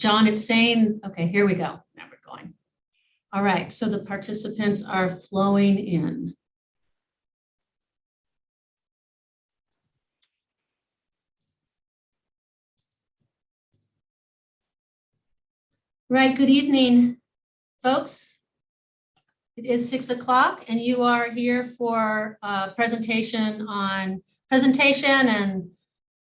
John, it's saying, okay, here we go. Now we're going. All right, so the participants are flowing in. Right, good evening, folks. It is 6 o'clock and you are here for a presentation and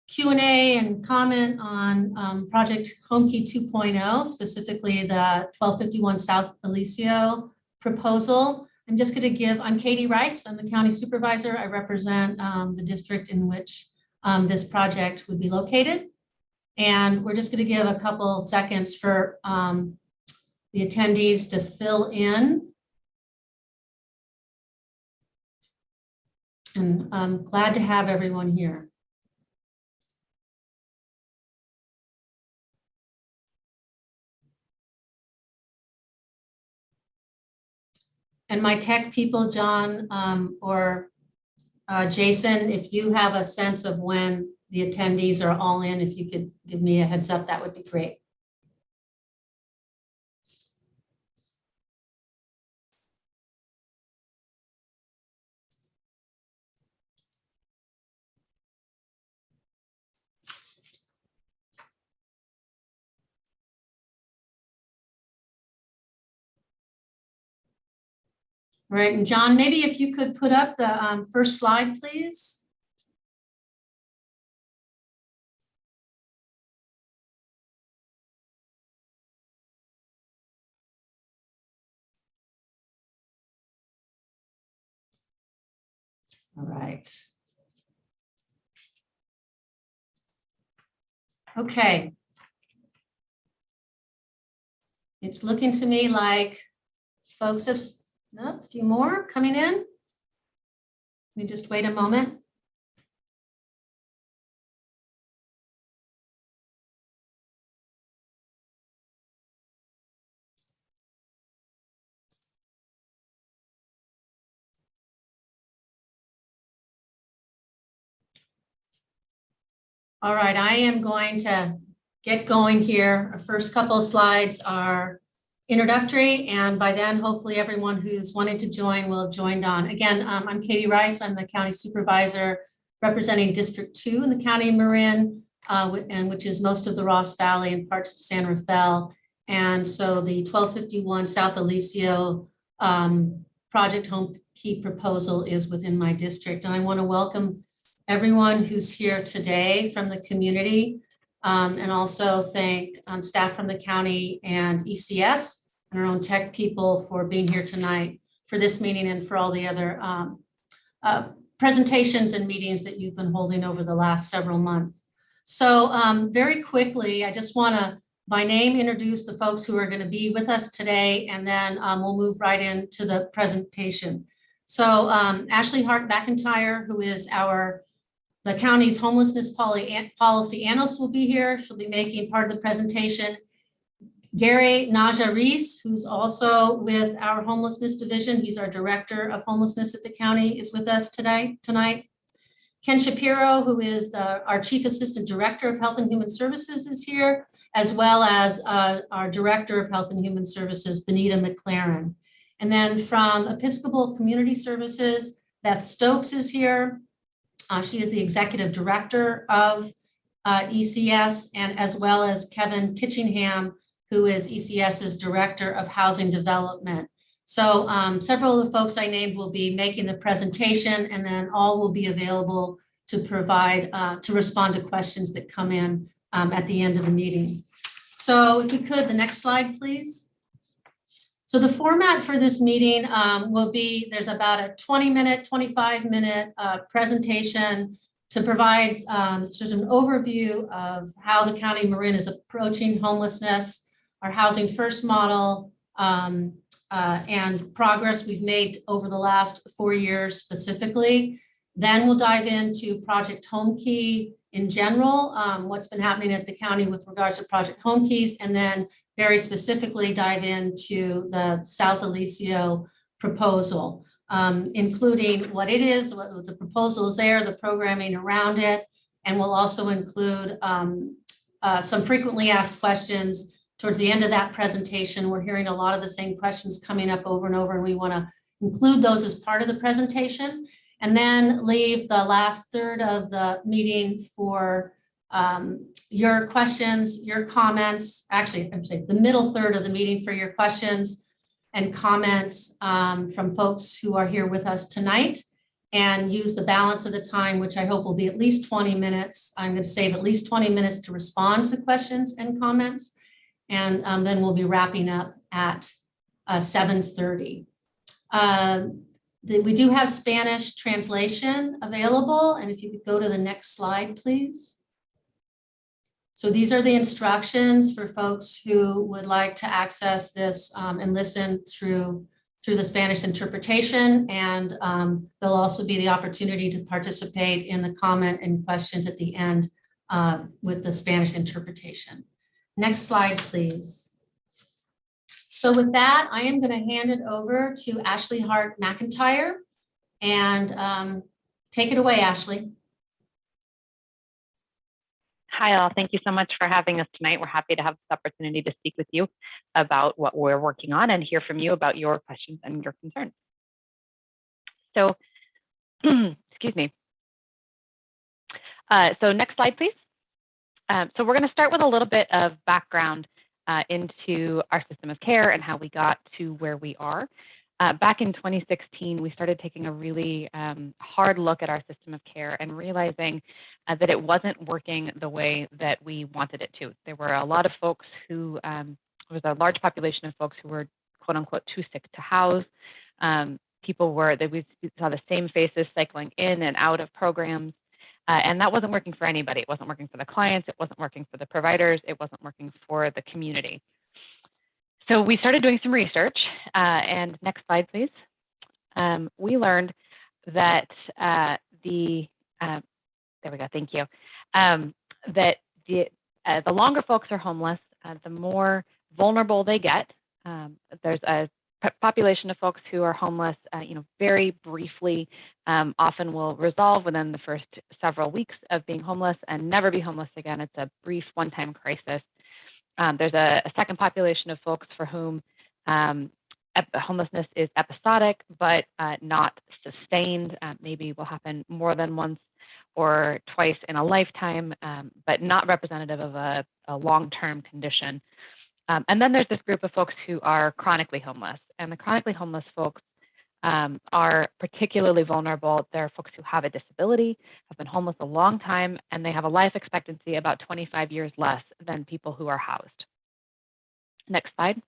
Q&A and comment on Project Homekey 2.0, specifically the 1251 South Alicio proposal. I'm Katie Rice, I'm the county supervisor. I represent the district in which this project would be located. And we're just going to give a couple seconds for the attendees to fill in. And I'm glad to have everyone here. And my tech people, John or Jason, if you have a sense of when the attendees are all in, if you could give me a heads up, that would be great. All right, and John, maybe if you could put up the first slide, please. All right. Okay. It's looking to me like folks have, a few more coming in. Let me just wait a moment. All right, I am going to get going here. Our first couple of slides are introductory, and by then, hopefully everyone who's wanted to join will have joined on. Again, I'm Katie Rice. I'm the county supervisor representing District 2 in the county of Marin, and which is most of the Ross Valley and parts of San Rafael. And so the 1251 South Alicio Project Homekey proposal is within my district. And I want to welcome everyone who's here today from the community, and also thank staff from the county and ECS and our own tech people for being here tonight for this meeting and for all the other presentations and meetings that you've been holding over the last several months. So very quickly, I just want to by name introduce the folks who are going to be with us today, and then we'll move right into the presentation. So Ashley Hart-McIntyre, who is the county's homelessness policy analyst, will be here. She'll be making part of the presentation. Gary Naja Reese, who's also with our homelessness division. He's our director of homelessness at the county, is with us tonight. Ken Shapiro, who is our chief assistant director of health and human services, is here, as well as our director of health and human services, Benita McLaren. And then from Episcopal Community Services, Beth Stokes is here. She is the executive director of ECS, and as well as Kevin Kitchingham, who is ECS's director of housing development. So several of the folks I named will be making the presentation, and then all will be available to provide, to respond to questions that come in at the end of the meeting. So if we could, the next slide, please. So the format for this meeting will be, there's about a 20-minute, 25-minute presentation to provide sort of an overview of how the County of Marin is approaching homelessness, our Housing First model, and progress we've made over the last 4 years specifically. Then we'll dive into Project Homekey in general, what's been happening at the county with regards to Project Homekeys, and then very specifically dive into the South Alicio proposal, including what it is, what the proposal is there, the programming around it, and we'll also include some frequently asked questions towards the end of that presentation, we're hearing a lot of the same questions coming up over and over, and we want to include those as part of the presentation, and then leave the last third of the meeting for your questions, your comments. Actually, I'm saying the middle third of the meeting for your questions and comments from folks who are here with us tonight, and use the balance of the time, which I hope will be at least 20 minutes. I'm going to save at least 20 minutes to respond to questions and comments. And then we'll be wrapping up at 7:30. We do have Spanish translation available. And if you could go to the next slide, please. So these are the instructions for folks who would like to access this and listen through the Spanish interpretation. And there'll also be the opportunity to participate in the comment and questions at the end with the Spanish interpretation. Next slide, please. So with that, I am going to hand it over to Ashley Hart McIntyre, and take it away, Ashley. Hi, all. Thank you so much for having us tonight. We're happy to have this opportunity to speak with you about what we're working on and hear from you about your questions and your concerns. So, excuse me. So next slide, please. So we're going to start with a little bit of background into our system of care and how we got to where we are. Back in 2016, we started taking a really hard look at our system of care and realizing that it wasn't working the way that we wanted it to. There were a lot of folks who, there was a large population of folks who were quote unquote too sick to house. People were, we saw the same faces cycling in and out of programs. And that wasn't working for anybody. It wasn't working for the clients. It wasn't working for the providers. It wasn't working for the community. So we started doing some research. And next slide, please. We learned that there we go. Thank you. That the longer folks are homeless, the more vulnerable they get. There's a population of folks who are homeless, very briefly, often will resolve within the first several weeks of being homeless and never be homeless again. It's a brief one-time crisis. There's a second population of folks for whom homelessness is episodic, but not sustained. Maybe will happen more than once or twice in a lifetime, but not representative of a long-term condition. And then there's this group of folks who are chronically homeless, and the chronically homeless folks are particularly vulnerable. There are folks who have a disability, have been homeless a long time, and they have a life expectancy about 25 years less than people who are housed. Next slide.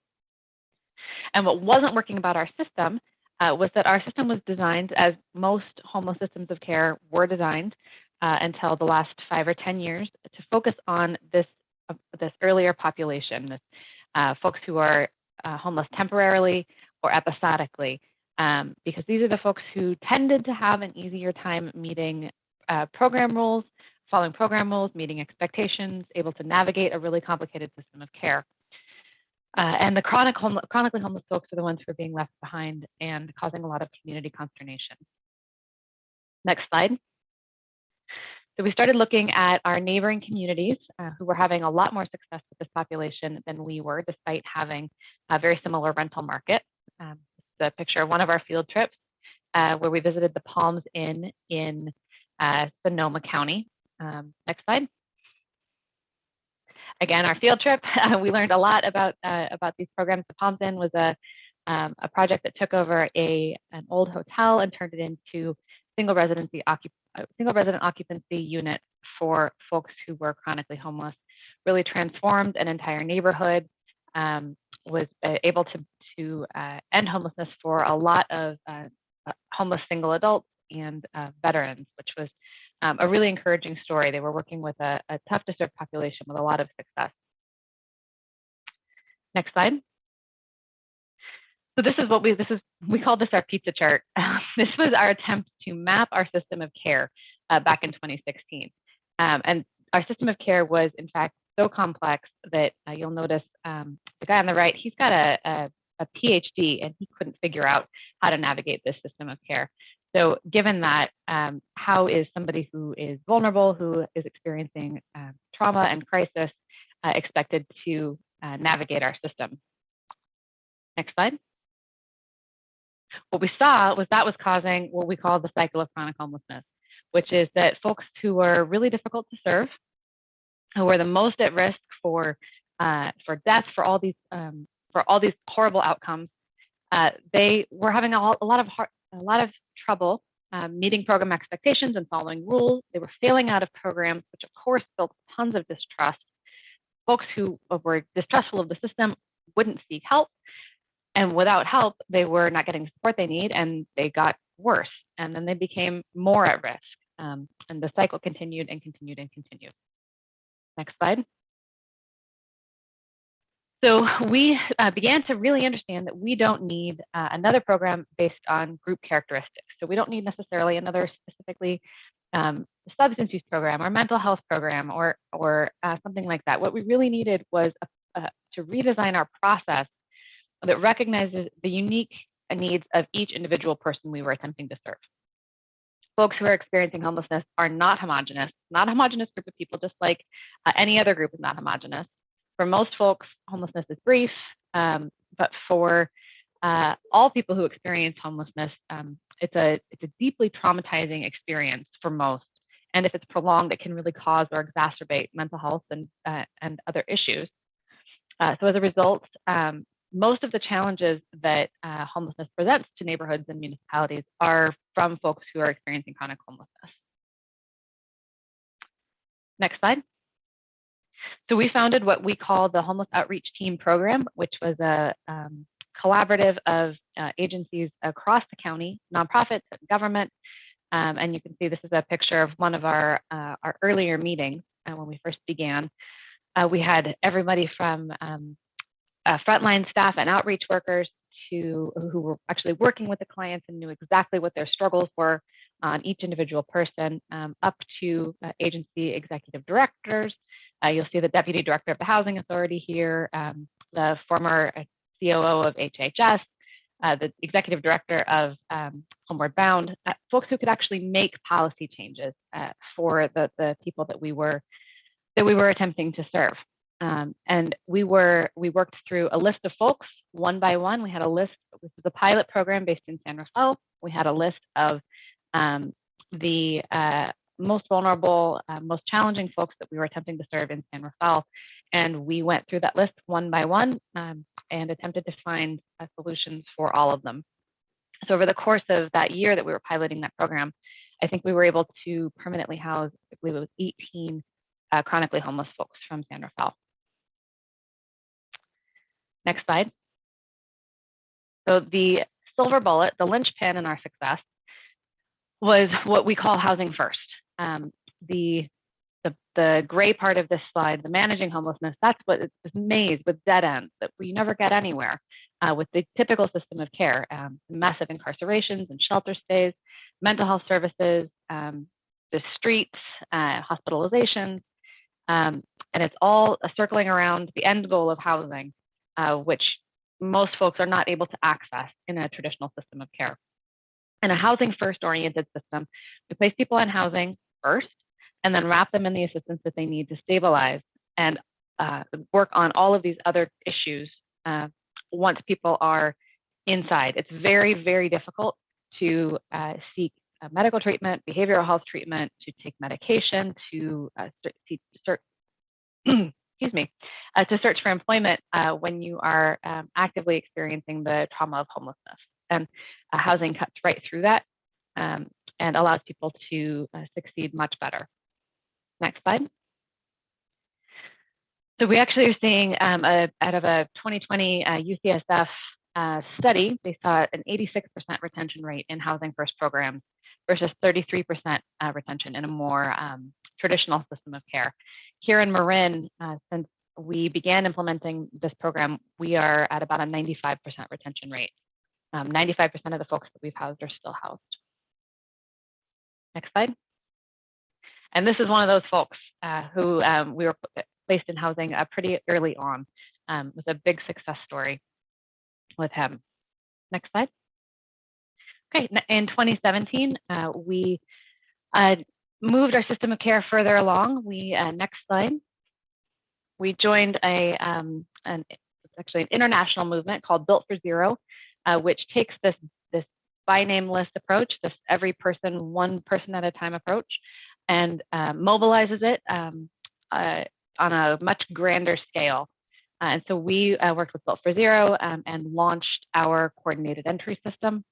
And what wasn't working about our system was that our system was designed, as most homeless systems of care were designed until the last 5 or 10 years, to focus on this earlier population, this folks who are homeless temporarily or episodically, because these are the folks who tended to have an easier time meeting program rules, following program rules, meeting expectations, able to navigate a really complicated system of care. And the chronically homeless folks are the ones who are being left behind and causing a lot of community consternation. Next slide. So we started looking at our neighboring communities who were having a lot more success with this population than we were, despite having a very similar rental market. The picture of one of our field trips where we visited the Palms Inn in Sonoma County. Next slide. Again, our field trip, we learned a lot about these programs. The Palms Inn was a project that took over an old hotel and turned it into single resident occupancy unit for folks who were chronically homeless. Really transformed an entire neighborhood. Was able to end homelessness for a lot of homeless single adults and veterans, which was a really encouraging story. They were working with a tough to serve population with a lot of success. Next slide. So this is what we call this our pizza chart. This was our attempt to map our system of care back in 2016. And our system of care was, in fact, so complex that you'll notice the guy on the right, he's got a PhD and he couldn't figure out how to navigate this system of care. So given that, how is somebody who is vulnerable, who is experiencing trauma and crisis expected to navigate our system. Next slide. What we saw was that was causing what we call the cycle of chronic homelessness, which is that folks who were really difficult to serve, who were the most at risk for death, for all these horrible outcomes, they were having a lot of trouble meeting program expectations and following rules. They were failing out of programs, which of course built tons of distrust. Folks who were distrustful of the system wouldn't seek help, and without help, they were not getting the support they need, and they got worse, and then they became more at risk. And the cycle continued and continued and continued. Next slide. So we began to really understand that we don't need another program based on group characteristics. So we don't need necessarily another specifically substance use program or mental health program or something like that. What we really needed was to redesign our process that recognizes the unique needs of each individual person we were attempting to serve. Folks who are experiencing homelessness are not homogenous group of people, just like any other group is not homogenous. For most folks, homelessness is brief, but for all people who experience homelessness, it's a deeply traumatizing experience for most. And if it's prolonged, it can really cause or exacerbate mental health and other issues. So as a result, most of the challenges that homelessness presents to neighborhoods and municipalities are from folks who are experiencing chronic homelessness. Next slide. So we founded what we call the Homeless Outreach Team Program, which was a collaborative of agencies across the county, nonprofits, government. And you can see this is a picture of one of our earlier meetings when we first began. We had everybody from frontline staff and outreach workers who were actually working with the clients and knew exactly what their struggles were on each individual person, up to agency executive directors. You'll see the deputy director of the Housing Authority here, the former COO of HHS, the executive director of Homeward Bound, folks who could actually make policy changes for the people that we were attempting to serve. And we worked through a list of folks one by one. We had a list. This is a pilot program based in San Rafael. We had a list of the most vulnerable, most challenging folks that we were attempting to serve in San Rafael. And we went through that list one by one and attempted to find solutions for all of them. So over the course of that year that we were piloting that program, I think we were able to permanently house, I believe it was 18 chronically homeless folks from San Rafael. Next slide. So the silver bullet, the linchpin in our success, was what we call housing first. The gray part of this slide, the managing homelessness, that's what it's this maze with dead ends that we never get anywhere with the typical system of care, massive incarcerations and shelter stays, mental health services, the streets, hospitalizations, and it's all circling around the end goal of housing, which most folks are not able to access in a traditional system of care. In a housing first oriented system, we place people in housing first and then wrap them in the assistance that they need to stabilize and work on all of these other issues once people are inside. It's very, very difficult to seek medical treatment, behavioral health treatment, to take medication, to to search for employment when you are actively experiencing the trauma of homelessness. And housing cuts right through that and allows people to succeed much better. Next slide. So we actually are seeing out of a 2020 UCSF study, they saw an 86% retention rate in housing first programs versus 33% retention in a more traditional system of care. Here in Marin, since we began implementing this program, we are at about a 95% retention rate. 95% of the folks that we've housed are still housed. Next slide. And this is one of those folks who we were placed in housing pretty early on. It was a big success story with him. Next slide. Okay, in 2017, we moved our system of care further along. Next slide. We joined it's actually an international movement called Built for Zero, which takes this by name list approach, this every person, one person at a time approach, and mobilizes it on a much grander scale. And so we worked with Built for Zero and launched our coordinated entry system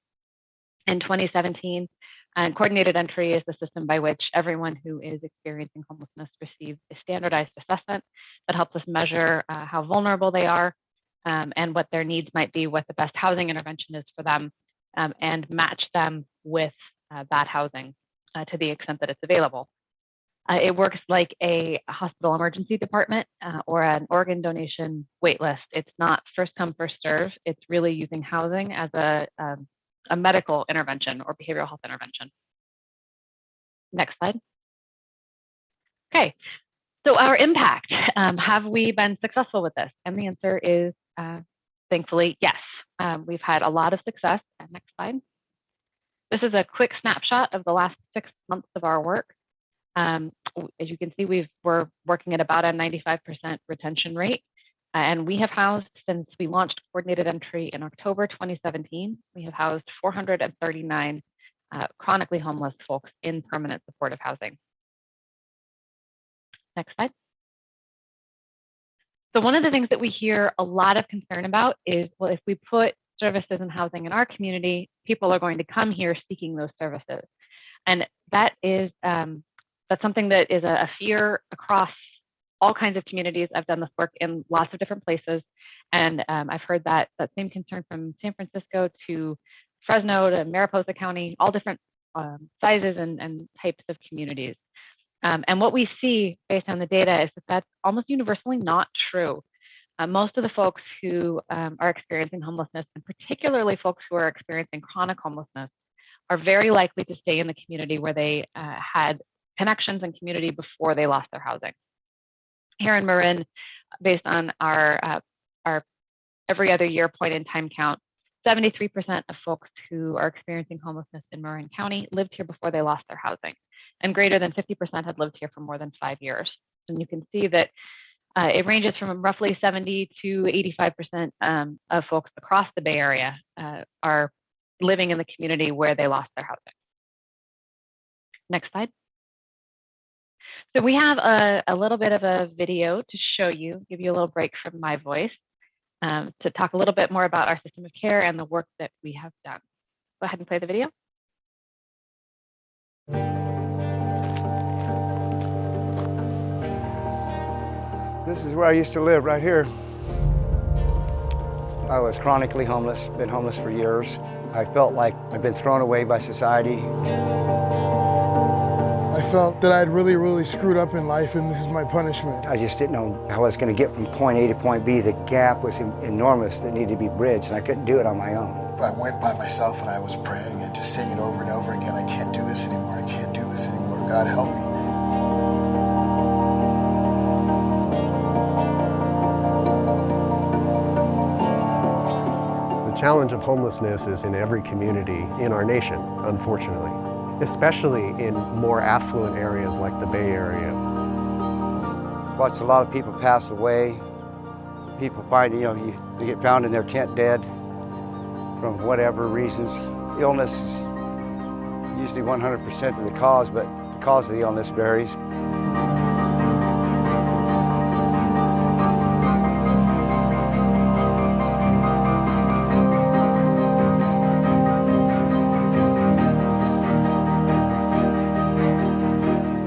in 2017. And coordinated entry is the system by which everyone who is experiencing homelessness receives a standardized assessment that helps us measure how vulnerable they are and what their needs might be, what the best housing intervention is for them, and match them with that housing to the extent that it's available. It works like a hospital emergency department or an organ donation waitlist. It's not first come, first serve. It's really using housing as a medical intervention or behavioral health intervention. Next slide. Okay, so our impact. Have we been successful with this? And the answer is thankfully yes. We've had a lot of success. Next slide. This is a quick snapshot of the last 6 months of our work. As you can see, we're working at about a 95% retention rate. And we have housed, since we launched coordinated entry in October 2017, we have housed 439 chronically homeless folks in permanent supportive housing. Next slide. So one of the things that we hear a lot of concern about is, well, if we put services and housing in our community, people are going to come here seeking those services. And that is, that's something that is a fear across all kinds of communities. I've done this work in lots of different places. And I've heard that same concern from San Francisco to Fresno to Mariposa County, all different sizes and types of communities. And what we see based on the data is that that's almost universally not true. Most of the folks who are experiencing homelessness, and particularly folks who are experiencing chronic homelessness, are very likely to stay in the community where they had connections and community before they lost their housing. Here in Marin, based on our every other year point in time count, 73% of folks who are experiencing homelessness in Marin County lived here before they lost their housing, and greater than 50% had lived here for more than 5 years. And you can see that it ranges from roughly 70 to 85% of folks across the Bay Area are living in the community where they lost their housing. Next slide. So we have a little bit of a video to show you, give you a little break from my voice, to talk a little bit more about our system of care and the work that we have done. Go ahead and play the video. This is where I used to live, right here. I was chronically homeless, been homeless for years. I felt like I'd been thrown away by society. I felt that I'd really screwed up in life, and this is my punishment. I just didn't know how I was going to get from point A to point B. The gap was enormous that needed to be bridged, and I couldn't do it on my own. I went by myself and I was praying and just saying it over and over again. I can't do this anymore. I can't do this anymore. God help me. The challenge of homelessness is in every community in our nation, unfortunately, especially in more affluent areas like the Bay Area. Watched a lot of people pass away. People find, they get found in their tent dead from whatever reasons. Illness is usually 100% of the cause, but the cause of the illness varies.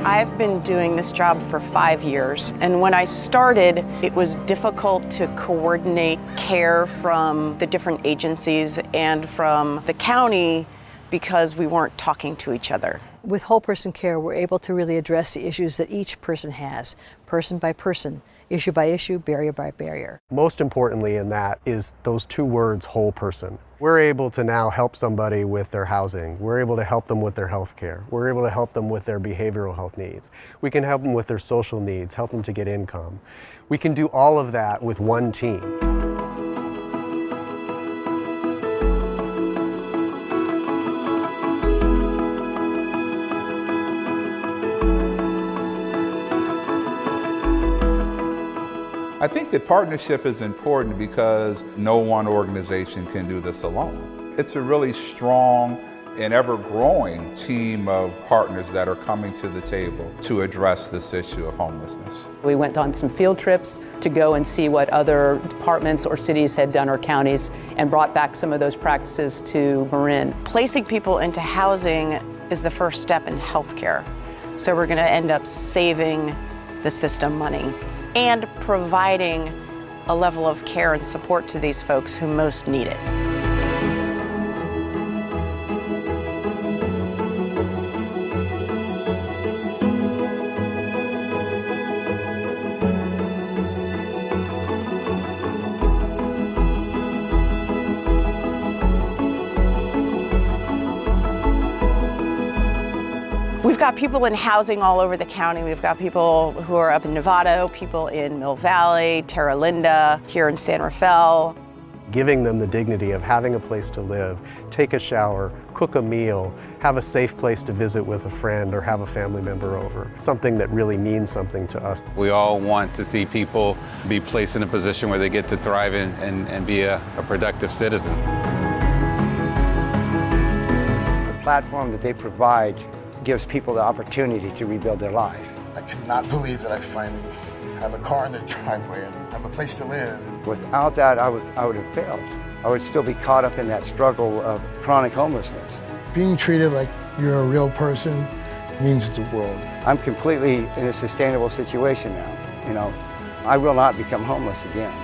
I've been doing this job for 5 years, and when I started, it was difficult to coordinate care from the different agencies and from the county because we weren't talking to each other. With whole person care, we're able to really address the issues that each person has, person by person, issue by issue, barrier by barrier. Most importantly in that is those two words, whole person. We're able to now help somebody with their housing. We're able to help them with their health care. We're able to help them with their behavioral health needs. We can help them with their social needs, help them to get income. We can do all of that with one team. I think that partnership is important because no one organization can do this alone. It's a really strong and ever-growing team of partners that are coming to the table to address this issue of homelessness. We went on some field trips to go and see what other departments or cities had done or counties and brought back some of those practices to Marin. Placing people into housing is the first step in healthcare. So we're going to end up saving the system money and providing a level of care and support to these folks who most need it. We've got people in housing all over the county. We've got people who are up in Novato, people in Mill Valley, Terra Linda, here in San Rafael. Giving them the dignity of having a place to live, take a shower, cook a meal, have a safe place to visit with a friend or have a family member over. Something that really means something to us. We all want to see people be placed in a position where they get to thrive and be a productive citizen. The platform that they provide gives people the opportunity to rebuild their life. I cannot believe that I finally have a car in the driveway and have a place to live. Without that, I would have failed. I would still be caught up in that struggle of chronic homelessness. Being treated like you're a real person means the world. I'm completely in a sustainable situation now. You know, I will not become homeless again.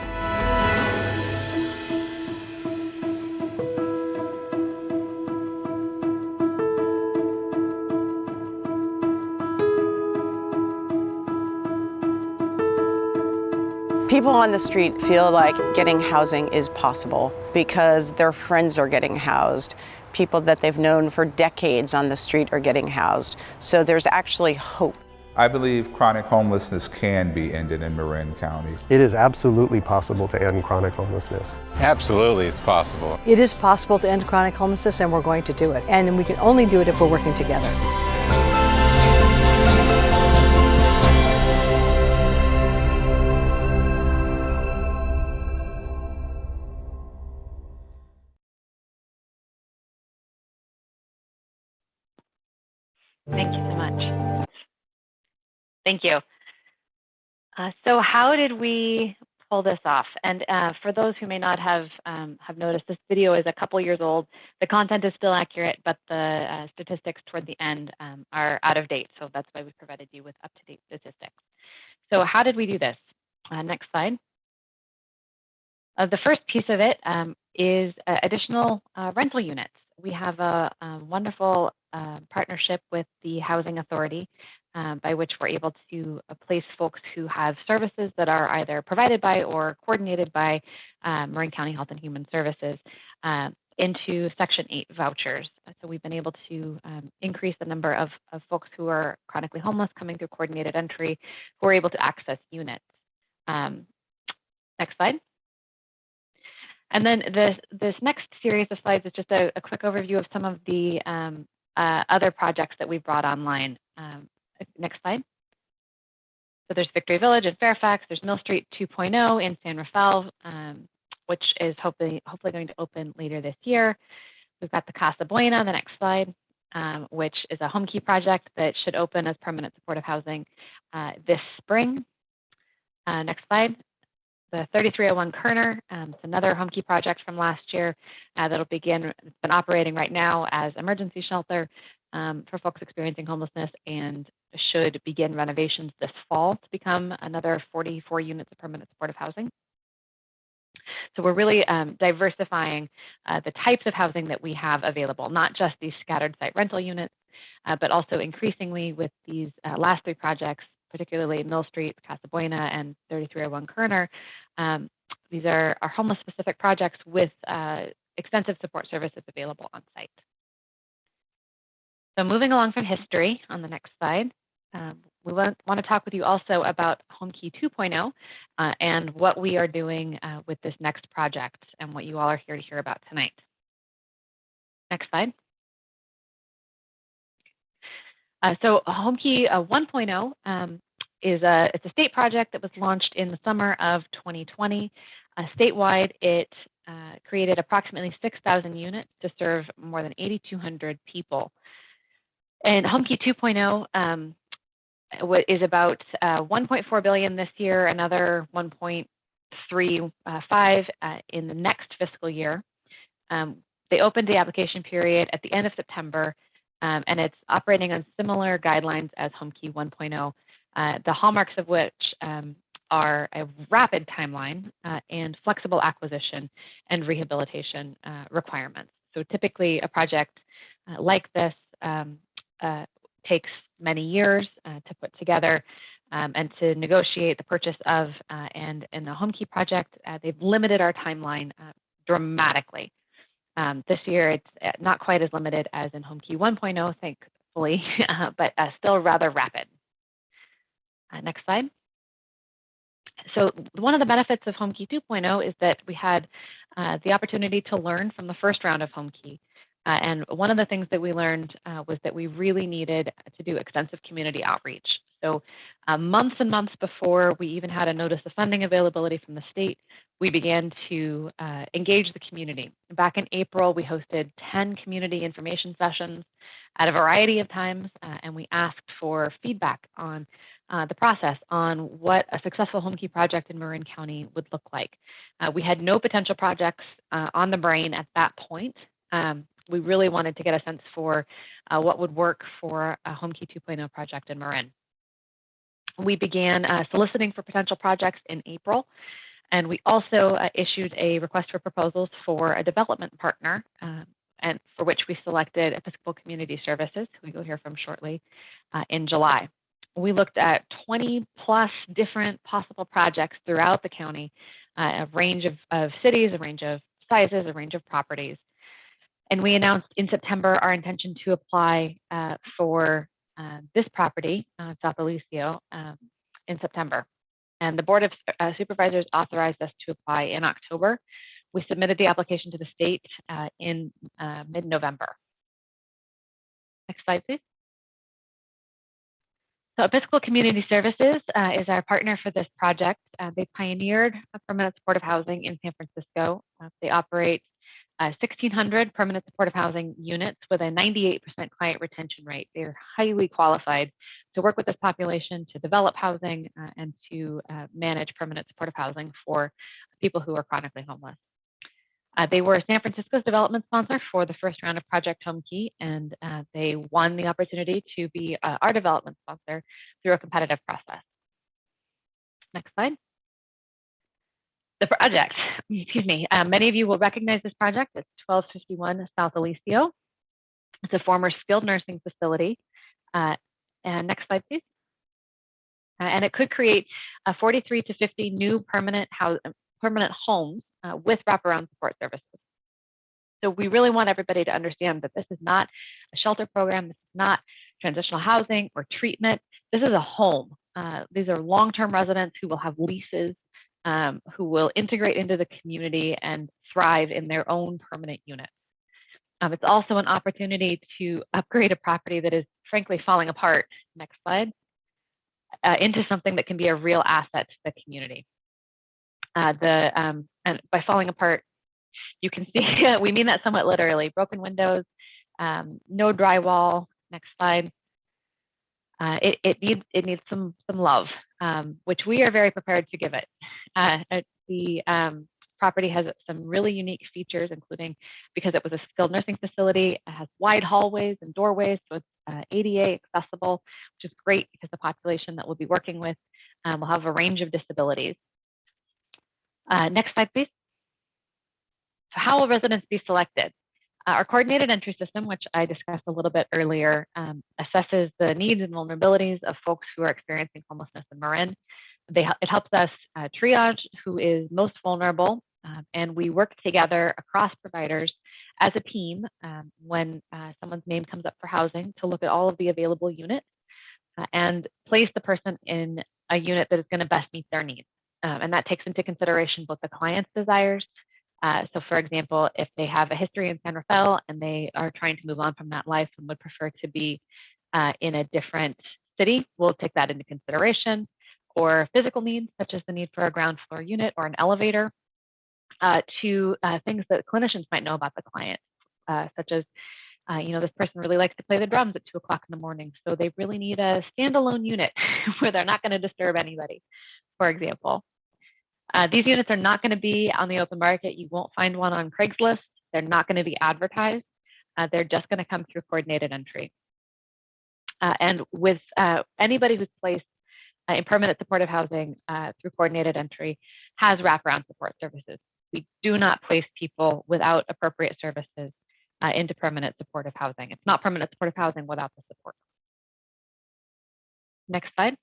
People on the street feel like getting housing is possible because their friends are getting housed. People that they've known for decades on the street are getting housed. So there's actually hope. I believe chronic homelessness can be ended in Marin County. It is absolutely possible to end chronic homelessness. Absolutely, it's possible. It is possible to end chronic homelessness, and we're going to do it. And we can only do it if we're working together. Thank you so much. Thank you. So how did we pull this off? And for those who may not have noticed, this video is a couple years old. The content is still accurate, but the statistics toward the end are out of date. So that's why we provided you with up-to-date statistics. So how did we do this? Next slide. The first piece of it is additional rental units. We have a wonderful partnership with the Housing Authority by which we're able to place folks who have services that are either provided by or coordinated by Marin County Health and Human Services into Section 8 vouchers. So we've been able to increase the number of folks who are chronically homeless coming through coordinated entry who are able to access units. Next slide. And then this next series of slides is just a quick overview of some of the other projects that we brought online. Next slide. So there's Victory Village in Fairfax. There's Mill Street 2.0 in San Rafael, which is hopefully going to open later this year. We've got the Casa Buena, the next slide, which is a Homekey project that should open as permanent supportive housing this spring. Next slide. The 3301 Kerner, it's another Homekey project from last year that'll begin. It's been operating right now as emergency shelter for folks experiencing homelessness and should begin renovations this fall to become another 44 units of permanent supportive housing. So we're really diversifying the types of housing that we have available, not just these scattered site rental units, but also increasingly with these last three projects, particularly Mill Street, Casa Buena, and 3301 Kerner. These are homeless specific projects with extensive support services available on site. So moving along from history on the next slide, we want to talk with you also about Homekey 2.0 and what we are doing with this next project and what you all are here to hear about tonight. Next slide. So Homekey 1.0 it's a state project that was launched in the summer of 2020. Statewide, it created approximately 6,000 units to serve more than 8,200 people. And Homekey 2.0 is about 1.4 billion this year, another 1.35 in the next fiscal year. They opened the application period at the end of September, and it's operating on similar guidelines as Homekey 1.0, the hallmarks of which are a rapid timeline and flexible acquisition and rehabilitation requirements. So typically a project like this takes many years to put together and to negotiate the purchase of, and in the Homekey project, they've limited our timeline dramatically. This year, it's not quite as limited as in Homekey 1.0, thankfully, but still rather rapid. Next slide. So one of the benefits of Homekey 2.0 is that we had the opportunity to learn from the first round of Homekey. And one of the things that we learned was that we really needed to do extensive community outreach. So months and months before we even had a notice of funding availability from the state, we began to engage the community. Back in April, we hosted 10 community information sessions at a variety of times, and we asked for feedback on the process, on what a successful Homekey project in Marin County would look like. We had no potential projects on the brain at that point. We really wanted to get a sense for what would work for a Homekey 2.0 project in Marin. We began soliciting for potential projects in April, and we also issued a request for proposals for a development partner, and for which we selected Episcopal Community Services, who you'll hear from shortly, in July. We looked at 20 plus different possible projects throughout the county, a range of cities, a range of sizes, a range of properties. And we announced in September our intention to apply for this property, South Alicio, in September. And the Board of Supervisors authorized us to apply in October. We submitted the application to the state in mid-November. Next slide, please. So Episcopal Community Services is our partner for this project. They pioneered permanent supportive housing in San Francisco. They operate 1,600 permanent supportive housing units with a 98% client retention rate. They are highly qualified to work with this population to develop housing and to manage permanent supportive housing for people who are chronically homeless. They were San Francisco's development sponsor for the first round of Project Homekey, and they won the opportunity to be our development sponsor through a competitive process. Next slide. The project, excuse me, many of you will recognize this project. It's 1251 South Alicio. It's a former skilled nursing facility. And next slide, please. And it could create 43 to 50 new permanent homes with wraparound support services. So we really want everybody to understand that this is not a shelter program. This is not transitional housing or treatment. This is a home. These are long-term residents who will have leases, who will integrate into the community and thrive in their own permanent unit. It's also an opportunity to upgrade a property that is frankly falling apart, next slide, into something that can be a real asset to the community. And by falling apart, you can see, we mean that somewhat literally, broken windows, no drywall, next slide. It needs some love, which we are very prepared to give it. The property has some really unique features, including because it was a skilled nursing facility, it has wide hallways and doorways, so it's ADA accessible, which is great because the population that we'll be working with will have a range of disabilities. Next slide, please. So how will residents be selected? Our coordinated entry system, which I discussed a little bit earlier, assesses the needs and vulnerabilities of folks who are experiencing homelessness in Marin. It helps us triage who is most vulnerable, and we work together across providers as a team when someone's name comes up for housing to look at all of the available units and place the person in a unit that is going to best meet their needs. And that takes into consideration both the client's desires. So for example, if they have a history in San Rafael and they are trying to move on from that life and would prefer to be in a different city, we'll take that into consideration. or physical needs, such as the need for a ground floor unit or an elevator, to things that clinicians might know about the client, such as, this person really likes to play the drums at 2 o'clock in the morning, so they really need a standalone unit where they're not going to disturb anybody, for example. These units are not going to be on the open market. You won't find one on Craigslist. They're not going to be advertised. They're just going to come through coordinated entry. And with anybody who's placed in permanent supportive housing through coordinated entry has wraparound support services. We do not place people without appropriate services into permanent supportive housing. It's not permanent supportive housing without the support. Next slide.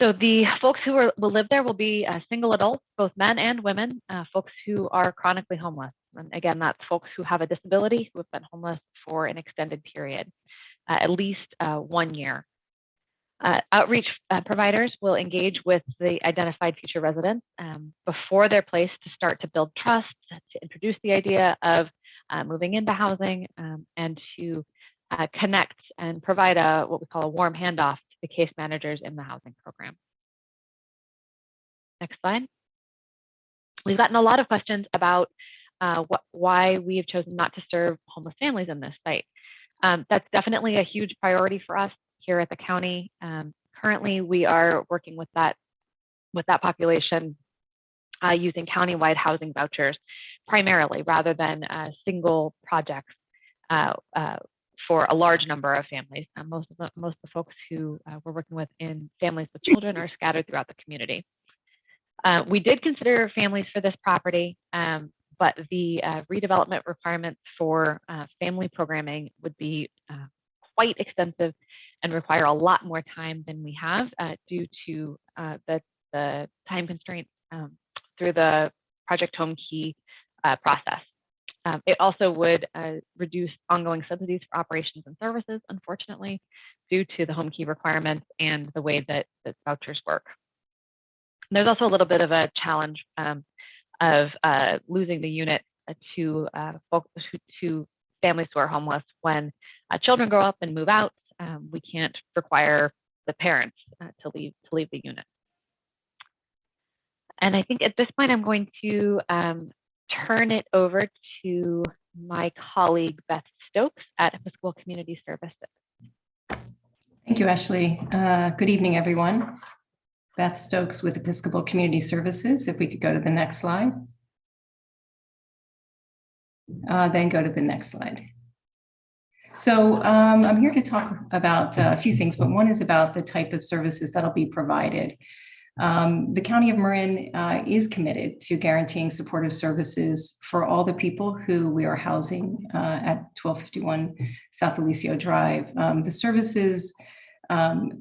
So the folks who will live there will be single adults, both men and women, folks who are chronically homeless. And again, that's folks who have a disability, who have been homeless for an extended period, at least 1 year. Outreach providers will engage with the identified future residents before they're placed to start to build trust, to introduce the idea of moving into housing, and to connect and provide what we call a warm handoff to the case managers in the housing program. Next slide. We've gotten a lot of questions about why we have chosen not to serve homeless families in this site. That's definitely a huge priority for us here at the county. Currently, we are working with that population using countywide housing vouchers primarily, rather than single projects for a large number of families. Most of the folks who we're working with in families with children are scattered throughout the community. We did consider families for this property, but the redevelopment requirements for family programming would be quite extensive and require a lot more time than we have due to the time constraints through the Project Homekey process. It also would reduce ongoing subsidies for operations and services, unfortunately, due to the Homekey requirements and the way that vouchers work. And there's also a little bit of a challenge of losing the unit to families who are homeless. When children grow up and move out, we can't require the parents to leave the unit. And I think at this point, I'm going to turn it over to my colleague, Beth Stokes at Episcopal Community Services. Thank you, Ashley. Good evening, everyone. Beth Stokes with Episcopal Community Services. If we could go to the next slide. Then go to the next slide. So I'm here to talk about a few things, but one is about the type of services that'll be provided. The County of Marin is committed to guaranteeing supportive services for all the people who we are housing at 1251 South Alicio Drive. The services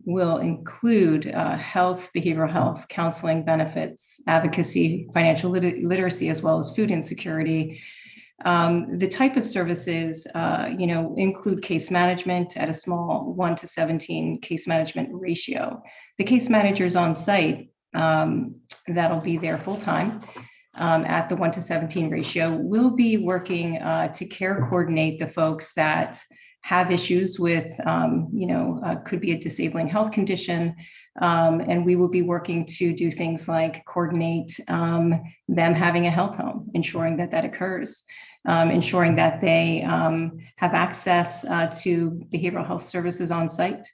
will include health, behavioral health, counseling, benefits, advocacy, financial literacy, as well as food insecurity. The type of services, include case management at a small 1:17 case management ratio. The case managers on site that'll be there full time at the 1:17 ratio will be working to care coordinate the folks that have issues with, could be a disabling health condition. And we will be working to do things like coordinate them having a health home, ensuring that occurs. Ensuring that they have access to behavioral health services on site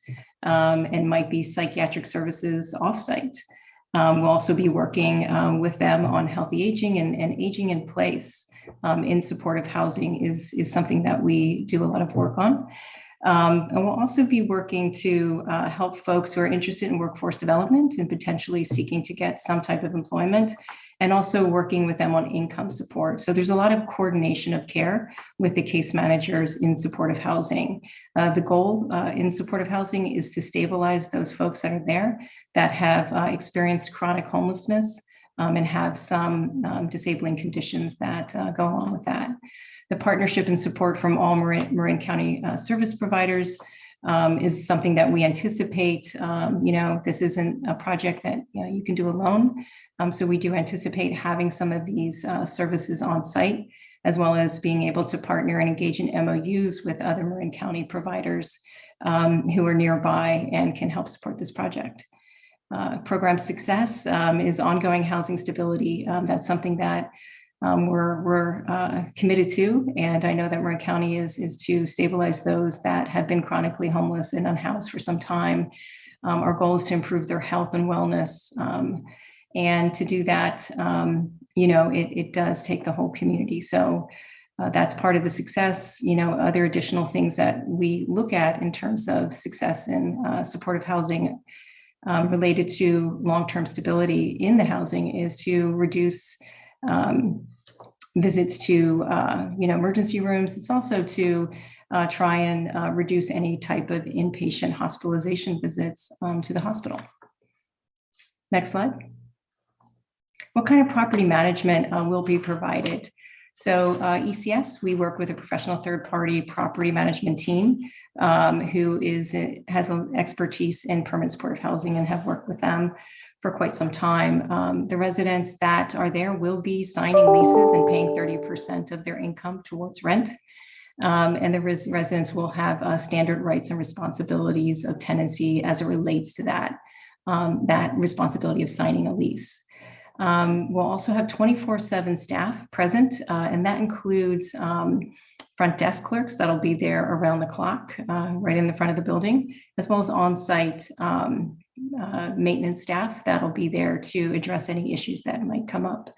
and might be psychiatric services off-site. We'll also be working with them on healthy aging and aging in place in supportive housing is something that we do a lot of work on. And we'll also be working to help folks who are interested in workforce development and potentially seeking to get some type of employment, and also working with them on income support. So there's a lot of coordination of care with the case managers in supportive housing. The goal in supportive housing is to stabilize those folks that are there that have experienced chronic homelessness and have some disabling conditions that go along with that. The partnership and support from all Marin County service providers is something that we anticipate. This isn't a project that you can do alone. So we do anticipate having some of these services on site, as well as being able to partner and engage in MOUs with other Marin County providers who are nearby and can help support this project. Program success is ongoing housing stability. That's something that we're committed to, and I know that Marin County is to stabilize those that have been chronically homeless and unhoused for some time. Our goal is to improve their health and wellness, and to do that, it does take the whole community. So that's part of the success. Other additional things that we look at in terms of success in supportive housing related to long-term stability in the housing is to reduce visits to emergency rooms. It's also to try and reduce any type of inpatient hospitalization visits to the hospital. Next slide. What kind of property management will be provided? So ECS, we work with a professional third-party property management team who has an expertise in permanent supportive housing and have worked with them for quite some time. The residents that are there will be signing leases and paying 30% of their income towards rent. And the residents will have standard rights and responsibilities of tenancy as it relates to that responsibility of signing a lease. We'll also have 24/7 staff present, and that includes front desk clerks that'll be there around the clock, right in the front of the building, as well as on-site maintenance staff that'll be there to address any issues that might come up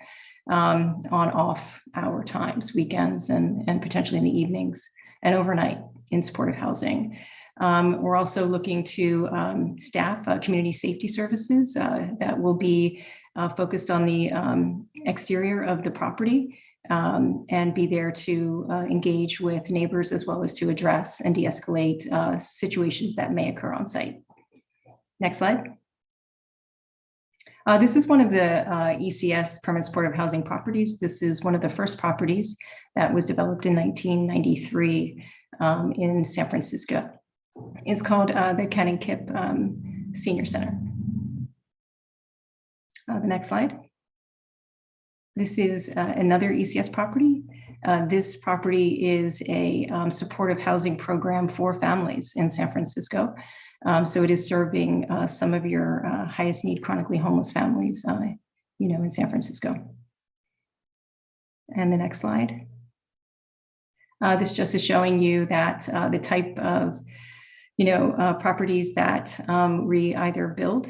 on off-hour times, weekends, and potentially in the evenings and overnight in supportive housing. We're also looking to staff community safety services that will be focused on the exterior of the property and be there to engage with neighbors as well as to address and de-escalate situations that may occur on site. Next slide. This is one of the ECS permanent supportive housing properties. This is one of the first properties that was developed in 1993 in San Francisco. It's called the Ken and Kip Senior Center. The next slide. This is another ECS property. This property is a supportive housing program for families in San Francisco. So it is serving some of your highest need chronically homeless families, in San Francisco. And the next slide. This just is showing you that the type of properties that we either build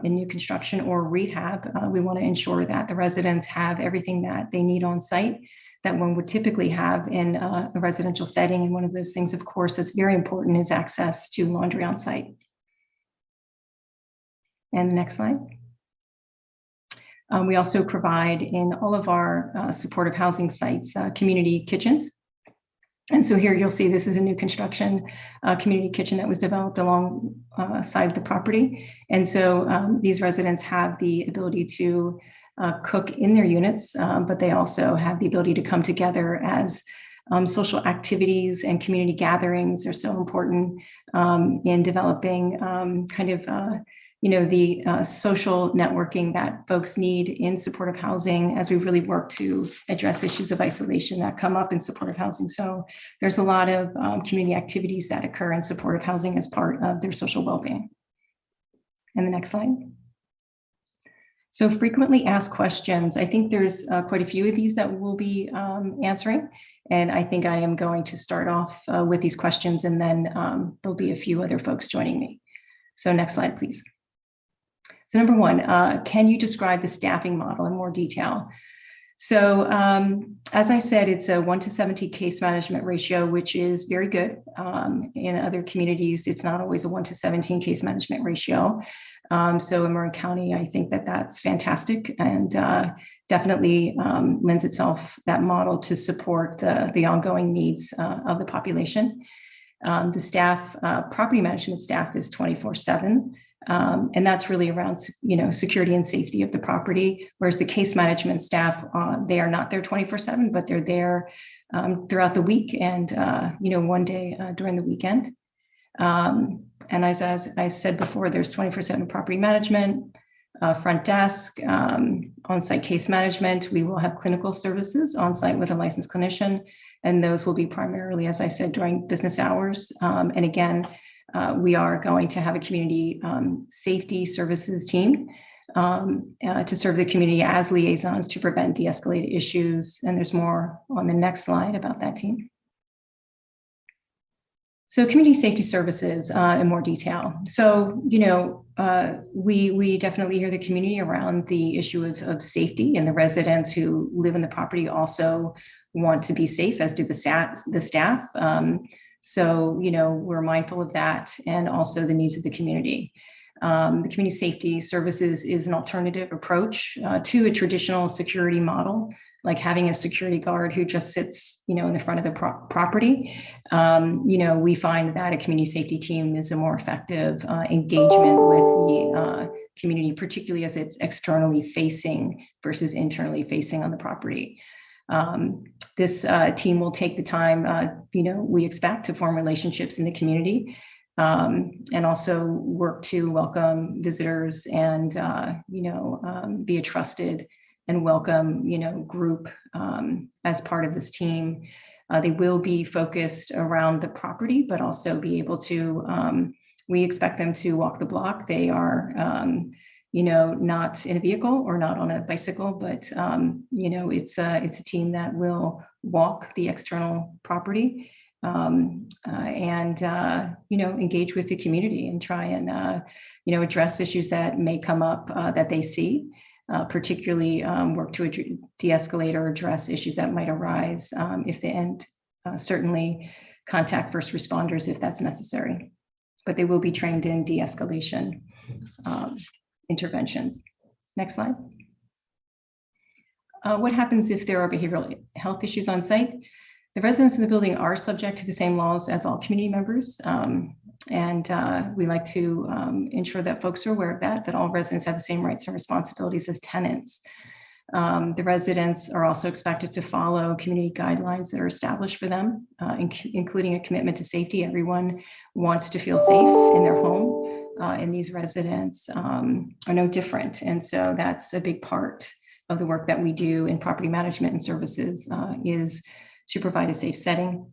in new construction or rehab, we want to ensure that the residents have everything that they need on site that one would typically have in a residential setting. And one of those things, of course, that's very important is access to laundry on site. And the next slide. We also provide in all of our supportive housing sites community kitchens. And so here you'll see this is a new construction community kitchen that was developed alongside the property. And so these residents have the ability to cook in their units, but they also have the ability to come together as social activities and community gatherings are so important in developing the social networking that folks need in supportive housing as we really work to address issues of isolation that come up in supportive housing. So there's a lot of community activities that occur in supportive housing as part of their social well-being. And the next slide. So frequently asked questions. I think there's quite a few of these that we'll be answering. And I think I am going to start off with these questions, and then there'll be a few other folks joining me. So next slide, please. So number one, can you describe the staffing model in more detail? So as I said, it's a 1-to-17 case management ratio, which is very good. In other communities, it's not always a 1-to-17 case management ratio. So in Marin County, I think that that's fantastic and definitely lends itself, that model, to support the ongoing needs of the population. The staff, property management staff, is 24/7. And that's really around, security and safety of the property. Whereas the case management staff, they are not there 24/7, but they're there throughout the week and, one day during the weekend. And as I said before, there's 24/7 property management, front desk, on-site case management. We will have clinical services on-site with a licensed clinician, and those will be primarily, as I said, during business hours. And again, We are going to have a community safety services team to serve the community as liaisons to prevent de-escalated issues. And there's more on the next slide about that team. So community safety services in more detail. So, we definitely hear the community around the issue of safety, and the residents who live in the property also want to be safe, as do the staff. So, we're mindful of that and also the needs of the community. The community safety services is an alternative approach to a traditional security model, like having a security guard who just sits, in the front of the property. We find that a community safety team is a more effective engagement with the community, particularly as it's externally facing versus internally facing on the property. This team will take the time, we expect, to form relationships in the community. And also work to welcome visitors and, be a trusted and welcome, group as part of this team. They will be focused around the property, but also be able to, we expect them to walk the block. They are, not in a vehicle or not on a bicycle, but, it's a team that will walk the external property. Engage with the community and try and, address issues that may come up that they see, particularly work to de-escalate or address issues that might arise if they end, certainly contact first responders if that's necessary. But they will be trained in de-escalation interventions. Next slide. What happens if there are behavioral health issues on site? The residents in the building are subject to the same laws as all community members. We like to ensure that folks are aware of that all residents have the same rights and responsibilities as tenants. The residents are also expected to follow community guidelines that are established for them, including a commitment to safety. Everyone wants to feel safe in their home, and these residents are no different. And so that's a big part of the work that we do in property management and services is to provide a safe setting.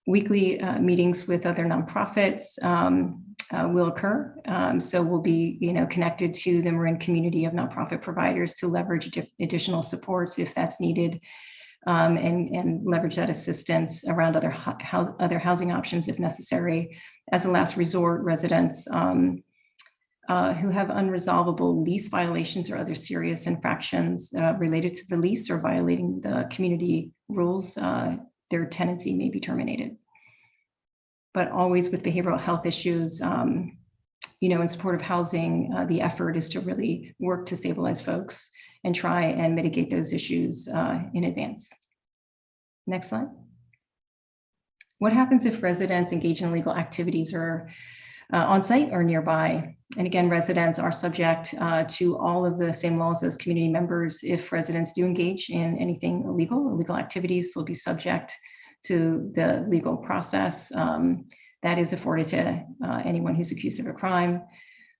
Weekly meetings with other nonprofits will occur. So we'll be, connected to the Marin community of nonprofit providers to leverage additional supports if that's needed, and leverage that assistance around other housing options if necessary. As a last resort, residents who have unresolvable lease violations or other serious infractions related to the lease or violating the community rules, their tenancy may be terminated. But always with behavioral health issues, in supportive housing, the effort is to really work to stabilize folks and try and mitigate those issues in advance. Next slide. What happens if residents engage in illegal activities or on site or nearby? And again, residents are subject to all of the same laws as community members. If residents do engage in anything illegal activities, they'll be subject to the legal process that is afforded to anyone who's accused of a crime,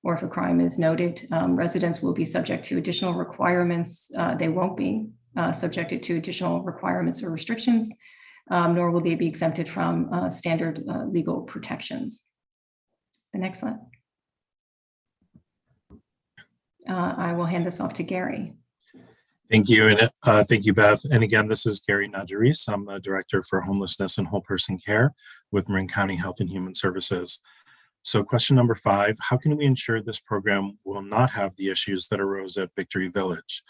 or if a crime is noted. Residents will be subject to additional requirements. They won't be subjected to additional requirements or restrictions, nor will they be exempted from standard legal protections. The next slide. I will hand this off to Gary. Thank you, and thank you, Beth. And again, this is Gary Najaris. I'm the Director for Homelessness and Whole Person Care with Marin County Health and Human Services. So question number 5, how can we ensure this program will not have the issues that arose at Victory Village?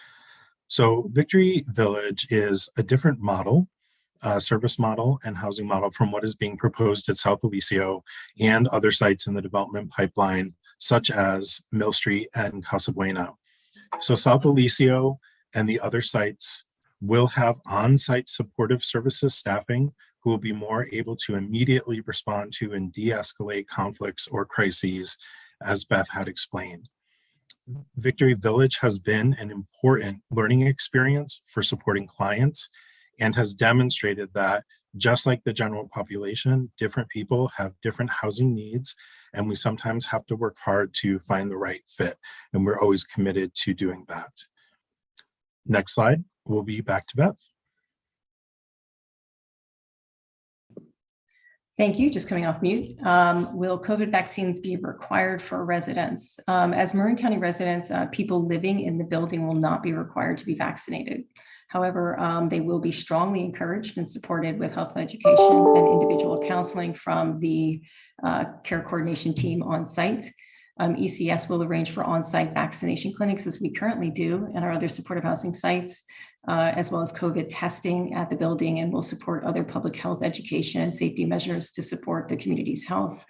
So Victory Village is a different model, service model and housing model from what is being proposed at South Alicio and other sites in the development pipeline, such as Mill Street and Casa Buena. So South Alicio and the other sites will have on-site supportive services staffing who will be more able to immediately respond to and de-escalate conflicts or crises, as Beth had explained. Victory Village has been an important learning experience for supporting clients and has demonstrated that, just like the general population, different people have different housing needs, and we sometimes have to work hard to find the right fit, and we're always committed to doing that. Next slide, we'll be back to Beth. Thank you. Just coming off mute. Will COVID vaccines be required for residents? As Marin County residents, people living in the building will not be required to be vaccinated. However, they will be strongly encouraged and supported with health education and individual counseling from the care coordination team on site. ECS will arrange for on-site vaccination clinics as we currently do at our other supportive housing sites, as well as COVID testing at the building, and will support other public health education and safety measures to support the community's health.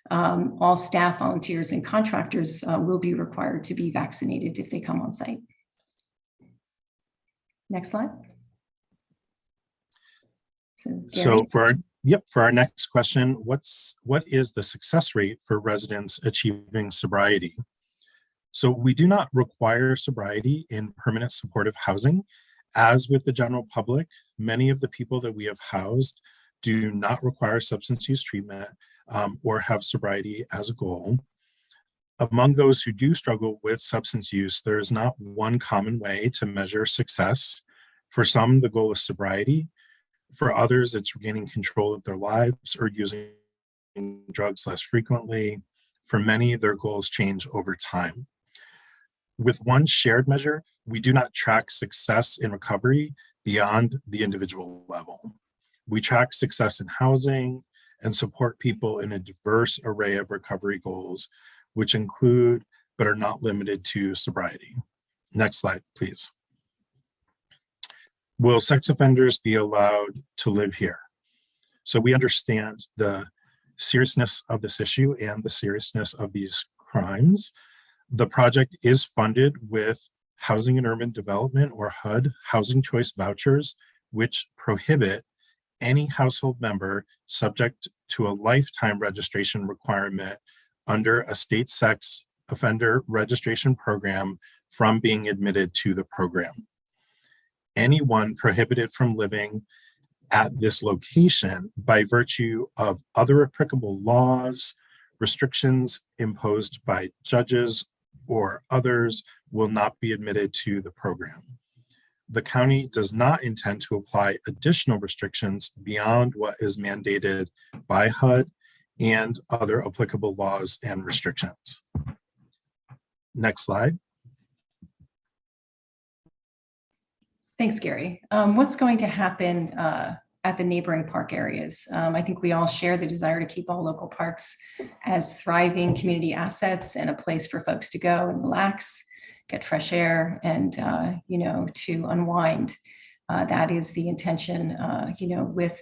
All staff, volunteers, and contractors will be required to be vaccinated if they come on site. Next slide. So for our next question, what is the success rate for residents achieving sobriety? So we do not require sobriety in permanent supportive housing. As with the general public, many of the people that we have housed do not require substance use treatment or have sobriety as a goal. Among those who do struggle with substance use, there is not one common way to measure success. For some, the goal is sobriety. For others, it's regaining control of their lives or using drugs less frequently. For many, their goals change over time. With one shared measure, we do not track success in recovery beyond the individual level. We track success in housing and support people in a diverse array of recovery goals, which include but are not limited to sobriety. Next slide, please. Will sex offenders be allowed to live here? So we understand the seriousness of this issue and the seriousness of these crimes. The project is funded with Housing and Urban Development, or HUD, housing choice vouchers, which prohibit any household member subject to a lifetime registration requirement under a state sex offender registration program from being admitted to the program. Anyone prohibited from living at this location by virtue of other applicable laws, restrictions imposed by judges or others will not be admitted to the program. The county does not intend to apply additional restrictions beyond what is mandated by HUD and other applicable laws and restrictions. Next slide. Thanks, Gary. What's going to happen at the neighboring park areas? I think we all share the desire to keep all local parks as thriving community assets and a place for folks to go and relax, get fresh air, and to unwind. That is the intention, with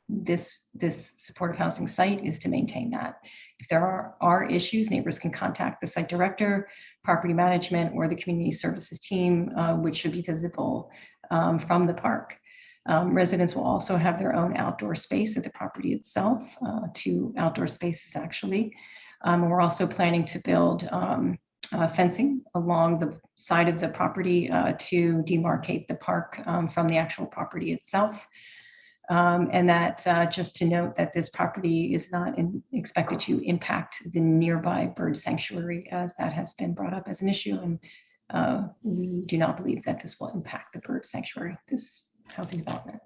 this supportive housing site, is to maintain that. If there are issues, neighbors can contact the site director, property management, or the community services team, which should be visible from the park. Residents will also have their own outdoor space at the property itself, 2 outdoor spaces actually. We're also planning to build fencing along the side of the property to demarcate the park from the actual property itself. And that just to note that this property is not expected to impact the nearby bird sanctuary, as that has been brought up as an issue. And we do not believe that this will impact the bird sanctuary, this housing development.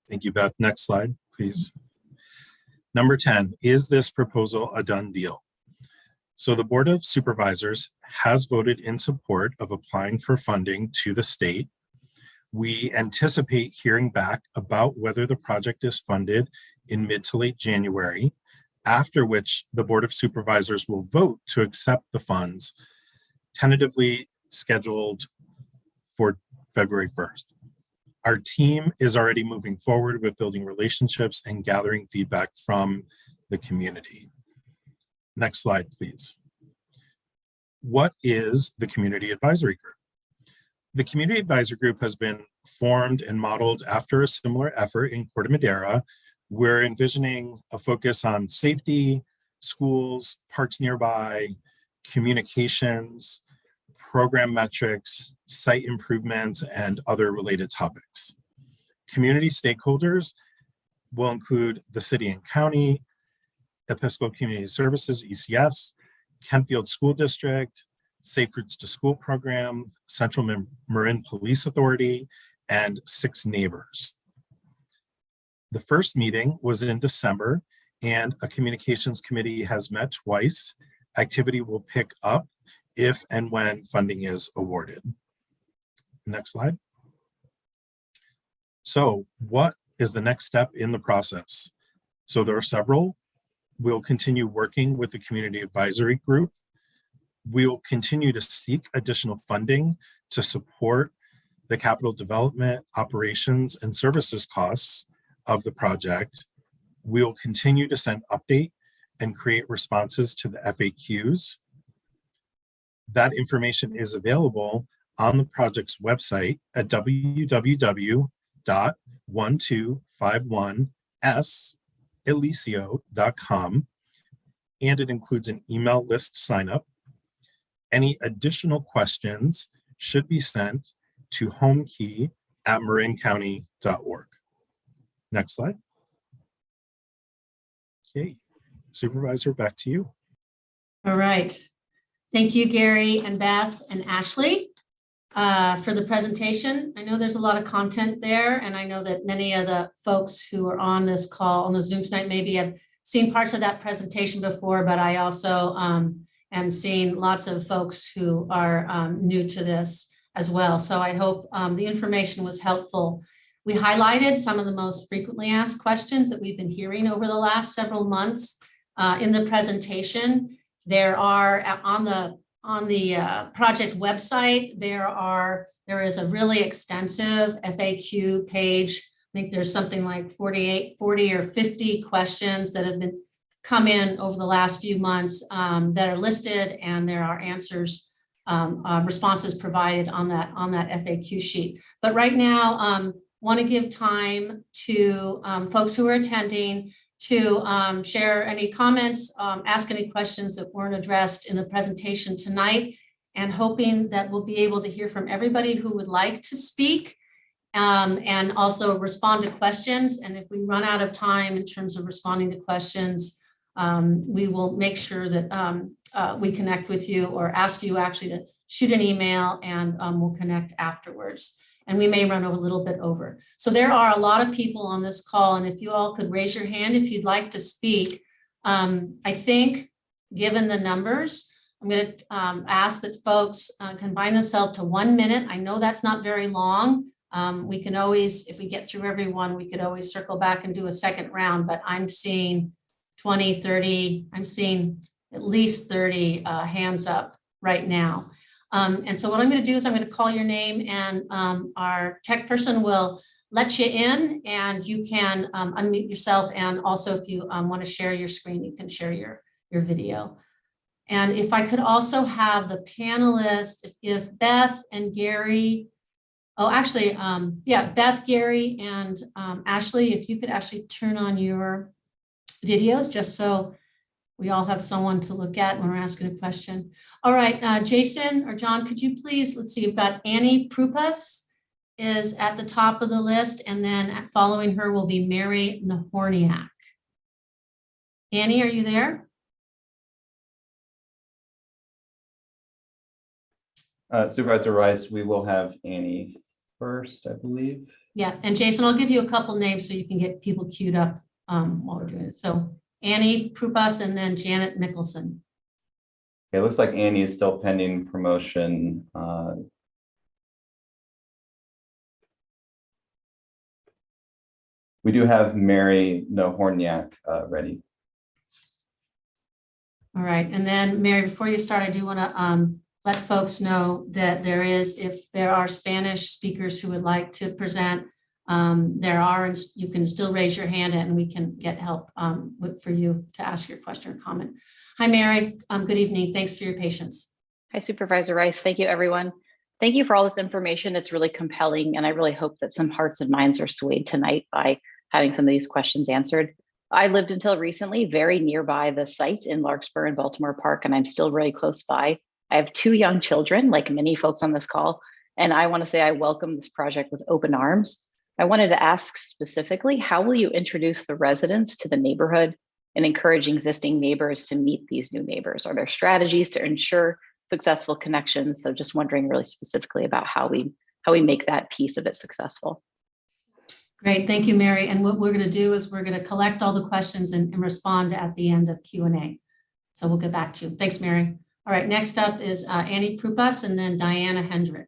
Thank you, Beth. Next slide, please. Number 10, is this proposal a done deal? So the Board of Supervisors has voted in support of applying for funding to the state. We anticipate hearing back about whether the project is funded in mid to late January, after which the Board of Supervisors will vote to accept the funds, tentatively scheduled for February 1st. Our team is already moving forward with building relationships and gathering feedback from the community. Next slide, please. What is the Community Advisory Group? The Community Advisory Group has been formed and modeled after a similar effort in Corte Madera. We're envisioning a focus on safety, schools, parks nearby, communications, program metrics, site improvements, and other related topics. Community stakeholders will include the city and county, Episcopal Community Services, ECS, Kentfield School District, Safe Routes to School Program, Central Marin Police Authority, and 6 neighbors. The first meeting was in December, and a communications committee has met twice. Activity will pick up if and when funding is awarded. Next slide. So what is the next step in the process? So there are several. We'll continue working with the community advisory group. We'll continue to seek additional funding to support the capital development, operations, and services costs of the project. We'll continue to send update and create responses to the FAQs. That information is available on the project's website at www.1251seliseo.com, and it includes an email list sign up. Any additional questions should be sent to homekey@marincounty.org. Next slide. Okay, Supervisor, back to you. All right. Thank you, Gary and Beth and Ashley, for the presentation. I know there's a lot of content there, and I know that many of the folks who are on this call on the Zoom tonight maybe have seen parts of that presentation before, but I also am seeing lots of folks who are new to this as well. So I hope the information was helpful. We highlighted some of the most frequently asked questions that we've been hearing over the last several months in the presentation. There are on the project website, there is a really extensive FAQ page. I think there's something like 40 or 50 questions that have been come in over the last few months that are listed, and there are answers, responses provided on that FAQ sheet. But right now, want to give time to folks who are attending to share any comments, ask any questions that weren't addressed in the presentation tonight, and hoping that we'll be able to hear from everybody who would like to speak and also respond to questions. And if we run out of time in terms of responding to questions, we will make sure that we connect with you or ask you actually to shoot an email, and we'll connect afterwards. And we may run a little bit over. So there are a lot of people on this call, and if you all could raise your hand if you'd like to speak. I think, given the numbers, I'm going to ask that folks confine themselves to 1 minute. I know that's not very long. We can always, if we get through everyone, we could always circle back and do a second round, but I'm seeing 20, 30, I'm seeing at least 30 hands up right now. And so what I'm going to do is I'm going to call your name, and our tech person will let you in, and you can unmute yourself. And also, if you want to share your screen, you can share your video. And if I could also have the panelists, if Beth and Gary, Beth, Gary, and Ashley, if you could actually turn on your videos, just so we all have someone to look at when we're asking a question. All right, Jason or John, could you please, let's see, you've got Annie Prupas is at the top of the list, and then following her will be Mary Nahorniak. Annie, are you there? Supervisor Rice, we will have Annie first, I believe. Yeah, and Jason, I'll give you a couple names so you can get people queued up while we're doing it. So Annie Prupas and then Janet Mickelson. It looks like Annie is still pending promotion. We do have Mary Nahorniak ready. All right, and then Mary, before you start, I do want to let folks know that there is, if there are Spanish speakers who would like to present, you can still raise your hand and we can get help for you to ask your question or comment. Hi, Mary. Good evening. Thanks for your patience. Hi, Supervisor Rice. Thank you, everyone. Thank you for all this information. It's really compelling, and I really hope that some hearts and minds are swayed tonight by having some of these questions answered. I lived until recently very nearby the site in Larkspur and Baltimore Park, and I'm still really close by. I have 2 young children, like many folks on this call, and I want to say I welcome this project with open arms. I wanted to ask specifically, how will you introduce the residents to the neighborhood and encourage existing neighbors to meet these new neighbors? Are there strategies to ensure successful connections? So just wondering really specifically about how we make that piece of it successful. Great, thank you, Mary. And what we're going to do is we're going to collect all the questions and respond at the end of Q&A. So we'll get back to you. Thanks, Mary. All right, next up is Annie Prupas and then Diana Hendrick.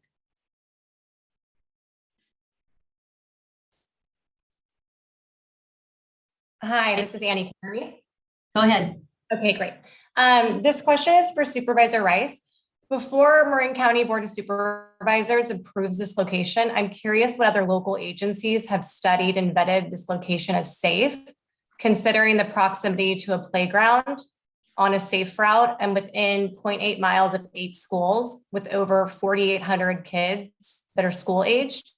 Hi, this is Annie. Can you hear me? Go ahead. Okay, great. This question is for Supervisor Rice. Before Marin County Board of Supervisors approves this location, I'm curious what other local agencies have studied and vetted this location as safe, considering the proximity to a playground on a safe route and within 0.8 miles of 8 schools with over 4,800 kids that are school aged.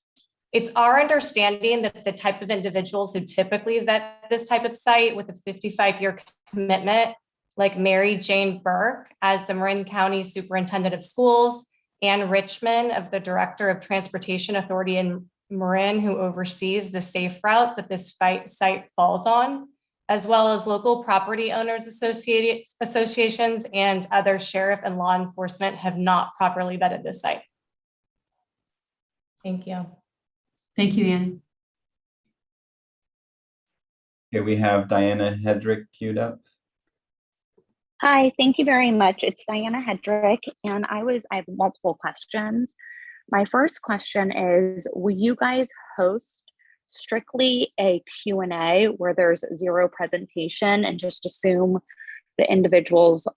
It's our understanding that the type of individuals who typically vet this type of site with a 55-year commitment, like Mary Jane Burke as the Marin County Superintendent of Schools, Ann Richmond of the Director of Transportation Authority in Marin, who oversees the safe route that this site falls on, as well as local property owners associations and other sheriff and law enforcement have not properly vetted this site. Thank you. Thank you, Annie. Okay, we have Diana Hedrick queued up. Hi, thank you very much. It's Diana Hedrick, and I have multiple questions. My first question is, will you guys host strictly a Q&A where there's zero presentation and just assume the individuals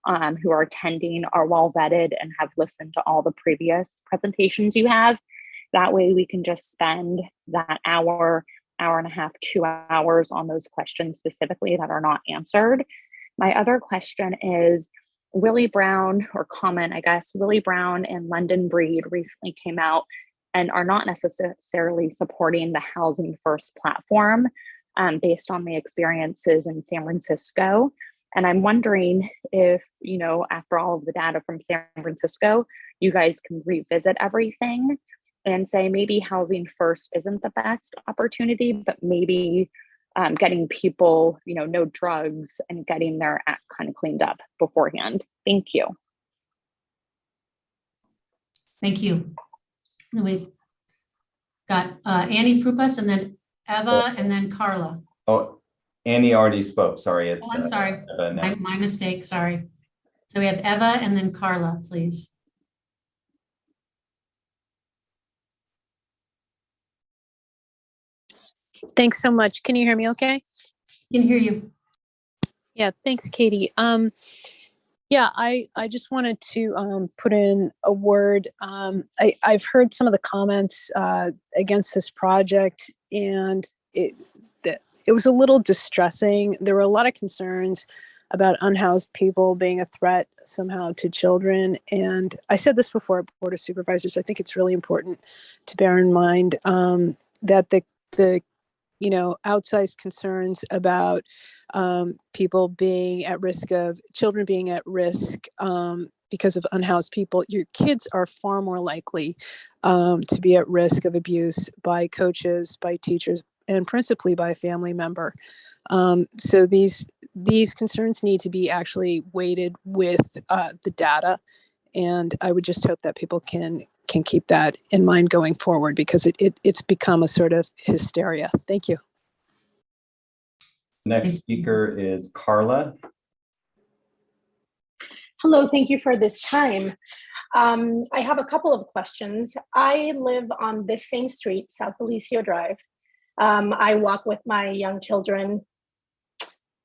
who are attending are well vetted and have listened to all the previous presentations you have? That way we can just spend that hour and a half, 2 hours on those questions specifically that are not answered. My other question is, Willie Brown, or comment, I guess, Willie Brown and London Breed recently came out and are not necessarily supporting the Housing First platform based on the experiences in San Francisco. And I'm wondering if, you know, after all of the data from San Francisco, you guys can revisit everything and say maybe Housing First isn't the best opportunity, but maybe getting people, you know, no drugs and getting their act kind of cleaned up beforehand. Thank you. Thank you. And we got Annie Prupas and then Eva and then Carla. Oh, Annie already spoke. Sorry. It's, oh, I'm sorry. My mistake. Sorry. So we have Eva and then Carla, please. Thanks so much. Can you hear me okay? Can hear you. Yeah, thanks, Katie. Yeah, I just wanted to put in a word. I've heard some of the comments against this project, and it was a little distressing. There were a lot of concerns about unhoused people being a threat somehow to children. And I said this before at Board of Supervisors. I think it's really important to bear in mind that the you know, outsized concerns about people being at risk of children being at risk because of unhoused people. Your kids are far more likely to be at risk of abuse by coaches, by teachers, and principally by a family member. So these concerns need to be actually weighted with the data. And I would just hope that people can keep that in mind going forward, because it's become a sort of hysteria. Thank you. Next speaker is Carla. Hello, thank you for this time. I have a couple of questions. I live on this same street, South Alicio Drive. I walk with my young children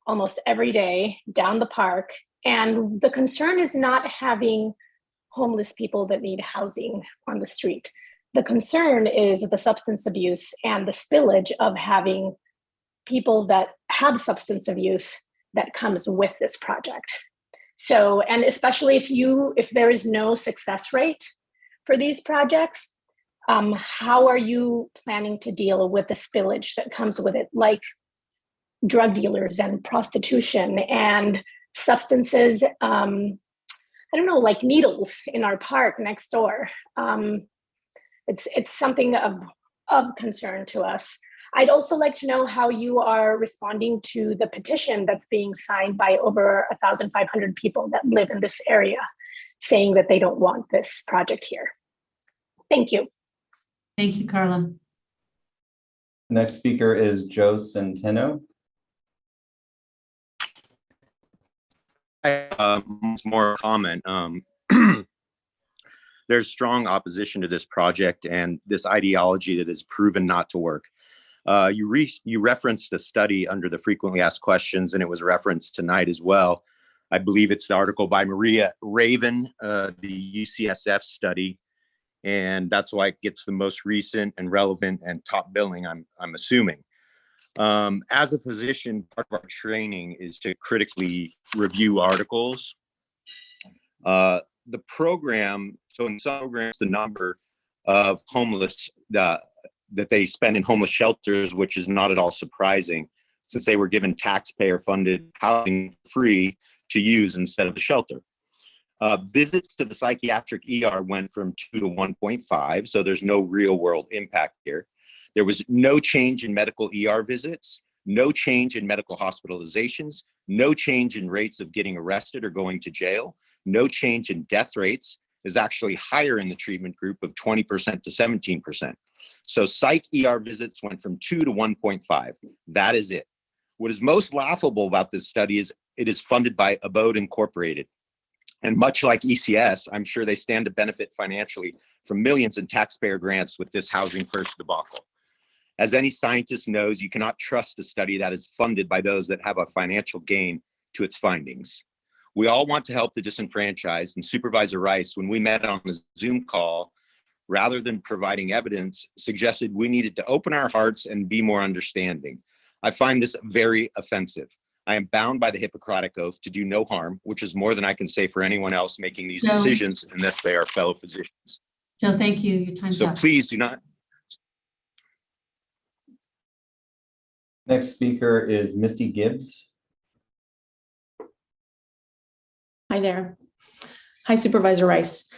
almost every day down the park. And the concern is not having homeless people that need housing on the street. The concern is the substance abuse and the spillage of having people that have substance abuse that comes with this project. So, and especially if there is no success rate for these projects, how are you planning to deal with the spillage that comes with it, like drug dealers and prostitution and substances, I don't know, like needles in our park next door. It's something of concern to us. I'd also like to know how you are responding to the petition that's being signed by over 1,500 people that live in this area, saying that they don't want this project here. Thank you. Thank you, Carla. The next speaker is Joe Centeno. It's more a comment. There's strong opposition to this project and this ideology that has proven not to work. You referenced a study under the frequently asked questions, and it was referenced tonight as well. I believe it's the article by Maria Raven, the UCSF study, and that's why it gets the most recent and relevant and top billing, I'm assuming. As a physician, part of our training is to critically review articles. The program, so in some programs, the number of homeless that they spend in homeless shelters, which is not at all surprising, since they were given taxpayer-funded housing free to use instead of the shelter. Visits to the psychiatric ER went from 2 to 1.5, so there's no real-world impact here. There was no change in medical ER visits, no change in medical hospitalizations, no change in rates of getting arrested or going to jail, no change in death rates. Is actually higher in the treatment group of 20% to 17%. So psych ER visits went from 2 to 1.5. That is it. What is most laughable about this study is it is funded by Abode Incorporated. And much like ECS, I'm sure they stand to benefit financially from millions in taxpayer grants with this housing first debacle. As any scientist knows, you cannot trust a study that is funded by those that have a financial gain to its findings. We all want to help the disenfranchised, and Supervisor Rice, when we met on a Zoom call, rather than providing evidence, suggested we needed to open our hearts and be more understanding. I find this very offensive. I am bound by the Hippocratic Oath to do no harm, which is more than I can say for anyone else making these decisions unless they are fellow physicians. Joe, thank you. Your time's up. So please do not. Next speaker is Misty Gibbs. Hi there. Hi, Supervisor Rice.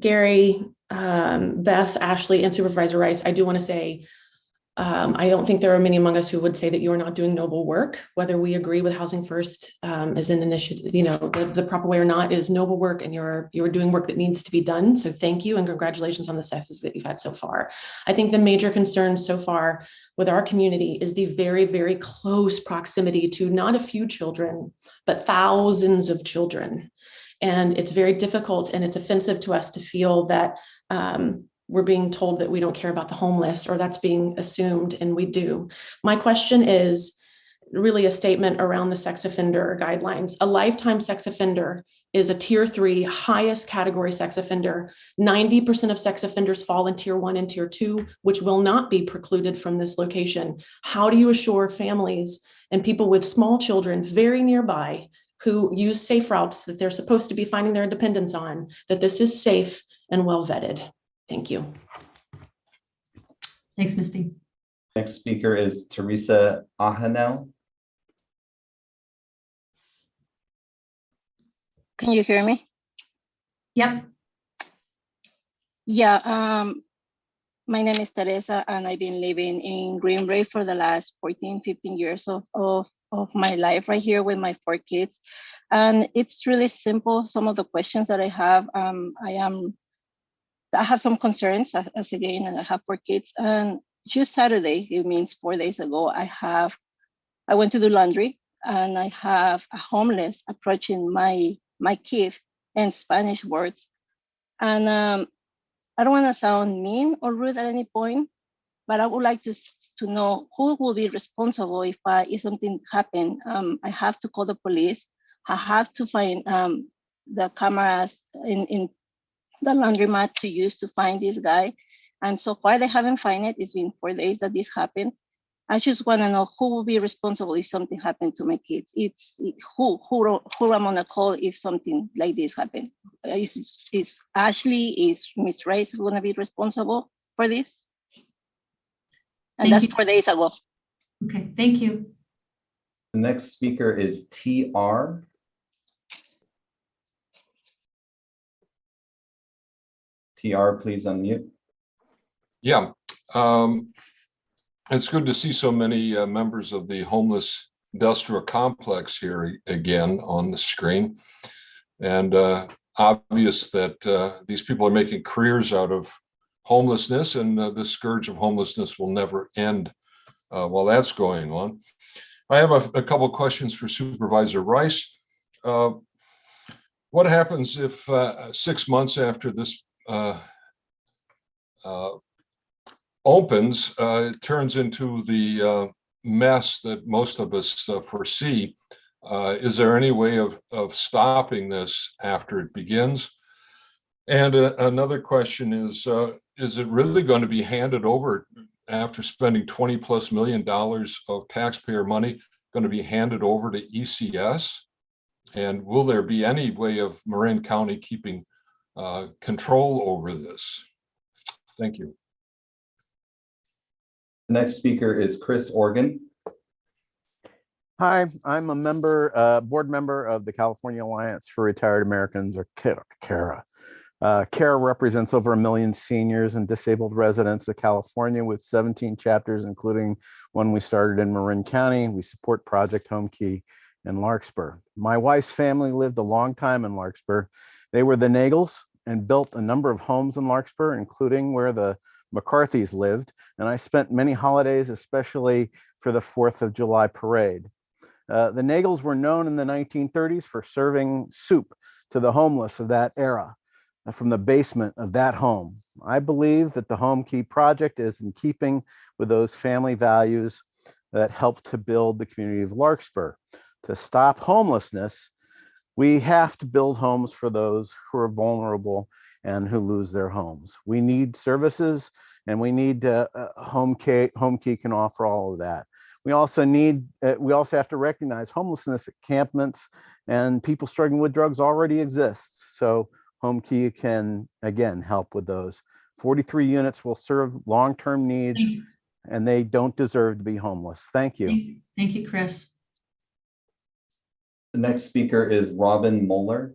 Gary, Beth, Ashley, and Supervisor Rice, I do want to say, I don't think there are many among us who would say that you are not doing noble work. Whether we agree with Housing First as an initiative, the proper way or not is noble work, and you're doing work that needs to be done. So thank you and congratulations on the successes that you've had so far. I think the major concern so far with our community is the very, very close proximity to not a few children, but thousands of children. And it's very difficult and it's offensive to us to feel that we're being told that we don't care about the homeless, or that's being assumed, and we do. My question is really a statement around the sex offender guidelines. A lifetime sex offender is a tier 3 highest category sex offender. 90% of sex offenders fall in tier 1 and tier 2, which will not be precluded from this location. How do you assure families and people with small children very nearby who use safe routes that they're supposed to be finding their independence on, that this is safe and well vetted? Thank you. Thanks, Misty. Next speaker is Teresa Ahanel. Can you hear me? Yep. Yeah, my name is Teresa, and I've been living in Green Bay for the last 14, 15 years of my life right here with my 4 kids. And it's really simple. Some of the questions that I have, I have some concerns as again, and I have 4 kids. And just Saturday, it means 4 days ago, I went to do laundry, and I have a homeless approaching my kid in Spanish words. And I don't want to sound mean or rude at any point, but I would like to know who will be responsible if something happened. I have to call the police. I have to find the cameras in the laundromat to use to find this guy. And so far they haven't found it. It's been 4 days that this happened. I just want to know who will be responsible if something happened to my kids. Who I'm gonna call if something like this happened. Is Ashley, is Miss Rice gonna be responsible for this? And that's 4 days ago. Okay, thank you. The next speaker is TR. TR, please unmute. Yeah, it's good to see so many members of the homeless industrial complex here again on the screen. And obvious that these people are making careers out of homelessness, and the scourge of homelessness will never end while that's going on. I have a couple of questions for Supervisor Rice. What happens if 6 months after this opens, it turns into the mess that most of us foresee? Is there any way of stopping this after it begins? And another question is it really going to be handed over after spending $20+ million of taxpayer money, going to be handed over to ECS? And will there be any way of Marin County keeping control over this? Thank you. The next speaker is Chris Organ. Hi, I'm a board member of the California Alliance for Retired Americans, or CARA. CARA represents over 1 million seniors and disabled residents of California with 17 chapters, including one we started in Marin County. We support Project Homekey in Larkspur. My wife's family lived a long time in Larkspur. They were the Nagels and built a number of homes in Larkspur, including where the McCarthys lived. And I spent many holidays, especially for the 4th of July parade. The Nagels were known in the 1930s for serving soup to the homeless of that era from the basement of that home. I believe that the Homekey project is in keeping with those family values that helped to build the community of Larkspur. To stop homelessness, we have to build homes for those who are vulnerable and who lose their homes. We need services, and we need Homekey can offer all of that. We also have to recognize homelessness encampments and people struggling with drugs already exists. So Homekey can, again, help with those. 43 units will serve long-term needs, and they don't deserve to be homeless. Thank you. Thank you, Chris. The next speaker is Robin Moeller.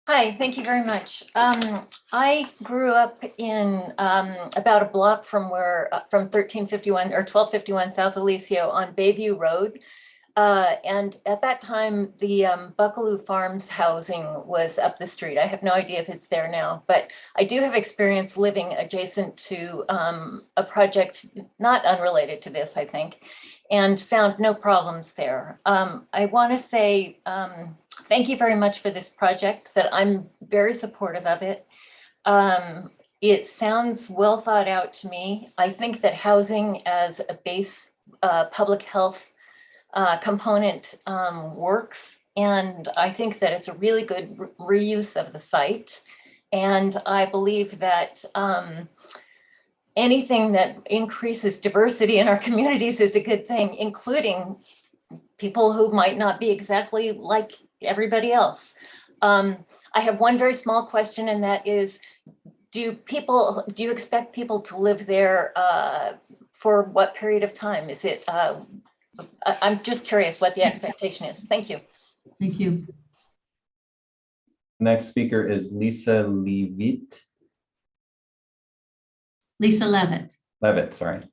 Hi, thank you very much. I grew up in about a block from 1351 or 1251 South Alicio on Bayview Road. And at that time, the Buckaloo Farms housing was up the street. I have no idea if it's there now, but I do have experience living adjacent to a project not unrelated to this, I think, and found no problems there. I want to say thank you very much for this project, that I'm very supportive of it. It sounds well thought out to me. I think that housing as a base public health component works, and I think that it's a really good reuse of the site. And I believe that anything that increases diversity in our communities is a good thing, including people who might not be exactly like everybody else. I have one very small question, and that is, do you expect people to live there for what period of time? Is it I'm just curious what the expectation is. Thank you. Thank you. Next speaker is Lisa Levitt. Lisa Levitt. Levitt, sorry.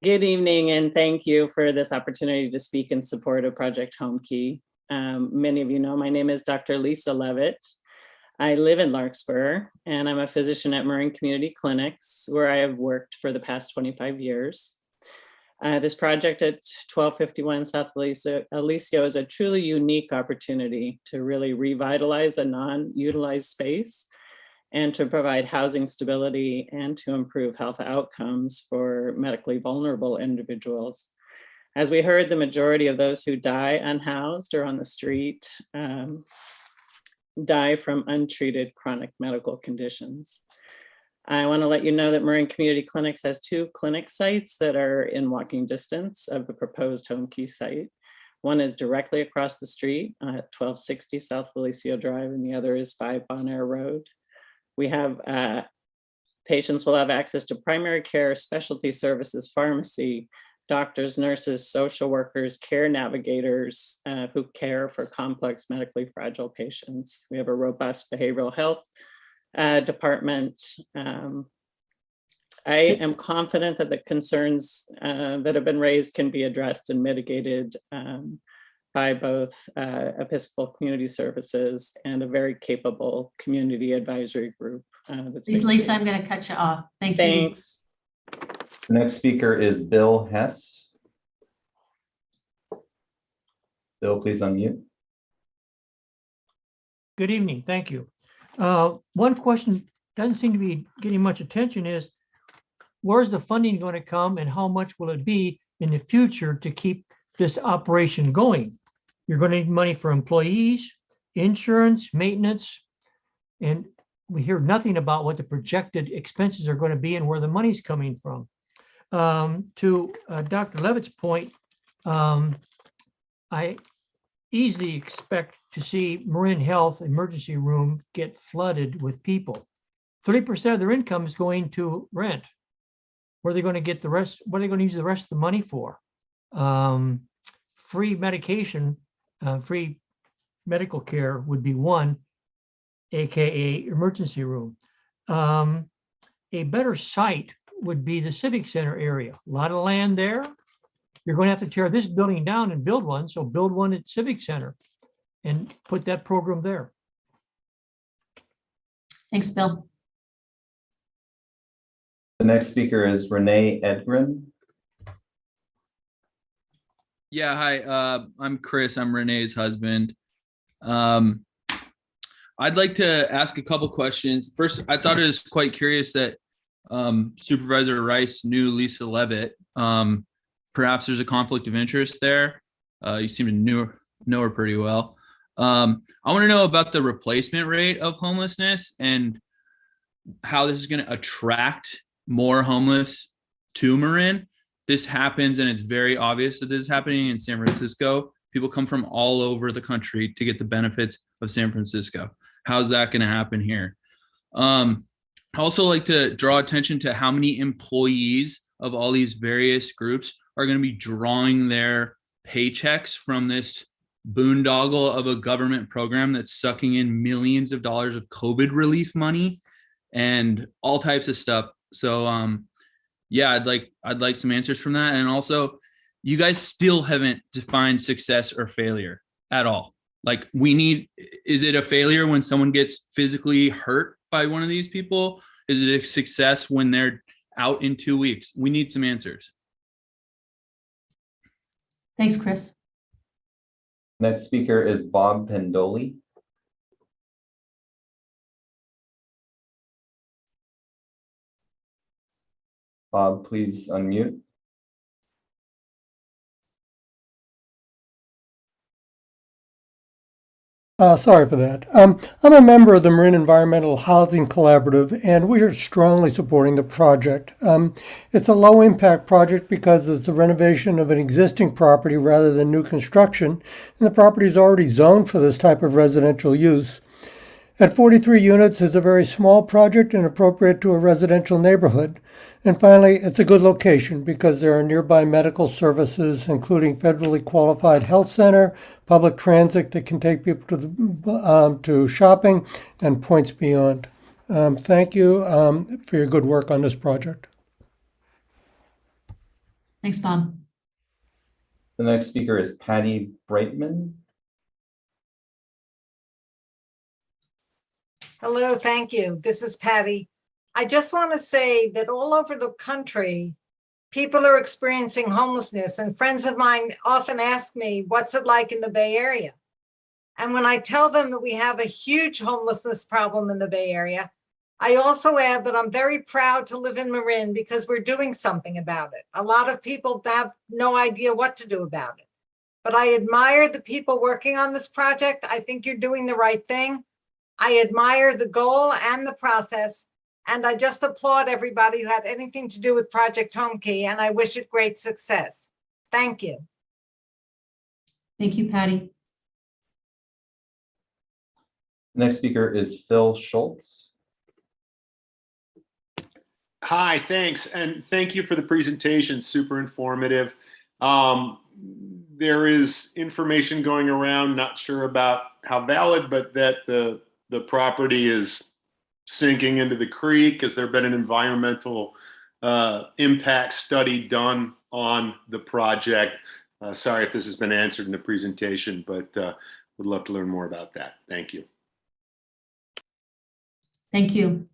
Good evening, and thank you for this opportunity to speak in support of Project Homekey. Many of you know my name is Dr. Lisa Levitt. I live in Larkspur, and I'm a physician at Marin Community Clinics, where I have worked for the past 25 years. This project at 1251 South Alicio is a truly unique opportunity to really revitalize a non-utilized space and to provide housing stability and to improve health outcomes for medically vulnerable individuals. As we heard, the majority of those who die unhoused or on the street die from untreated chronic medical conditions. I want to let you know that Marin Community Clinics has 2 clinic sites that are in walking distance of the proposed Homekey site. One is directly across the street at 1260 South Alicio Drive, and the other is 5 Bon Air Road. We have patients will have access to primary care, specialty services, pharmacy, doctors, nurses, social workers, care navigators who care for complex medically fragile patients. We have a robust behavioral health department. I am confident that the concerns that have been raised can be addressed and mitigated by both Episcopal Community Services and a very capable community advisory group. that's been Lisa, shared. I'm going to cut you off. Thank you. Thanks. The next speaker is Bill Hess. Bill, please unmute. Good evening. Thank you. One question doesn't seem to be getting much attention is, where's the funding going to come and how much will it be in the future to keep this operation going? You're going to need money for employees, insurance, maintenance, and we hear nothing about what the projected expenses are going to be and where the money's coming from. To Dr. Levitt's point, I easily expect to see Marin Health emergency room get flooded with people. 30% of their income is going to rent. Where are they going to get the rest? What are they going to use the rest of the money for? Free medication, free medical care would be one, AKA emergency room. A better site would be the Civic Center area. A lot of land there. You're going to have to tear this building down and build one. So build one at Civic Center and put that program there. Thanks, Bill. The next speaker is Renee Edgren. Yeah, hi, I'm Chris. I'm Renee's husband. I'd like to ask a couple questions. First, I thought it was quite curious that Supervisor Rice knew Lisa Levitt. Perhaps there's a conflict of interest there. You seem to know her pretty well. I want to know about the replacement rate of homelessness and how this is going to attract more homeless to Marin. This happens, and it's very obvious that this is happening in San Francisco. People come from all over the country to get the benefits of San Francisco. How's that going to happen here? I also like to draw attention to how many employees of all these various groups are going to be drawing their paychecks from this boondoggle of a government program that's sucking in millions of dollars of COVID relief money and all types of stuff. So yeah, I'd like some answers from that. And also, you guys still haven't defined success or failure at all. Like, is it a failure when someone gets physically hurt by one of these people? Is it a success when they're out in 2 weeks? We need some answers. Thanks, Chris. Next speaker is Bob Pendoli. Bob, please unmute. Sorry for that. I'm a member of the Marin Environmental Housing Collaborative, and we are strongly supporting the project. It's a low-impact project because it's the renovation of an existing property rather than new construction, and the property is already zoned for this type of residential use. At 43 units, it's a very small project and appropriate to a residential neighborhood. And finally, it's a good location because there are nearby medical services, including federally qualified health center, public transit that can take people to shopping, and points beyond. Thank you for your good work on this project. Thanks, Bob. The next speaker is Patty Breitman. Hello, thank you. This is Patty. I just want to say that all over the country, people are experiencing homelessness, and friends of mine often ask me, what's it like in the Bay Area? And when I tell them that we have a huge homelessness problem in the Bay Area, I also add that I'm very proud to live in Marin because we're doing something about it. A lot of people have no idea what to do about it. But I admire the people working on this project. I think you're doing the right thing. I admire the goal and the process, and I just applaud everybody who had anything to do with Project Homekey, and I wish it great success. Thank you. Thank you, Patty. Next speaker is Phil Schultz. Hi, thanks. And thank you for the presentation, super informative. There is information going around, not sure about how valid, but that the property is sinking into the creek. Has there been an environmental impact study done on the project? Sorry if this has been answered in the presentation, but would love to learn more about that. Thank you. Thank you.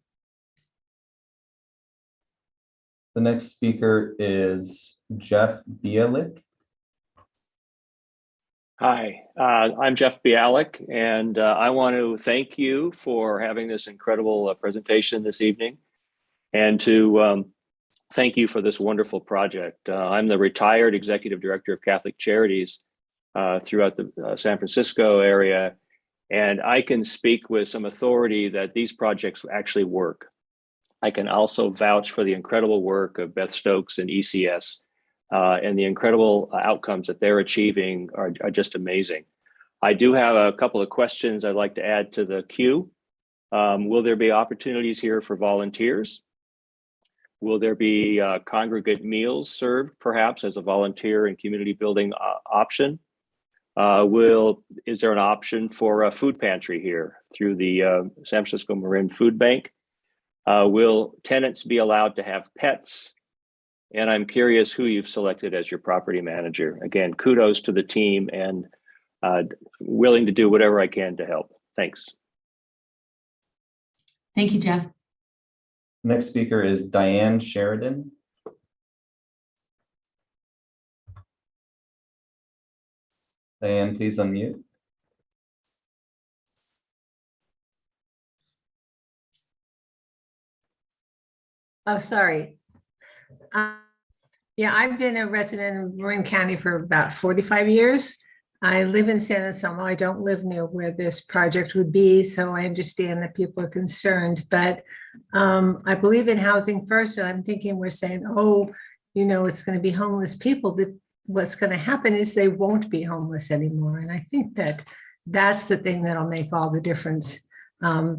The next speaker is Jeff Bialik. Hi, I'm Jeff Bialik, and I want to thank you for having this incredible presentation this evening, and to thank you for this wonderful project. I'm the retired Executive Director of Catholic Charities throughout the San Francisco area, and I can speak with some authority that these projects actually work. I can also vouch for the incredible work of Beth Stokes and ECS, and the incredible outcomes that they're achieving are just amazing. I do have a couple of questions I'd like to add to the queue. Will there be opportunities here for volunteers? Will there be congregate meals served, perhaps, as a volunteer and community building option? Is there an option for a food pantry here through the San Francisco Marin Food Bank? Will tenants be allowed to have pets? And I'm curious who you've selected as your property manager. Again, kudos to the team, and willing to do whatever I can to help. Thanks. Thank you, Jeff. Next speaker is Diane Sheridan. Diane, please unmute. Oh, sorry. Yeah, I've been a resident of Marin County for about 45 years. I live in San Anselmo. I don't live near where this project would be, so I understand that people are concerned. But I believe in housing first, and I'm thinking we're saying, oh, you know, it's going to be homeless people. That what's going to happen is they won't be homeless anymore. And I think that that's the thing that'll make all the difference.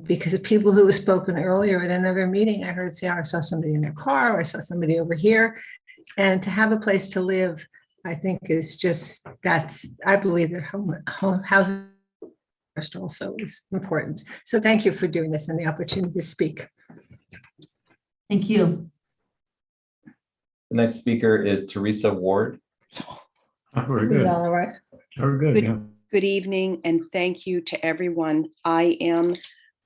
Because people who have spoken earlier at another meeting, I heard say, oh, I saw somebody in their car, or I saw somebody over here. And to have a place to live, I think is just, I believe that housing first also is important. So thank you for doing this and the opportunity to speak. Thank you. The next speaker is Teresa Ward. Very good. All right. Very good. Good, Yeah. good evening, and thank you to everyone. I am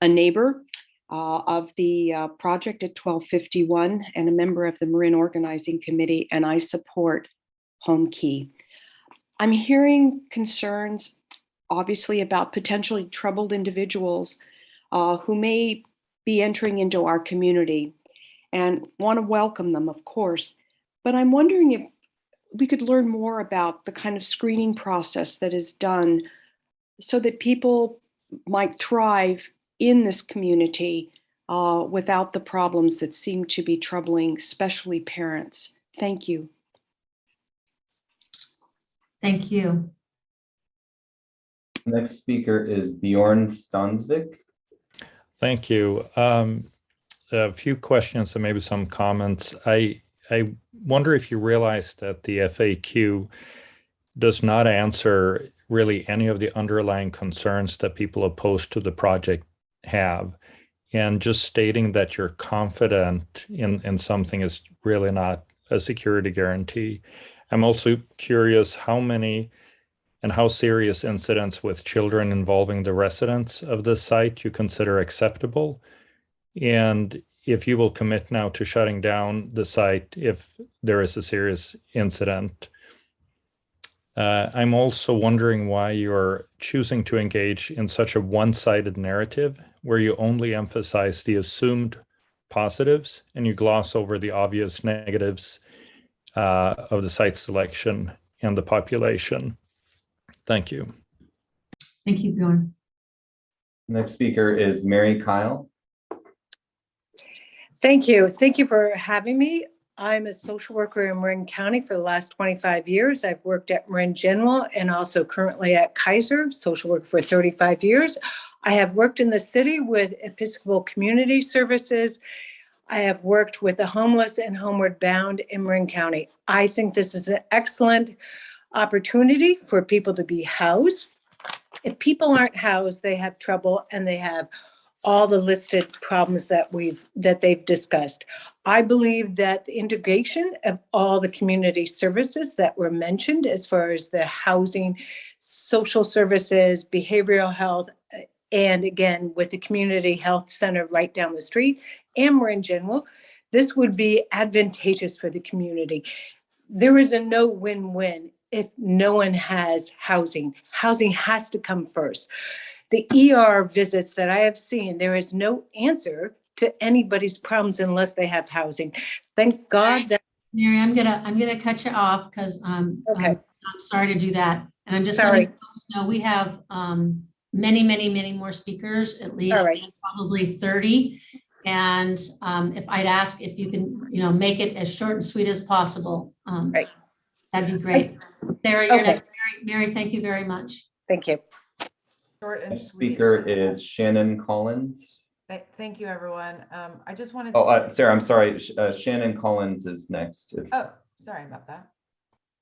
a neighbor of the project at 1251 and a member of the Marin Organizing Committee, and I support Homekey. I'm hearing concerns, obviously, about potentially troubled individuals who may be entering into our community, and want to welcome them, of course. But I'm wondering if we could learn more about the kind of screening process that is done so that people might thrive in this community without the problems that seem to be troubling, especially parents. Thank you. Thank you. Next speaker is Bjorn Stansvik. Thank you. A few questions and maybe some comments. I wonder if you realize that the FAQ does not answer really any of the underlying concerns that people opposed to the project have. And just stating that you're confident in something is really not a security guarantee. I'm also curious how many and how serious incidents with children involving the residents of the site you consider acceptable. And if you will commit now to shutting down the site if there is a serious incident. I'm also wondering why you're choosing to engage in such a one-sided narrative where you only emphasize the assumed positives and you gloss over the obvious negatives of the site selection and the population. Thank you. Thank you, Bjorn. Next speaker is Mary Kyle. Thank you. Thank you for having me. I'm a social worker in Marin County for the last 25 years. I've worked at Marin General and also currently at Kaiser, social work for 35 years. I have worked in the city with Episcopal Community Services. I have worked with the homeless and homeward bound in Marin County. I think this is an excellent opportunity for people to be housed. If people aren't housed, they have trouble and they have all the listed problems that they've discussed. I believe that the integration of all the community services that were mentioned as far as the housing, social services, behavioral health, and again, with the community health center right down the street and Marin General, This would be advantageous for the community. There is a no win-win if no one has housing. Housing has to come first. The ER visits that I have seen, there is no answer to anybody's problems unless they have housing. Thank God that. Mary, I'm gonna cut you off because Okay. I'm sorry to do that. And I'm just Sorry. letting folks know we have many more speakers, at least right. probably 30. And if I'd ask if you can, make it as short and sweet as possible, Right. that'd be great. Sarah, you're Okay. next. Mary, thank you very much. Thank you. Short and Next sweet. speaker is Shannon Collins. Thank you, everyone. I just wanted Oh, to. Sarah, I'm sorry. Shannon Collins is next. Oh, sorry about that.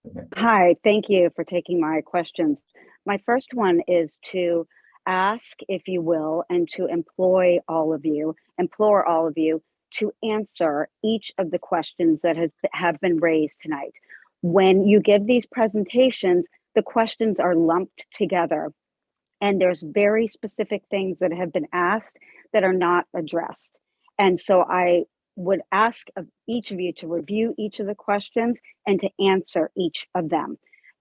Okay. Hi, thank you for taking my questions. My first one is to ask, if you will, and to implore all of you to answer each of the questions that have been raised tonight. When you give these presentations, the questions are lumped together, and there's very specific things that have been asked that are not addressed. And so I would ask of each of you to review each of the questions and to answer each of them.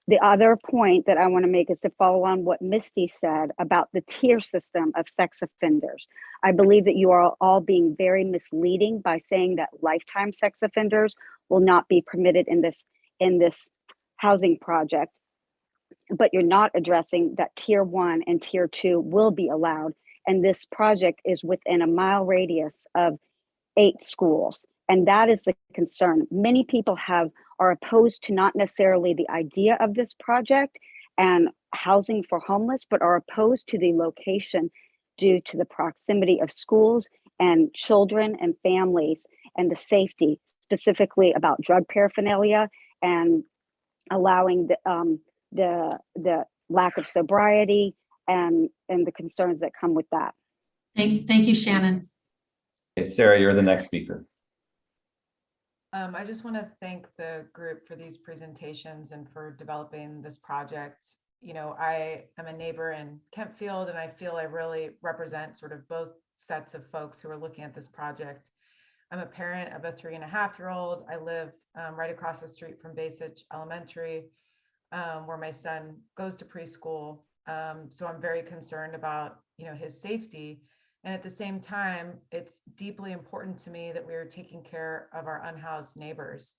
The other point that I want to make is to follow on what Misty said about the tier system of sex offenders. I believe that you are all being very misleading by saying that lifetime sex offenders will not be permitted in this housing project, but you're not addressing that tier 1 and tier 2 will be allowed. And this project is within a mile radius of 8 schools. And that is the concern. Many people are opposed to not necessarily the idea of this project and housing for homeless, but are opposed to the location due to the proximity of schools and children and families and the safety, specifically about drug paraphernalia and allowing the lack of sobriety and the concerns that come with that. Thank you, Shannon. Okay, Sarah, you're the next speaker. I just want to thank the group for these presentations and for developing this project. I am a neighbor in Kentfield, and I feel I really represent sort of both sets of folks who are looking at this project. I'm a parent of a 3.5-year-old. I live right across the street from Basich Elementary, where my son goes to preschool. So I'm very concerned about, his safety. And at the same time, it's deeply important to me that we are taking care of our unhoused neighbors.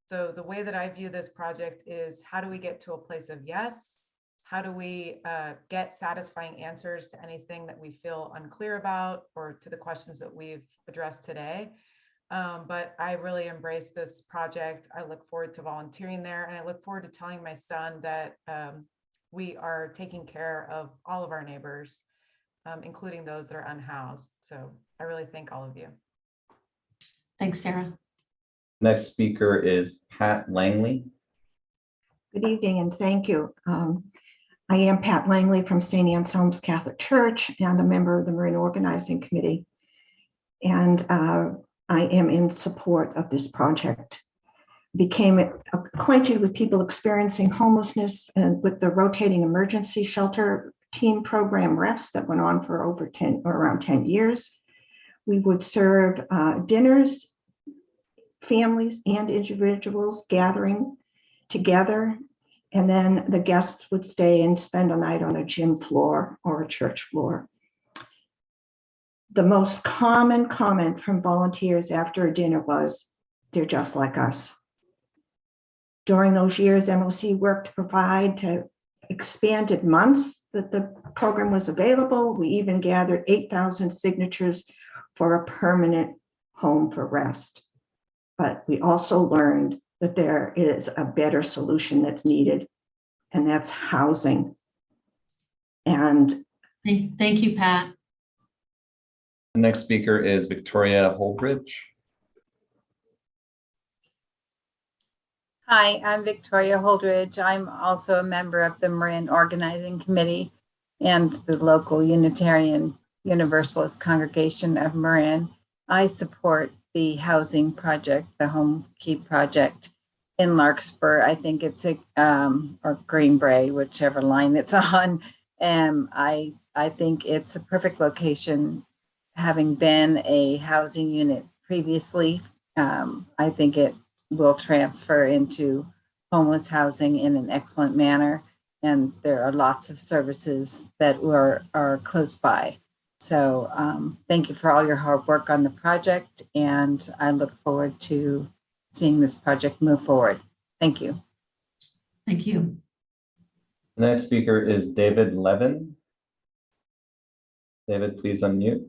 So the way that I view this project is, how do we get to a place of yes? How do we get satisfying answers to anything that we feel unclear about, or to the questions that we've addressed today? But I really embrace this project. I look forward to volunteering there, and I look forward to telling my son that we are taking care of all of our neighbors, including those that are unhoused. So I really thank all of you. Thanks, Sarah. Next speaker is Pat Langley. Good evening and thank you. I am Pat Langley from St. Anselm's Catholic Church and a member of the Marin Organizing Committee. And I am in support of this project. Became acquainted with people experiencing homelessness and with the rotating emergency shelter team program REFS that went on for around 10 years. We would serve dinners, families and individuals gathering together, and then the guests would stay and spend a night on a gym floor or a church floor. The most common comment from volunteers after a dinner was, "They're just like us." During those years, MOC worked to provide to expanded months that the program was available. We even gathered 8,000 signatures for a permanent home for rest. But we also learned that there is a better solution that's needed, and that's housing. And thank you, Pat. The next speaker is Victoria Holdridge. Hi, I'm Victoria Holdridge. I'm also a member of the Marin Organizing Committee and the local Unitarian Universalist Congregation of Marin. I support the housing project, the Homekey project in Larkspur. I think it's or Greenbrae, whichever line it's on. I think it's a perfect location, having been a housing unit previously I think it will transfer into homeless housing in an excellent manner. And there are lots of services that are close by. So thank you for all your hard work on the project. And I look forward to seeing this project move forward. Thank you. Thank you. The next speaker is David Levin. David, please unmute.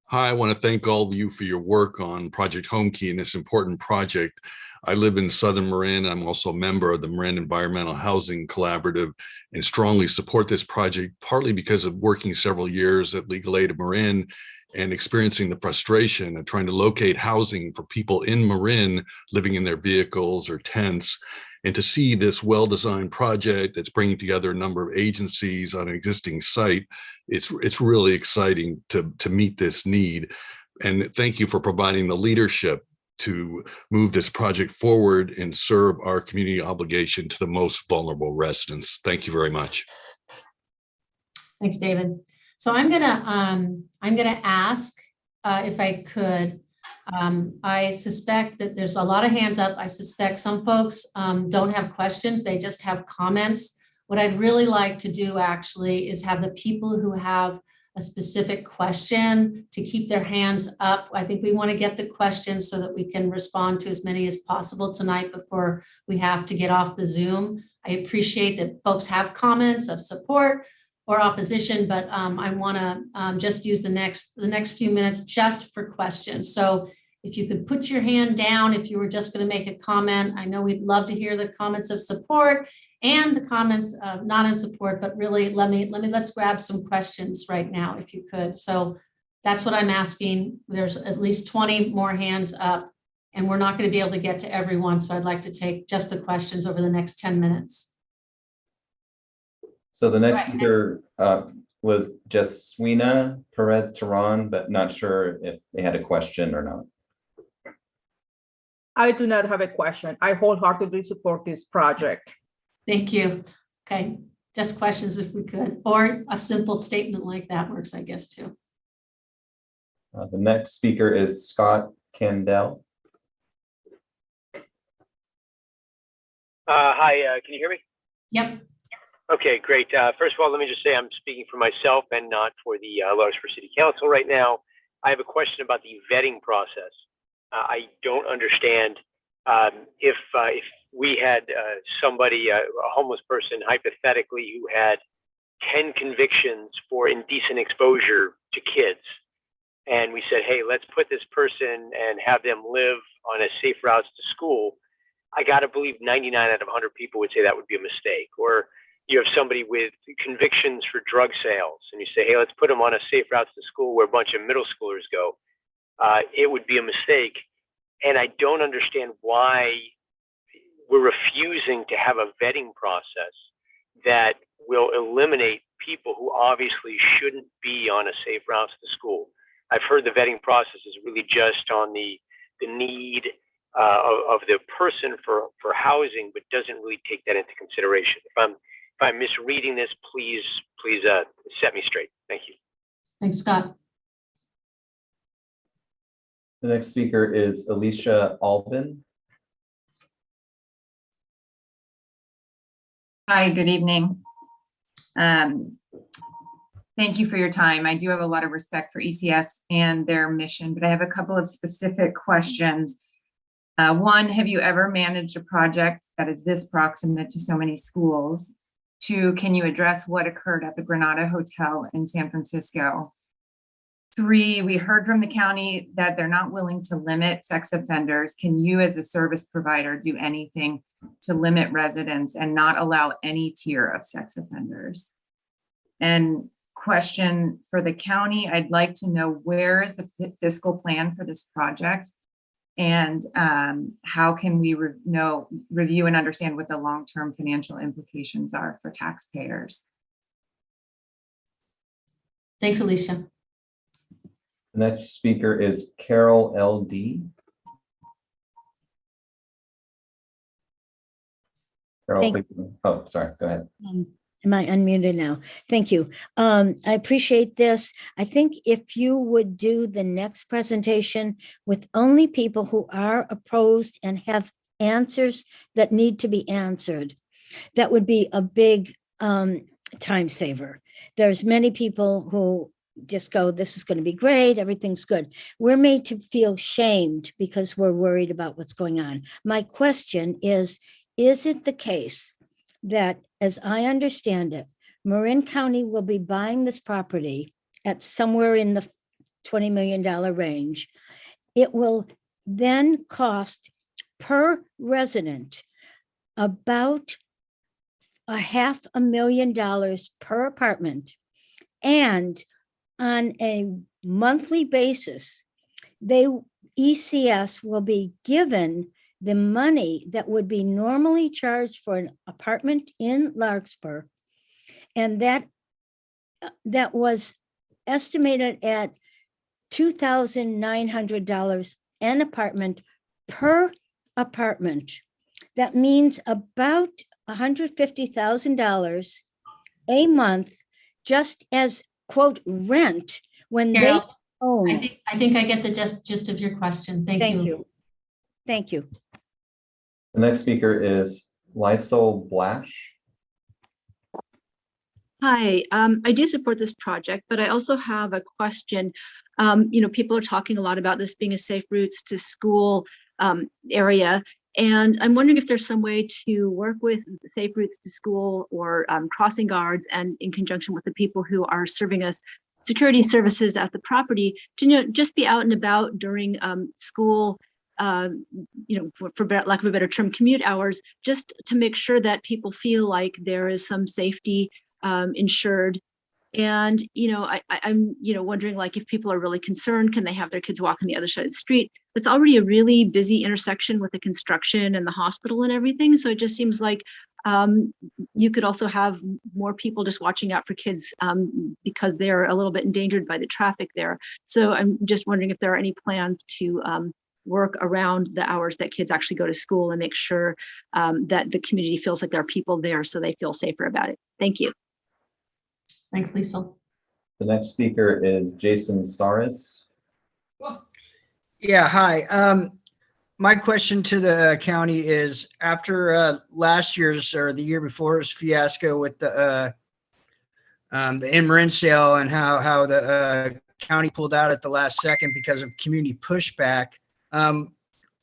Hi, I want to thank all of you for your work on Project Homekey and this important project. I live in Southern Marin. I'm also a member of the Marin Environmental Housing Collaborative and strongly support this project, partly because of working several years at Legal Aid of Marin and experiencing the frustration of trying to locate housing for people in Marin living in their vehicles or tents. And to see this well-designed project that's bringing together a number of agencies on an existing site, it's really exciting to meet this need. And thank you for providing the leadership to move this project forward and serve our community obligation to the most vulnerable residents. Thank you very much. Thanks, David. So I'm gonna ask if I could. I suspect that there's a lot of hands up. I suspect some folks don't have questions, they just have comments. What I'd really like to do actually is have the people who have a specific question to keep their hands up. I think we want to get the questions so that we can respond to as many as possible tonight before we have to get off the Zoom. I appreciate that folks have comments of support or opposition, but I want to just use the next few minutes just for questions. So if you could put your hand down, if you were just going to make a comment. I know we'd love to hear the comments of support and the comments of not in support, but really let's grab some questions right now, if you could. So that's what I'm asking. There's at least 20 more hands up, and we're not going to be able to get to everyone. So I'd like to take just the questions over the next 10 minutes. So the next speaker was Jaswina Perez Tehran, but not sure if they had a question or not. I do not have a question. I wholeheartedly support this project. Thank you. Okay, just questions if we could, or a simple statement like that works, I guess, too. The next speaker is Scott Candell. Hi, can you hear me? Yep. Okay, great. First of all, let me just say I'm speaking for myself and not for the Larkspur City Council right now. I have a question about the vetting process. I don't understand if we had somebody, a homeless person, hypothetically, who had 10 convictions for indecent exposure to kids. And we said, hey, let's put this person and have them live on a safe routes to school. I got to believe 99 out of 100 people would say that would be a mistake. Or you have somebody with convictions for drug sales and you say, hey, let's put them on a safe routes to school where a bunch of middle schoolers go. It would be a mistake. And I don't understand why we're refusing to have a vetting process that will eliminate people who obviously shouldn't be on a safe routes to school. I've heard the vetting process is really just on the need of the person for housing, but doesn't really take that into consideration. If I'm misreading this, please set me straight. Thank you. Thanks, Scott. The next speaker is Alicia Albin. Hi, good evening. Thank you for your time. I do have a lot of respect for ECS and their mission, but I have a couple of specific questions. One, have you ever managed a project that is this proximate to so many schools? Two, can you address what occurred at the Granada Hotel in San Francisco? Three, we heard from the county that they're not willing to limit sex offenders. Can you as a service provider do anything to limit residents and not allow any tier of sex offenders? And question for the county, I'd like to know, where is the fiscal plan for this project? And how can we review and understand what the long-term financial implications are for taxpayers? Thanks, Alicia. The next speaker is Carol L.D. Carol, Thank- please. Oh, sorry, go ahead. Am I unmuted now? Thank you. I appreciate this. I think if you would do the next presentation with only people who are opposed and have answers that need to be answered, that would be a big time saver. There's many people who just go, this is going to be great, everything's good. We're made to feel shamed because we're worried about what's going on. My question is it the case that, as I understand it, Marin County will be buying this property at somewhere in the $20 million range? It will then cost per resident about $500,000 per apartment. And on a monthly basis, ECS will be given the money that would be normally charged for an apartment in Larkspur. And that was estimated at $2,900 an apartment per apartment. That means about $150,000 a month, just as, quote, rent when Carol, they own. I think I get the gist of your question. Thank you. Thank you. The next speaker is Lysol Blash. Hi, I do support this project, but I also have a question. People are talking a lot about this being a safe routes to school area. And I'm wondering if there's some way to work with safe routes to school or crossing guards, and in conjunction with the people who are serving us security services at the property, to just be out and about during school, for lack of a better term, commute hours, just to make sure that people feel like there is some safety ensured. And I'm wondering, like, if people are really concerned, can they have their kids walk on the other side of the street? It's already a really busy intersection with the construction and the hospital and everything. So it just seems like you could also have more people just watching out for kids because they're a little bit endangered by the traffic there. So I'm just wondering if there are any plans to work around the hours that kids actually go to school and make sure that the community feels like there are people there so they feel safer about it. Thank you. Thanks, Lisa. The next speaker is Jason Saris. Yeah, hi. My question to the county is, after last year's or the year before's fiasco with the Marin sale and how the county pulled out at the last second because of community pushback, I'm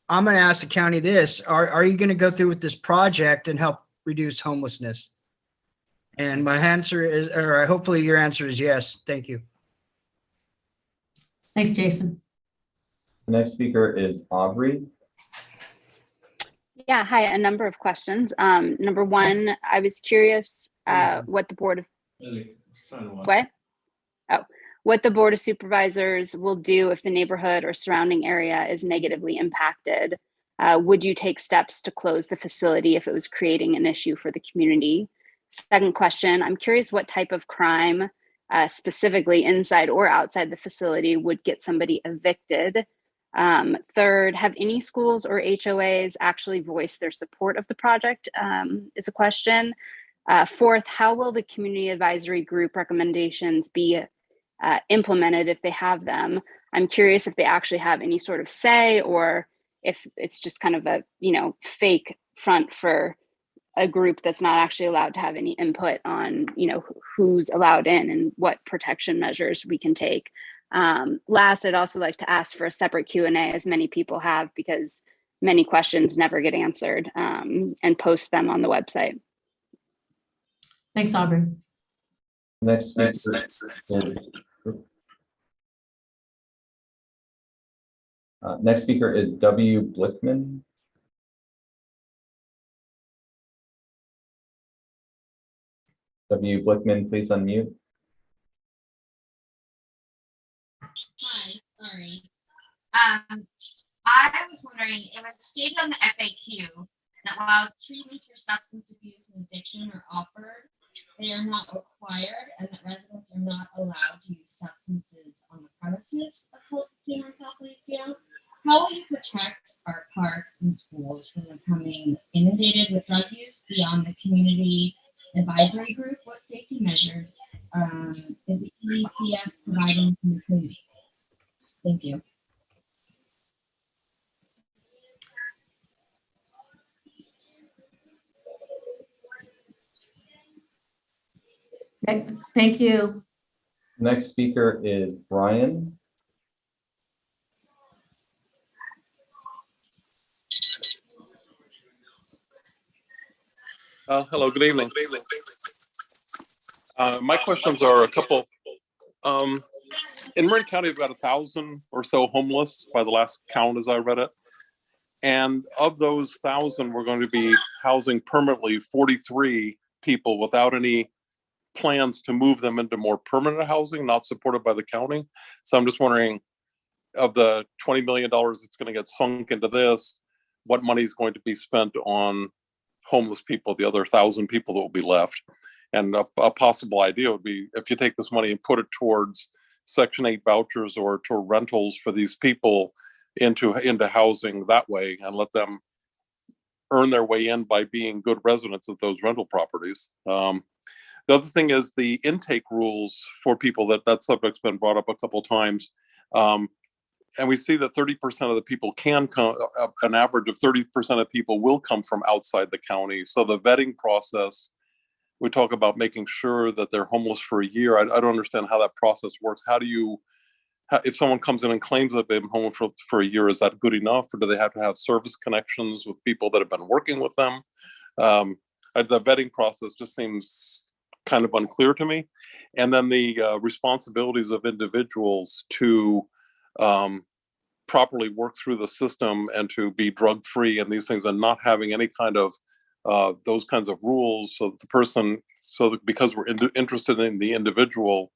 going to ask the county this: Are you going to go through with this project and help reduce homelessness? And my answer is, or hopefully your answer is yes. Thank you. Thanks, Jason. The next speaker is Aubrey. Yeah, hi, a number of questions. Number one, I was curious what the Board of Supervisors will do if the neighborhood or surrounding area is negatively impacted. Would you take steps to close the facility if it was creating an issue for the community? Second question, I'm curious what type of crime, specifically inside or outside the facility, would get somebody evicted. Third, have any schools or HOAs actually voiced their support of the project, is a question. Fourth, how will the community advisory group recommendations be implemented if they have them? I'm curious if they actually have any sort of say, or if it's just kind of a fake front for a group that's not actually allowed to have any input on who's allowed in and what protection measures we can take. Last, I'd also like to ask for a separate Q&A, as many people have, because many questions never get answered, and post them on the website. Thanks, Aubrey. Next speaker is W. Blickman. W. Blickman, please unmute. Hi, sorry. I was wondering, it was stated on the FAQ that while treatments for substance abuse and addiction are offered, they are not required, and that residents are not allowed to use substances on the premises of Homekey and South Alicio. How will you protect our parks and schools from becoming inundated with drug use beyond the community advisory group? safety measures is the ECS providing to the community? Thank you. Okay, thank you. Next speaker is Brian. Hello, good evening. My questions are a couple. In Marin County, we've got 1,000 or so homeless by the last count as I read it. And of those 1,000, we're going to be housing permanently 43 people without any plans to move them into more permanent housing, not supported by the county. So I'm just wondering, of the $20 million that's going to get sunk into this, what money is going to be spent on homeless people, the other 1,000 people that will be left? And a possible idea would be if you take this money and put it towards Section 8 vouchers or to rentals for these people into housing that way, and let them earn their way in by being good residents of those rental properties. The other thing is the intake rules for people. That subject's been brought up a couple of times. And we see that 30% of the people can come, an average of 30% of people will come from outside the county. So the vetting process, we talk about making sure that they're homeless for a year. I don't understand how that process works. How do you, if someone comes in and claims they've been homeless for a year, is that good enough? Or do they have to have service connections with people that have been working with them? The vetting process just seems kind of unclear to me. And then the responsibilities of individuals to properly work through the system and to be drug free and these things, and not having any kind of those kinds of rules. So that the person, because we're interested in the individual,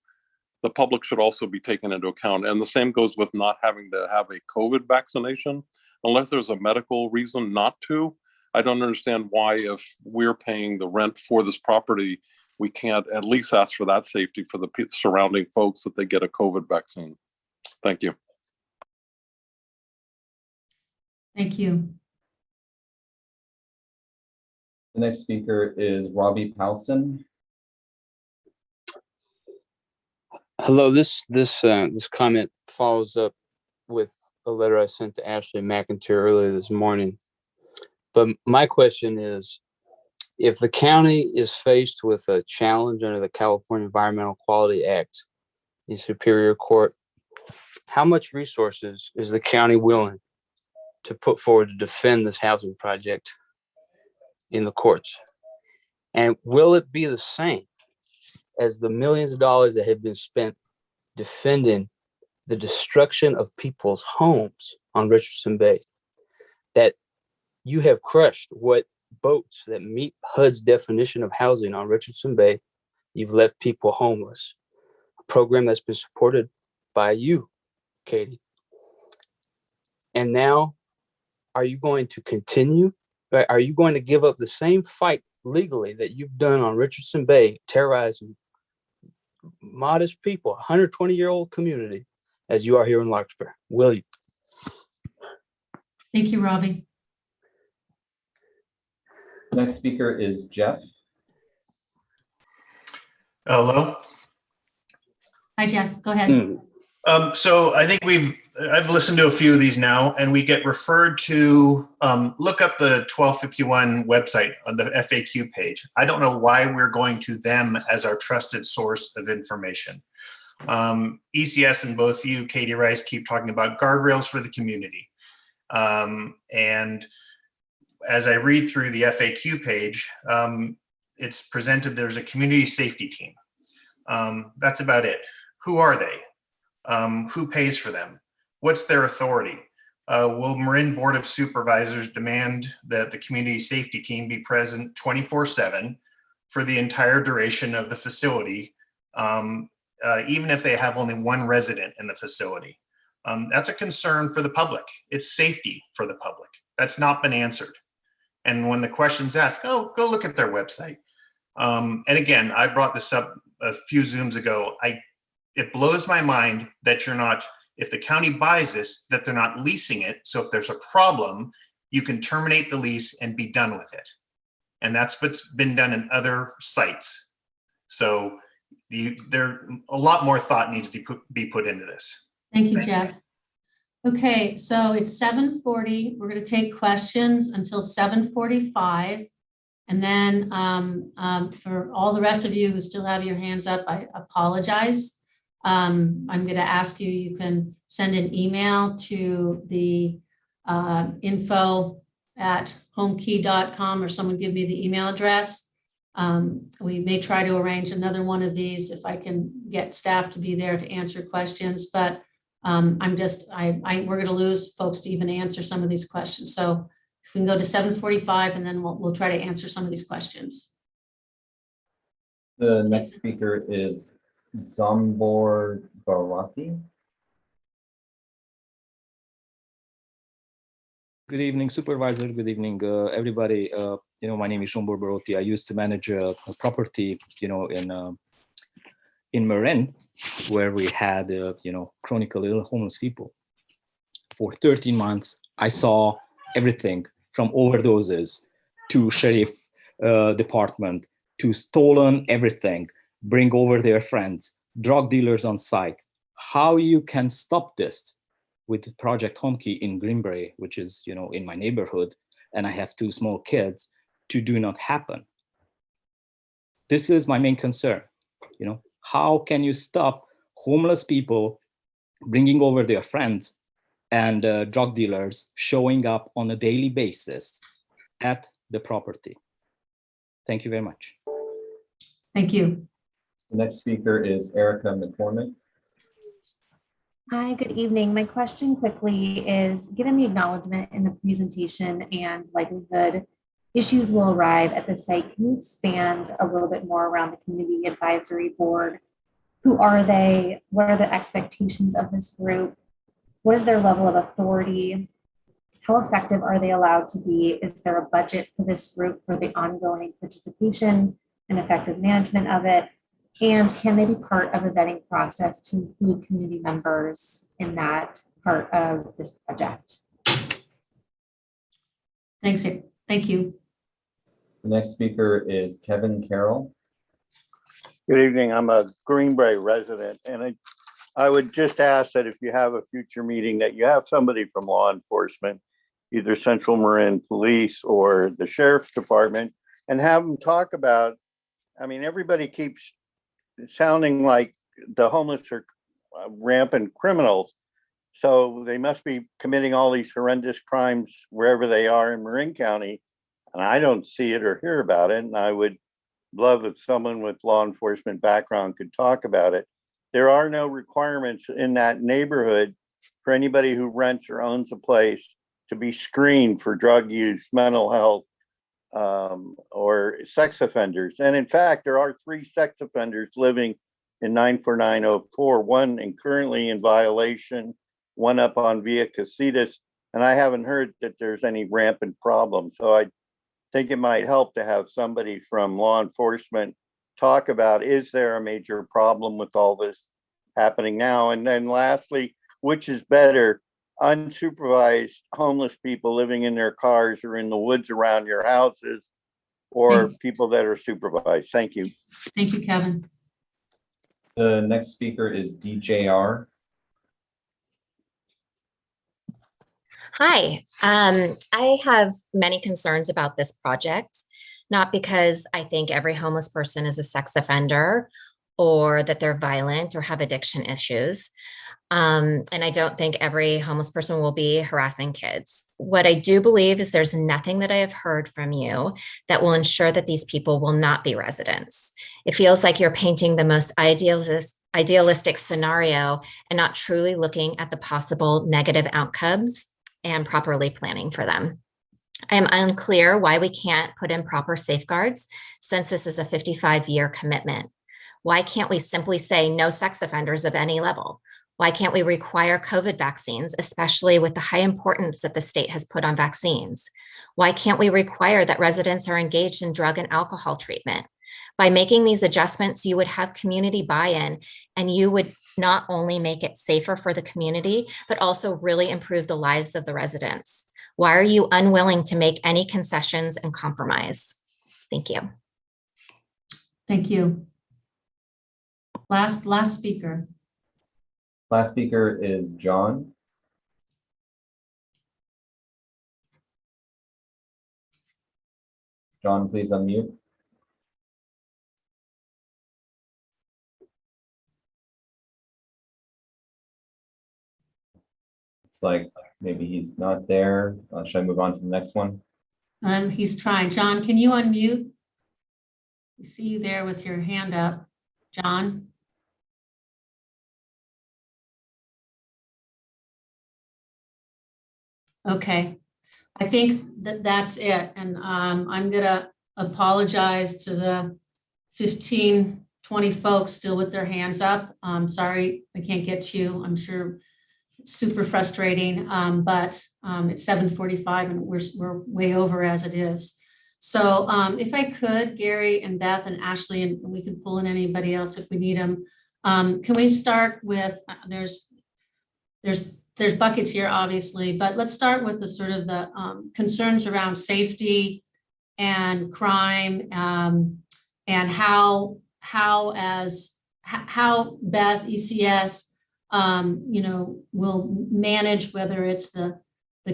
the public should also be taken into account. And the same goes with not having to have a COVID vaccination, unless there's a medical reason not to. I don't understand why, if we're paying the rent for this property, we can't at least ask for that safety for the surrounding folks, that they get a COVID vaccine. Thank you. Thank you. The next speaker is Robbie Powson. Hello, this comment follows up with a letter I sent to Ashley McIntyre earlier this morning. But my question is, if the county is faced with a challenge under the California Environmental Quality Act in Superior Court, how much resources is the county willing to put forward to defend this housing project in the courts? And will it be the same as the millions of dollars that have been spent defending the destruction of people's homes on Richardson Bay, that you have crushed what boats that meet HUD's definition of housing on Richardson Bay? You've left people homeless, a program that's been supported by you, Katie. And now, are you going to continue? Are you going to give up the same fight legally that you've done on Richardson Bay, terrorizing modest people, 120-year-old community, as you are here in Larkspur? Will you? Thank you, Robbie. Next speaker is Jeff. Hello. Hi, Jeff. Go ahead. So I think I've listened to a few of these now, and we get referred to look up the 1251 website on the FAQ page. I don't know why we're going to them as our trusted source of information. ECS and both you, Katie Rice, keep talking about guardrails for the community. And as I read through the FAQ page, it's presented there's a community safety team. That's about it. Who are they? Who pays for them? What's their authority? Will Marin Board of Supervisors demand that the community safety team be present 24/7 for the entire duration of the facility, even if they have only one resident in the facility? That's a concern for the public. It's safety for the public. That's not been answered. And when the question's asked, oh, go look at their website. And again, I brought this up a few Zooms ago. It blows my mind that you're not, if the county buys this, that they're not leasing it. So if there's a problem, you can terminate the lease and be done with it. And that's what's been done in other sites. So there a lot more thought needs to be put into this. Thank you, Jeff. Okay, so it's 7:40. We're going to take questions until 7:45. And then for all the rest of you who still have your hands up, I apologize. I'm going to ask you, you can send an email to the info@homekey.com, or someone give me the email address. We may try to arrange another one of these if I can get staff to be there to answer questions, but we're going to lose folks to even answer some of these questions. So if we can go to 7:45, and then we'll try to answer some of these questions. The next speaker is Zambor Barwati. Good evening, Supervisor. Good evening, everybody. My name is Zambor Barwati. I used to manage a property, in Marin, where we had, chronically ill homeless people. For 13 months, I saw everything from overdoses to sheriff department to stolen everything, bring over their friends, drug dealers on site. How you can stop this with Project Homekey in Greenbrae, which is, in my neighborhood, and I have 2 small kids, to do not happen. This is my main concern. How can you stop homeless people bringing over their friends and drug dealers showing up on a daily basis at the property? Thank you very much. Thank you. The next speaker is Erica McCormick. Hi, good evening. My question quickly is, given the acknowledgement in the presentation and likelihood issues will arrive at the site, can you expand a little bit more around the Community Advisory Board? Who are they? What are the expectations of this group? What is their level of authority? How effective are they allowed to be? Is there a budget for this group for the ongoing participation and effective management of it? And can they be part of a vetting process to include community members in that part of this project? Thanks. Thank you. The next speaker is Kevin Carroll. Good evening. I'm a Greenbrae resident, and I would just ask that if you have a future meeting, that you have somebody from law enforcement, either Central Marin Police or the Sheriff's Department, and have them talk about, everybody keeps sounding like the homeless are rampant criminals. So they must be committing all these horrendous crimes wherever they are in Marin County. And I don't see it or hear about it. And I would love if someone with law enforcement background could talk about it. There are no requirements in that neighborhood for anybody who rents or owns a place to be screened for drug use, mental health, or sex offenders. And in fact, there are 3 sex offenders living in 94904, one currently in violation, one up on Via Casitas, and I haven't heard that there's any rampant problem. So I think it might help to have somebody from law enforcement talk about, is there a major problem with all this happening now? And then lastly, which is better, unsupervised homeless people living in their cars or in the woods around your houses, or people that are supervised? Thank you. Thank you, Kevin. The next speaker is DJR. Hi, I have many concerns about this project, not because I think every homeless person is a sex offender or that they're violent or have addiction issues. And I don't think every homeless person will be harassing kids. What I do believe is there's nothing that I have heard from you that will ensure that these people will not be residents. It feels like you're painting the most idealistic scenario and not truly looking at the possible negative outcomes and properly planning for them. I'm unclear why we can't put in proper safeguards since this is a 55-year commitment. Why can't we simply say no sex offenders of any level? Why can't we require COVID vaccines, especially with the high importance that the state has put on vaccines? Why can't we require that residents are engaged in drug and alcohol treatment? By making these adjustments, you would have community buy-in, and you would not only make it safer for the community, but also really improve the lives of the residents. Why are you unwilling to make any concessions and compromise? Thank you. Thank you. Last speaker. Last speaker is John. John, please unmute. Looks like maybe he's not there. Should I move on to the next one? He's trying. John, can you unmute? We see you there with your hand up. John? Okay, I think that's it. And I'm gonna apologize to the 15, 20 folks still with their hands up. Sorry, I can't get to you. I'm sure it's super frustrating, but it's 7:45 and we're way over as it is. So if I could, Gary and Beth and Ashley, and we can pull in anybody else if we need them. Can we start with, there's buckets here, obviously, but let's start with the sort of the concerns around safety and crime, and how Beth, ECS, will manage, whether it's the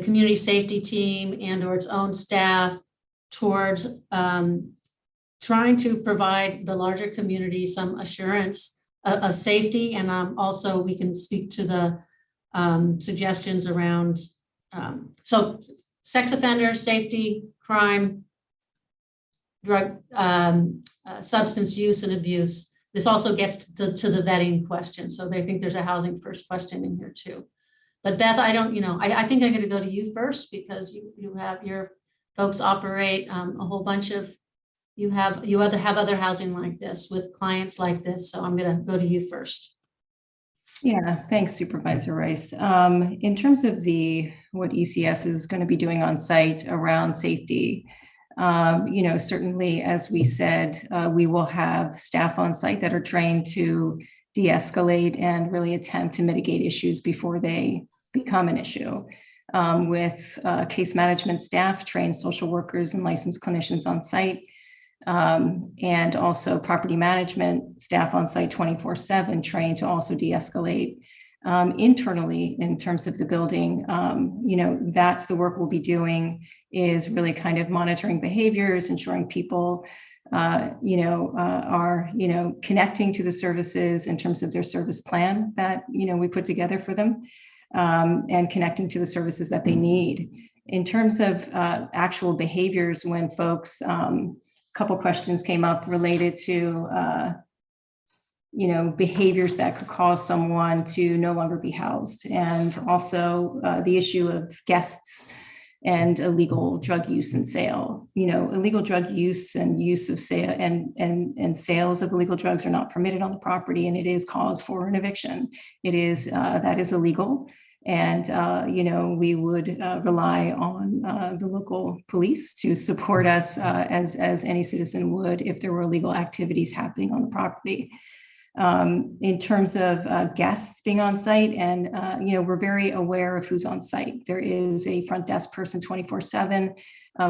community safety team and or its own staff, towards trying to provide the larger community some assurance of safety. And also we can speak to the suggestions around, so sex offenders, safety, crime, drug, substance use and abuse. This also gets to the vetting question. So they think there's a housing first question in here too. But Beth, I don't, I think I'm going to go to you first, because you have your folks operate a whole bunch of, you have other housing like this with clients like this. So I'm going to go to you first. Yeah, thanks, Supervisor Rice. In terms of what ECS is going to be doing on site around safety, certainly, as we said, we will have staff on site that are trained to de-escalate and really attempt to mitigate issues before they become an issue. With case management staff, trained social workers and licensed clinicians on site, and also property management staff on site 24/7, trained to also de-escalate. Internally, in terms of the building, that's the work we'll be doing, is really kind of monitoring behaviors, ensuring people, are, connecting to the services in terms of their service plan that, we put together for them, and connecting to the services that they need. In terms of actual behaviors, when folks, a couple questions came up related to, behaviors that could cause someone to no longer be housed, and also the issue of guests and illegal drug use and sale. Illegal drug use and use of sale and sales of illegal drugs are not permitted on the property, and it is cause for an eviction. That is illegal. And, we would rely on the local police to support us as any citizen would if there were illegal activities happening on the property. In terms of guests being on site, and, we're very aware of who's on site. There is a front desk person 24/7.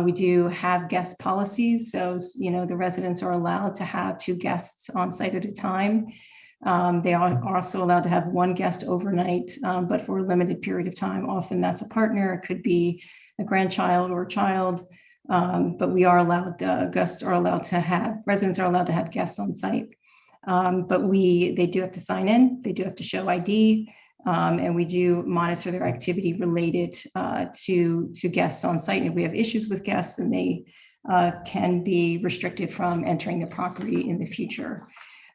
We do have guest policies. So, the residents are allowed to have 2 guests on site at a time. They are also allowed to have 1 guest overnight, but for a limited period of time. Often that's a partner, it could be a grandchild or a child, but we are allowed, residents are allowed to have guests on site. But they do have to sign in, they do have to show ID, and we do monitor their activity related to guests on site. And if we have issues with guests, then they can be restricted from entering the property in the future.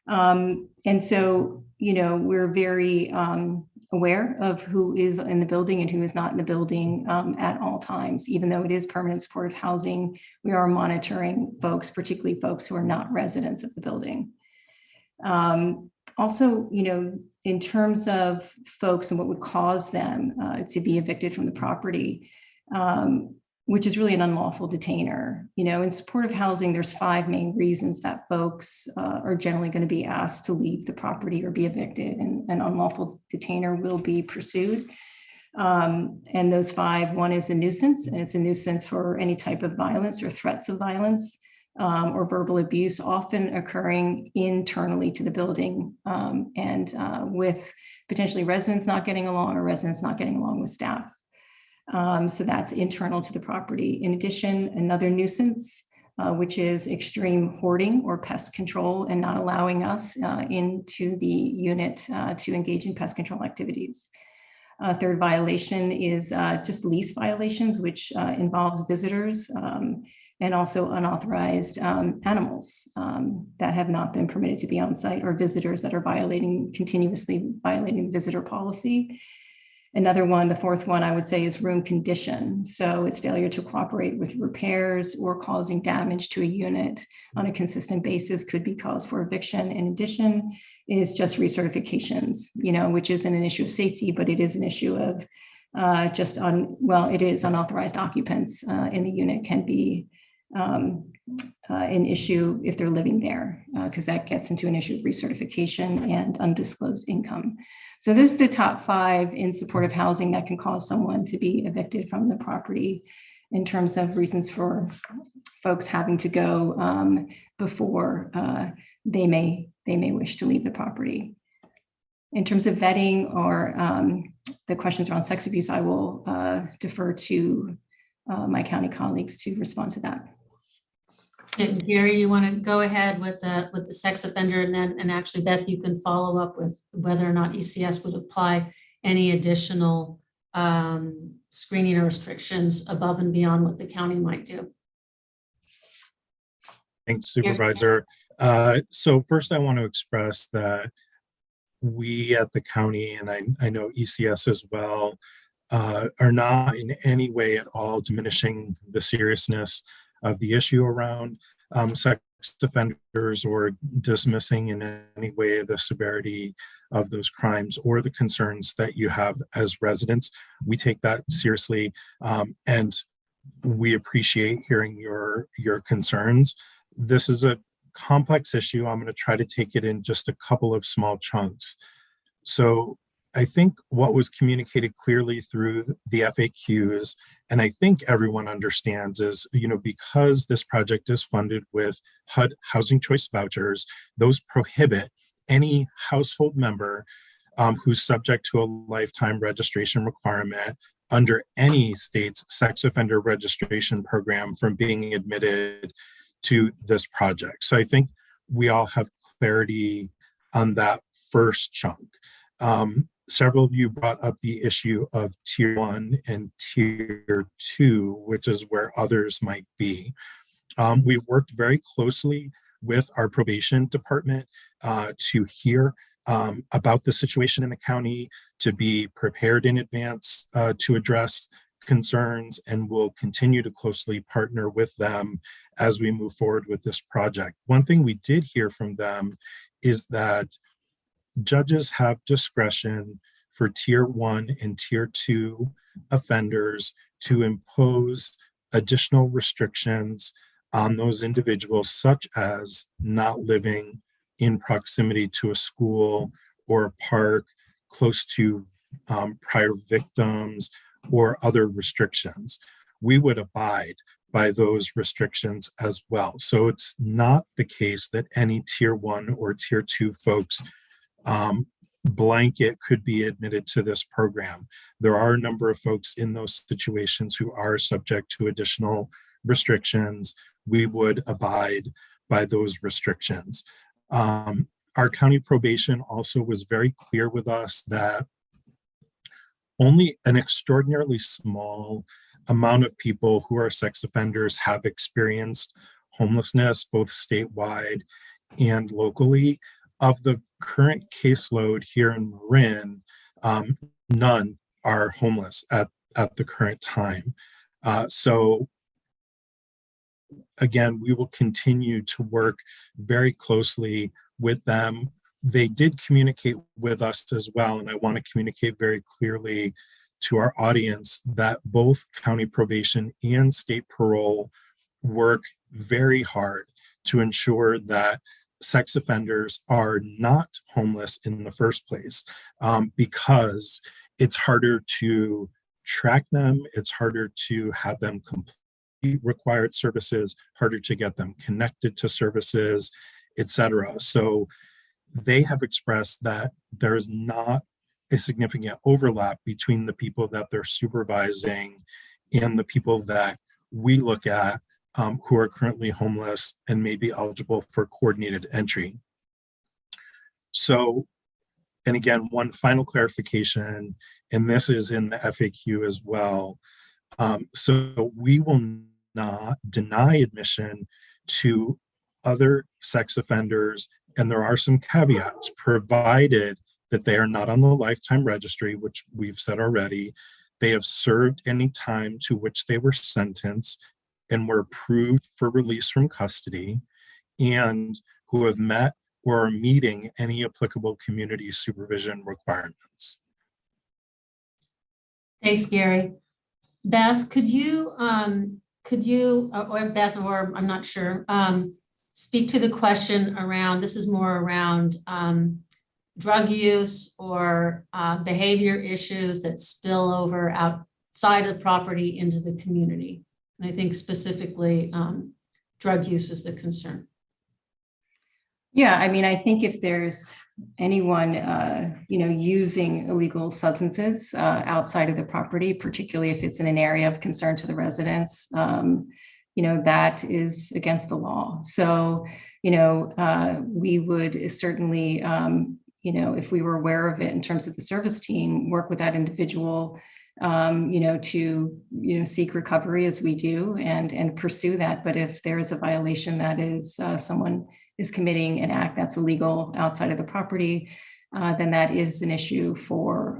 And so, we're very aware of who is in the building and who is not in the building at all times. Even though it is permanent supportive housing, we are monitoring folks, particularly folks who are not residents of the building. Also, in terms of folks and what would cause them to be evicted from the property, which is really an unlawful detainer. In supportive housing, there's 5 main reasons that folks are generally going to be asked to leave the property or be evicted, and an unlawful detainer will be pursued. And those 5, one is a nuisance, and it's a nuisance for any type of violence or threats of violence. or verbal abuse, often occurring internally to the building, and with potentially residents not getting along or residents not getting along with staff. So that's internal to the property. In addition, another nuisance, which is extreme hoarding or pest control and not allowing us into the unit to engage in pest control activities. Third violation is just lease violations, which involves visitors and also unauthorized animals that have not been permitted to be on site, or visitors that are continuously violating visitor policy. Another one, the fourth one, I would say, is room condition. So it's failure to cooperate with repairs or causing damage to a unit on a consistent basis could be cause for eviction. In addition, is just recertifications, which isn't an issue of safety, but it is an issue of it is unauthorized occupants in the unit can be an issue if they're living there, because that gets into an issue of recertification and undisclosed income. So this is the top 5 in supportive housing that can cause someone to be evicted from the property in terms of reasons for folks having to go before they may wish to leave the property. In terms of vetting or the questions around sex abuse, I will defer to my county colleagues to respond to that. And Gary, you want to go ahead with the sex offender, and actually, Beth, you can follow up with whether or not ECS would apply any additional screening or restrictions above and beyond what the county might do. Thanks, Supervisor. So first, I want to express that we at the county, and I know ECS as well, are not in any way at all diminishing the seriousness of the issue around sex offenders, or dismissing in any way the severity of those crimes or the concerns that you have as residents. We take that seriously, and we appreciate hearing your concerns. This is a complex issue. I'm going to try to take it in just a couple of small chunks. So I think what was communicated clearly through the FAQs, and I think everyone understands, is, because this project is funded with HUD housing choice vouchers, those prohibit any household member who's subject to a lifetime registration requirement under any state's sex offender registration program from being admitted to this project. So I think we all have clarity on that first chunk. Several of you brought up the issue of tier 1 and tier 2, which is where others might be. We've worked very closely with our probation department to hear about the situation in the county, to be prepared in advance to address concerns, and we'll continue to closely partner with them as we move forward with this project. One thing we did hear from them is that judges have discretion for tier 1 and tier 2 offenders to impose additional restrictions on those individuals, such as not living in proximity to a school or a park, close to prior victims, or other restrictions. We would abide by those restrictions as well. So it's not the case that any tier 1 or tier 2 folks blanket could be admitted to this program. There are a number of folks in those situations who are subject to additional restrictions. We would abide by those restrictions. Our county probation also was very clear with us that only an extraordinarily small amount of people who are sex offenders have experienced homelessness, both statewide and locally. Of the current caseload here in Marin, none are homeless at the current time. So again, we will continue to work very closely with them. They did communicate with us as well, and I want to communicate very clearly to our audience that both county probation and state parole work very hard to ensure that sex offenders are not homeless in the first place, because it's harder to track them, it's harder to have them required services, harder to get them connected to services, etc. So they have expressed that there is not a significant overlap between the people that they're supervising and the people that we look at who are currently homeless and may be eligible for coordinated entry. So, and again, one final clarification, and this is in the FAQ as well. So we will not deny admission to other sex offenders, and there are some caveats, provided that they are not on the lifetime registry, which we've said already. They have served any time to which they were sentenced and were approved for release from custody, and who have met or are meeting any applicable community supervision requirements. Thanks, Gary. Beth, could you, or Beth, or I'm not sure, speak to the question around, this is more around drug use or behavior issues that spill over outside of the property into the community. And I think specifically drug use is the concern. Yeah, I mean, I think if there's anyone, using illegal substances outside of the property, particularly if it's in an area of concern to the residents, that is against the law. So, we would certainly, if we were aware of it in terms of the service team, work with that individual, to, seek recovery as we do and pursue that. But if there is a violation that is someone is committing an act that's illegal outside of the property, then that is an issue for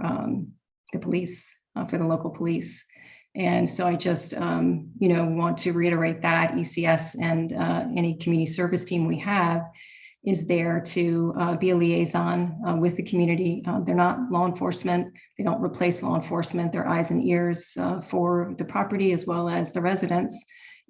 the police, for the local police. And so I just, want to reiterate that ECS and any community service team we have is there to be a liaison with the community. They're not law enforcement. They don't replace law enforcement. They're eyes and ears for the property as well as the residents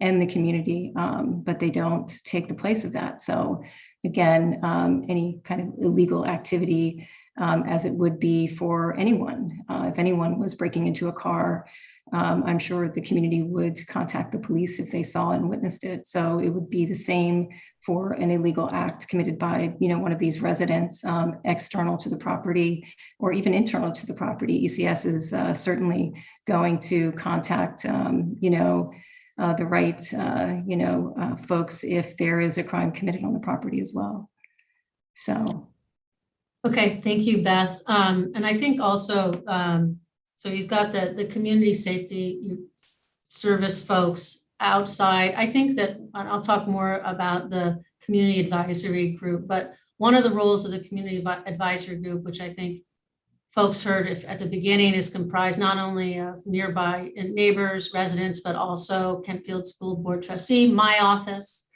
and the community, but they don't take the place of that. So again, any kind of illegal activity, as it would be for anyone, if anyone was breaking into a car, I'm sure the community would contact the police if they saw and witnessed it. So it would be the same for an illegal act committed by, one of these residents external to the property or even internal to the property. ECS is certainly going to contact, the right, folks if there is a crime committed on the property as well. So. Okay, thank you, Beth. And I think also, so you've got the community safety service folks outside. I think that I'll talk more about the community advisory group, but one of the roles of the community advisory group, which I think folks heard at the beginning, is comprised not only of nearby neighbors, residents, but also Kentfield School Board trustee, my office,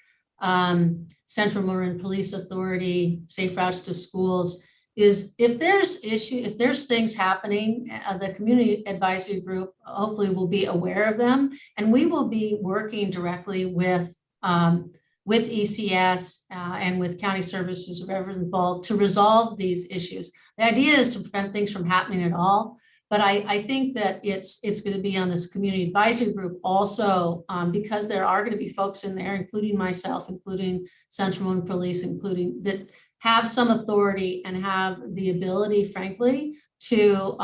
Central Marin Police Authority, Safe Routes to Schools, is if there's things happening, the community advisory group hopefully will be aware of them, and we will be working directly with ECS and with county services, whoever's involved, to resolve these issues. The idea is to prevent things from happening at all, but I think that it's going to be on this community advisory group also, because there are going to be folks in there, including myself, including Central Marin Police, including that have some authority and have the ability, frankly, to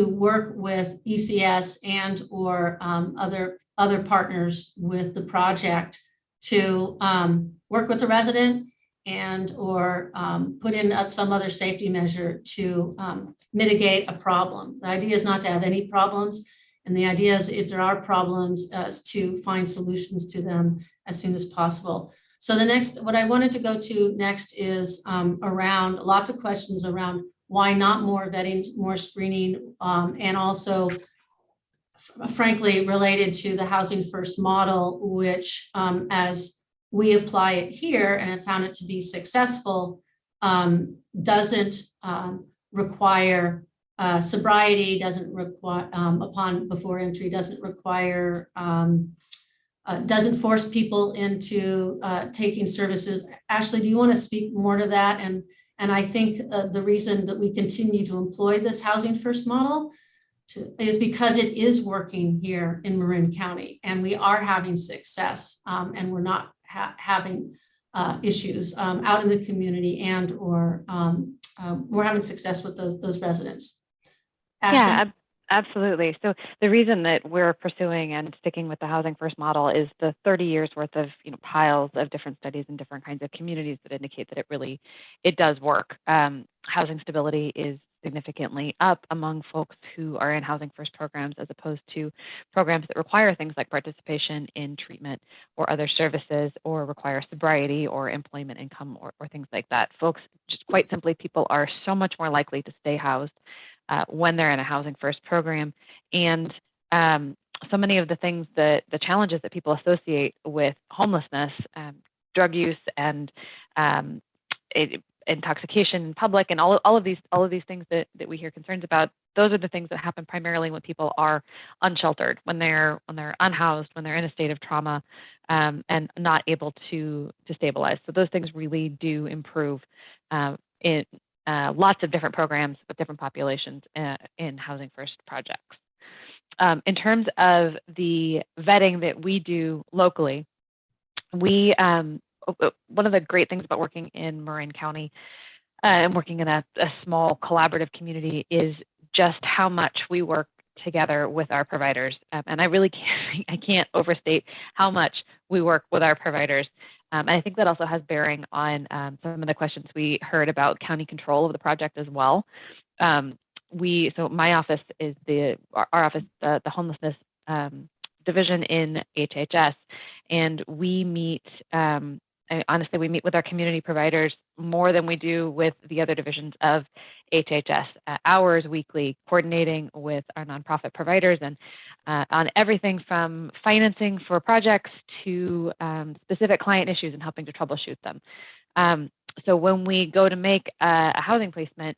work with ECS and or other partners with the project to work with the resident and or put in some other safety measure to mitigate a problem. The idea is not to have any problems, and the idea is if there are problems, to find solutions to them as soon as possible. So what I wanted to go to next is around lots of questions around why not more vetting, more screening, and also, frankly, related to the Housing First model, which as we apply it here and have found it to be successful, doesn't require sobriety, doesn't require before entry, doesn't require doesn't force people into taking services. Ashley, do you want to speak more to that? And I think the reason that we continue to employ this Housing First model is because it is working here in Marin County, and we are having success, and we're not having issues out in the community, and or we're having success with those residents. Ashley? Yeah, absolutely. So the reason that we're pursuing and sticking with the Housing First model is the 30 years worth of piles of different studies in different kinds of communities that indicate that it does work. Housing stability is significantly up among folks who are in Housing First programs, as opposed to programs that require things like participation in treatment or other services, or require sobriety or employment income or things like that. Folks, just quite simply, people are so much more likely to stay housed when they're in a Housing First program. And so many of the things the challenges that people associate with homelessness, drug use, and intoxication in public, and all of these things that we hear concerns about, those are the things that happen primarily when people are unsheltered, when they're unhoused, when they're in a state of trauma, and not able to stabilize. So those things really do improve in lots of different programs with different populations in Housing First projects. In terms of the vetting that we do locally, one of the great things about working in Marin County and working in a small collaborative community is just how much we work together with our providers. And I can't overstate how much we work with our providers. And I think that also has bearing on some of the questions we heard about county control of the project as well. So my office is our office, the homelessness division in HHS, and we meet, honestly, we meet with our community providers more than we do with the other divisions of HHS, hours weekly, coordinating with our nonprofit providers and on everything from financing for projects to specific client issues and helping to troubleshoot them. So when we go to make a housing placement,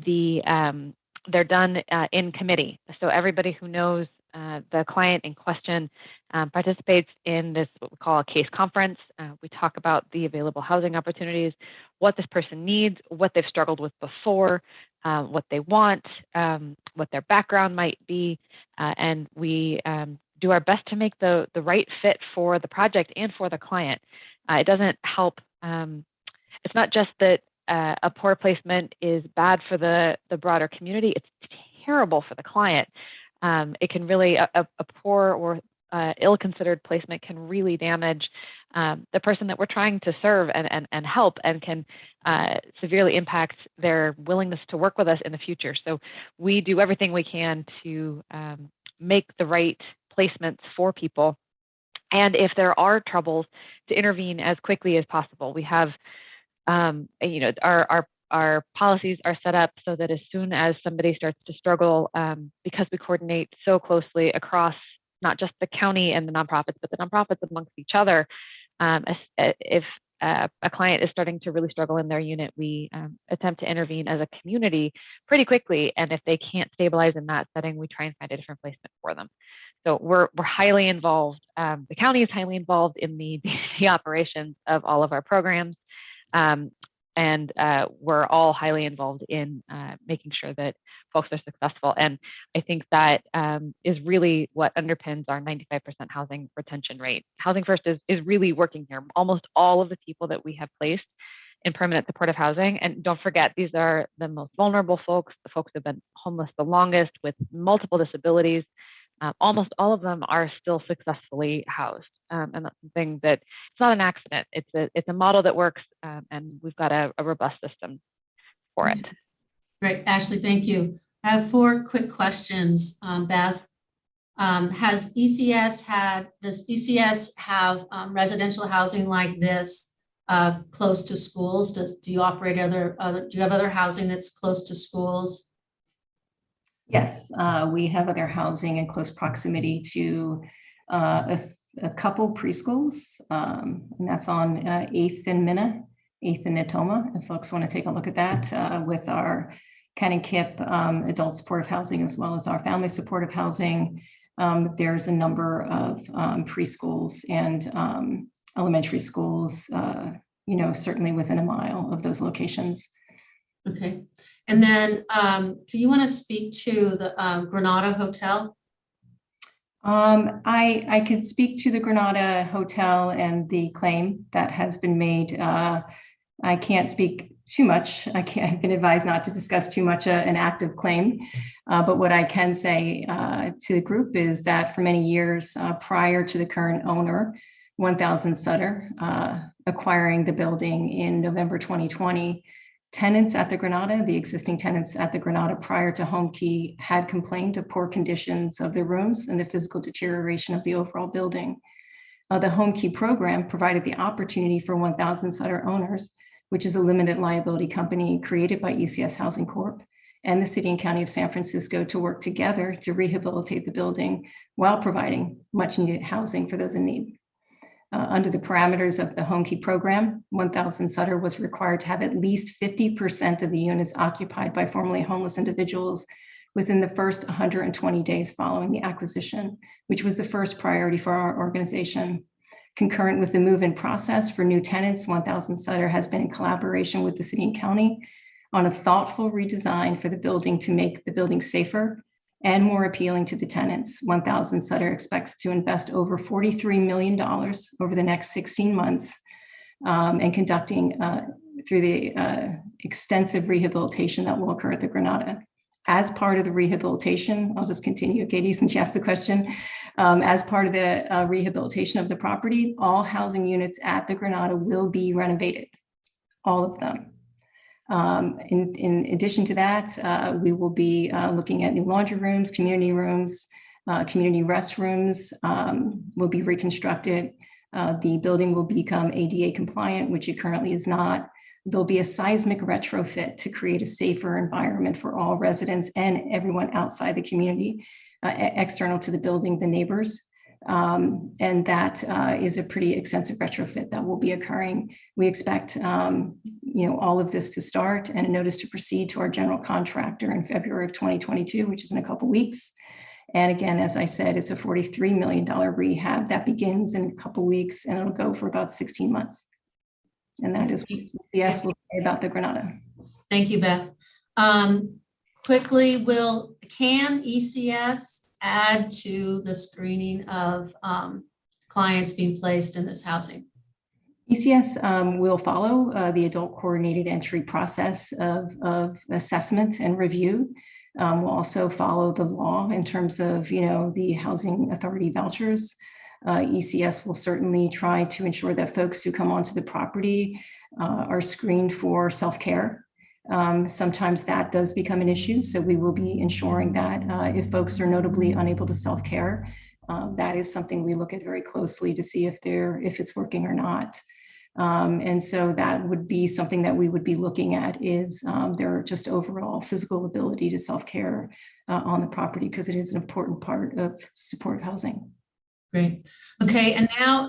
they're done in committee. So everybody who knows the client in question participates in this, what we call a case conference. We talk about the available housing opportunities, what this person needs, what they've struggled with before, what they want, what their background might be, and we do our best to make the right fit for the project and for the client. It doesn't help. It's not just that a poor placement is bad for the broader community. It's terrible for the client. It can really, a poor or ill-considered placement can really damage the person that we're trying to serve and help, and can severely impact their willingness to work with us in the future. So we do everything we can to make the right placements for people. And if there are troubles, to intervene as quickly as possible. We have, our policies are set up so that as soon as somebody starts to struggle, because we coordinate so closely across not just the county and the nonprofits, but the nonprofits amongst each other, if a client is starting to really struggle in their unit, we attempt to intervene as a community pretty quickly. And if they can't stabilize in that setting, we try and find a different placement for them. So we're highly involved. The county is highly involved in the day-to-day operations of all of our programs. And we're all highly involved in making sure that folks are successful. And I think that is really what underpins our 95% housing retention rate. Housing First is really working here. Almost all of the people that we have placed in permanent supportive housing, and don't forget, these are the most vulnerable folks, the folks who have been homeless the longest with multiple disabilities. Almost all of them are still successfully housed. And that's something that it's not an accident. It's a model that works, and we've got a robust system for it. Great, Ashley, thank you. I have 4 quick questions. Beth, does ECS have residential housing like this close to schools? Do you operate do you have other housing that's close to schools? Yes, we have other housing in close proximity to a couple preschools, and that's on 8th and Minna, 8th and Natoma, if folks want to take a look at that, with our Ken and Kip adult supportive housing, as well as our family supportive housing. There's a number of preschools and elementary schools, certainly within a mile of those locations. Okay. And then do you want to speak to the Granada Hotel? I could speak to the Granada Hotel and the claim that has been made. I can't speak too much. I've been advised not to discuss too much an active claim. But what I can say to the group is that for many years prior to the current owner, 1000 Sutter, acquiring the building in November 2020, tenants at the Granada, the existing tenants at the Granada prior to Homekey, had complained of poor conditions of their rooms and the physical deterioration of the overall building. The Homekey program provided the opportunity for 1000 Sutter owners, which is a limited liability company created by ECS Housing Corp. And the City and County of San Francisco to work together to rehabilitate the building while providing much needed housing for those in need. Under the parameters of the Homekey program, 1000 Sutter was required to have at least 50% of the units occupied by formerly homeless individuals within the first 120 days following the acquisition, which was the first priority for our organization. Concurrent with the move-in process for new tenants, 1000 Sutter has been in collaboration with the City and County on a thoughtful redesign for the building to make the building safer and more appealing to the tenants. 1000 Sutter expects to invest over $43 million over the next 16 months and conducting through the extensive rehabilitation that will occur at the Granada. As part of the rehabilitation, I'll just continue, Katie, since you asked the question. As part of the rehabilitation of the property, all housing units at the Granada will be renovated, all of them. In addition to that, we will be looking at new laundry rooms, community restrooms will be reconstructed. The building will become ADA compliant, which it currently is not. There'll be a seismic retrofit to create a safer environment for all residents and everyone outside the community, external to the building, the neighbors. And that is a pretty extensive retrofit that will be occurring. We expect all of this to start and a notice to proceed to our general contractor in February of 2022, which is in a couple weeks. And again, as I said, it's a $43 million rehab that begins in a couple weeks and it'll go for about 16 months. And that is what ECS will say about the Granada. Thank you, Beth. Quickly, can ECS add to the screening of clients being placed in this housing? ECS will follow the adult coordinated entry process of assessment and review. We'll also follow the law in terms of, the housing authority vouchers. ECS will certainly try to ensure that folks who come onto the property are screened for self-care. Sometimes that does become an issue. So we will be ensuring that if folks are notably unable to self-care, that is something we look at very closely to see if it's working or not. And so that would be something that we would be looking at is their just overall physical ability to self-care on the property, because it is an important part of supportive housing. Great. Okay, and now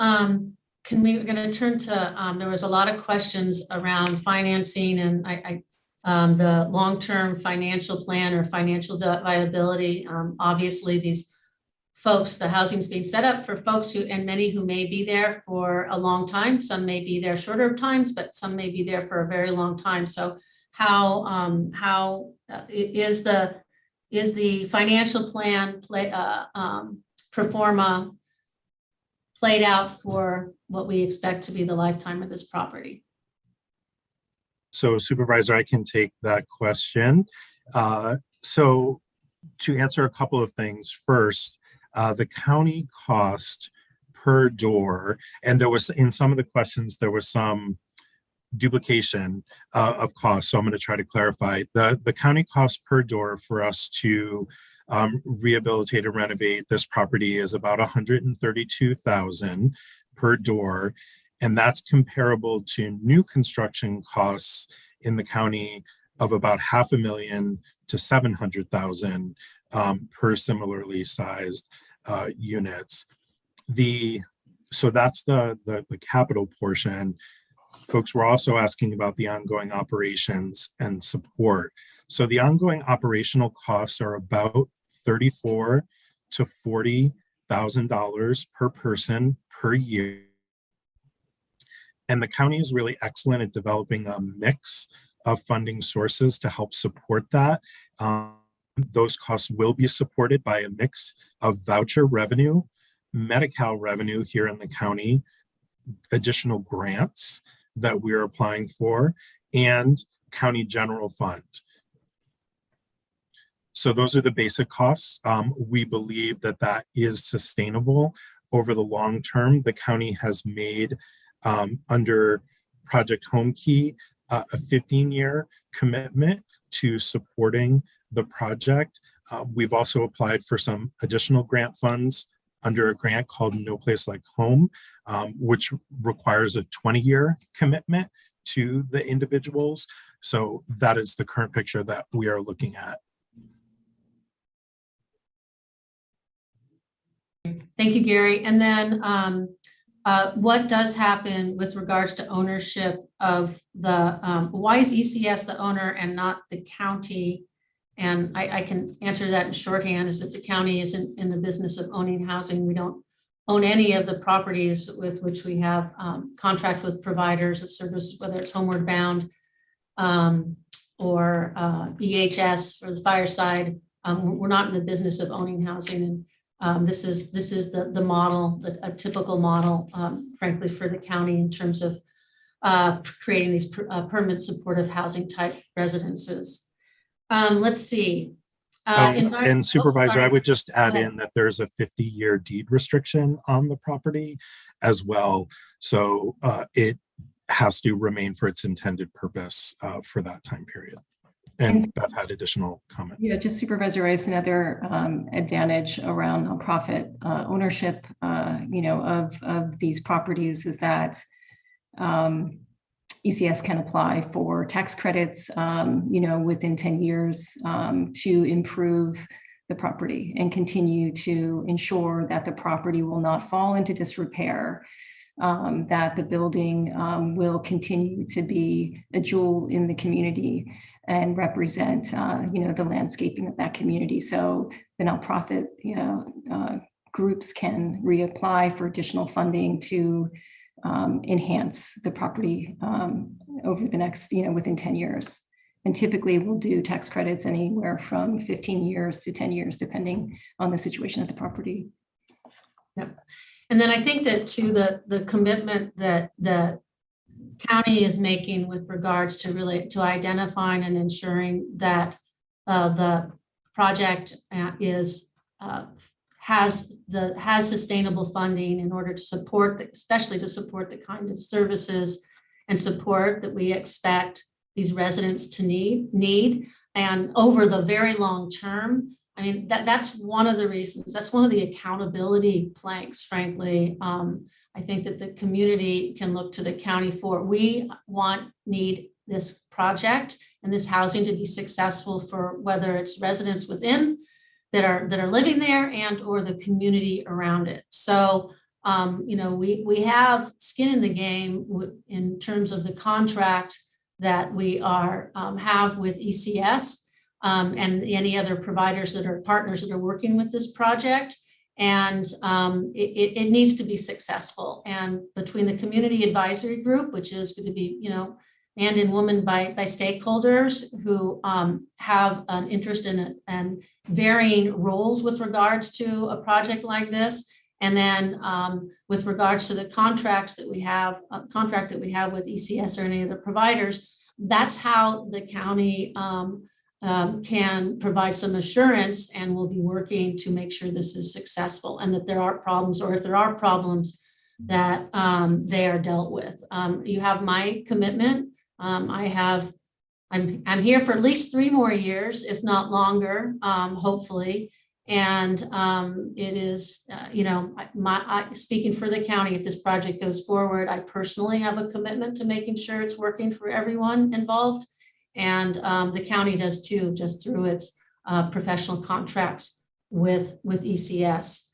we're going to turn to, there was a lot of questions around financing and the long-term financial plan or financial viability. Obviously, these folks, the housing's being set up for folks and many who may be there for a long time. Some may be there shorter times, but some may be there for a very long time. So how is the financial plan pro forma played out for what we expect to be the lifetime of this property? So Supervisor, I can take that question. So to answer a couple of things, first, the county cost per door, and there was, in some of the questions, there was some duplication of cost. So I'm going to try to clarify. The county cost per door for us to rehabilitate and renovate this property is about $132,000 per door. And that's comparable to new construction costs in the county of about $500,000 to $700,000 per similarly sized units. So that's the capital portion. Folks were also asking about the ongoing operations and support. So the ongoing operational costs are about $34,000 to $40,000 per person per year. And the county is really excellent at developing a mix of funding sources to help support that. Those costs will be supported by a mix of voucher revenue, Medi-Cal revenue here in the county, additional grants that we're applying for, and county general fund. So those are the basic costs. We believe that that is sustainable over the long term. The county has made, under Project Homekey, a 15-year commitment to supporting the project. We've also applied for some additional grant funds under a grant called No Place Like Home, which requires a 20-year commitment to the individuals. So that is the current picture that we are looking at. Thank you, Gary. And then what does happen with regards to ownership of the, why is ECS the owner and not the county? And I can answer that in shorthand, is that the county isn't in the business of owning housing. We don't own any of the properties with which we have contract with providers of services, whether it's Homeward Bound or EHS for the fireside. We're not in the business of owning housing. And this is the model, a typical model, frankly, for the county in terms of creating these permanent supportive housing type residences. Let's see. And Supervisor, I would just add Okay. in that there's a 50-year deed restriction on the property as well. So it has to remain for its intended purpose for that time period. And Beth had additional comment. Yeah, just Supervisor Rice, another advantage around nonprofit ownership, of these properties is that ECS can apply for tax credits, within 10 years to improve the property and continue to ensure that the property will not fall into disrepair, that the building will continue to be a jewel in the community and represent, the landscaping of that community. So the nonprofit, groups can reapply for additional funding to enhance the property over the next, within 10 years. And typically we'll do tax credits anywhere from 15 years to 10 years, depending on the situation of the property. Yep. And then I think that to the commitment that the county is making with regards to to identifying and ensuring that the project has sustainable funding in order to support, especially to support the kind of services and support that we expect these residents to need, and over the very long term. I mean, that's one of the reasons, that's one of the accountability planks, frankly. I think that the community can look to the county for, we need this project and this housing to be successful for whether it's residents within that are living there and or the community around it. So, we have skin in the game in terms of the contract that we have with ECS and any other providers that are partners that are working with this project. And it needs to be successful. And between the community advisory group, which is going to be, man and woman by stakeholders who have an interest in it and varying roles with regards to a project like this. And then with regards to the contract that we have with ECS or any other providers, that's how the county can provide some assurance, and we'll be working to make sure this is successful and that there aren't problems, or if there are problems, that they are dealt with. You have my commitment. I'm here for at least 3 more years, if not longer, hopefully. And it is, speaking for the county, if this project goes forward, I personally have a commitment to making sure it's working for everyone involved. And the county does too, just through its professional contracts with ECS.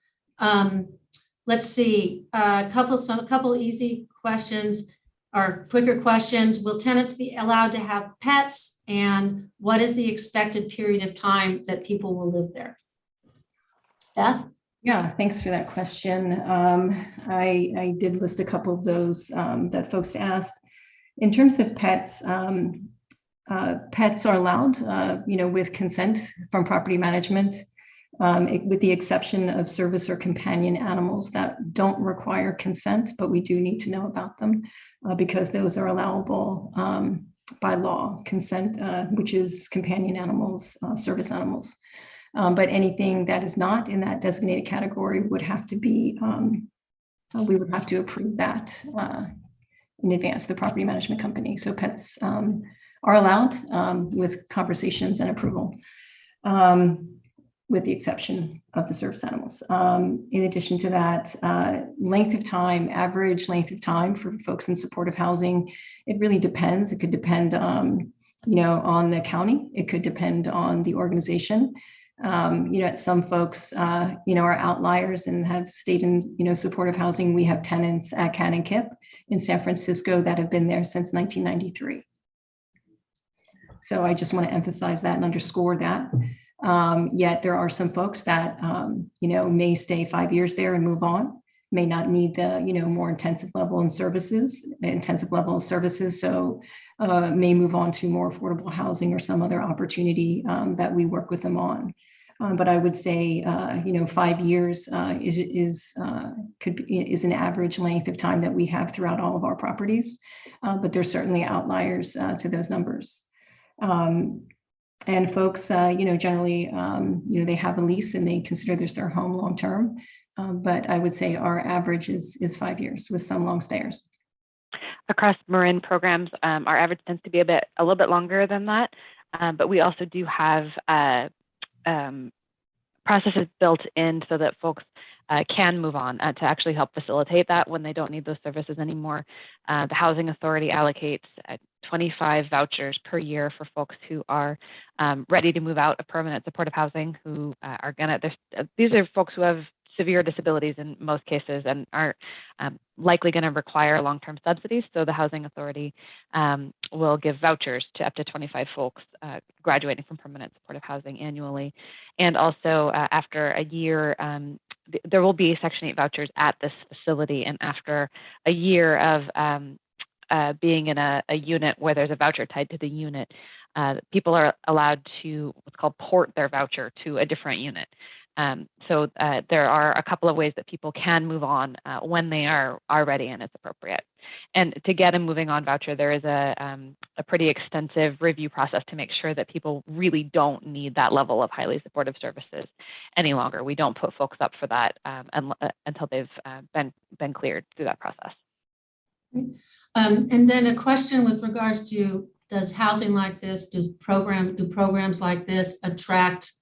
Let's see, a couple easy questions or quicker questions. Will tenants be allowed to have pets? And what is the expected period of time that people will live there? Beth? Yeah, thanks for that question. I did list a couple of those that folks asked. In terms of pets, Pets are allowed, with consent from property management, with the exception of service or companion animals that don't require consent, but we do need to know about them because those are allowable by law, consent, which is companion animals, service animals. But anything that is not in that designated category would have to be, we would have to approve that in advance, the property management company. So pets are allowed with conversations and approval, with the exception of the service animals. In addition to that, length of time, average length of time for folks in supportive housing, it really depends. It could depend, on the county. It could depend on the organization. Some folks, are outliers and have stayed in, supportive housing. We have tenants at Can and Kip in San Francisco that have been there since 1993. So I just want to emphasize that and underscore that. Yet there are some folks that, may stay 5 years there and move on, may not need the, more intensive level of services. So may move on to more affordable housing or some other opportunity that we work with them on. But I would say, 5 years is an average length of time that we have throughout all of our properties. But there's certainly outliers to those numbers. And folks, generally, they have a lease and they consider this their home long term. But I would say our average is 5 years with some long stayers. Across Marin programs, our average tends to be a little bit longer than that. But we also do have processes built in so that folks can move on to actually help facilitate that when they don't need those services anymore. The Housing Authority allocates 25 vouchers per year for folks who are ready to move out of permanent supportive housing, who are these are folks who have severe disabilities in most cases and are likely going to require long-term subsidies. So the Housing Authority will give vouchers to up to 25 folks graduating from permanent supportive housing annually. And also after a year, there will be Section 8 vouchers at this facility. And after a year of being in a unit where there's a voucher tied to the unit, people are allowed to what's called port their voucher to a different unit. So there are a couple of ways that people can move on when they are ready and it's appropriate. And to get a moving on voucher, there is a pretty extensive review process to make sure that people really don't need that level of highly supportive services any longer. We don't put folks up for that until they've been cleared through that process. And then a question with regards to, does housing like this, do programs like this attract,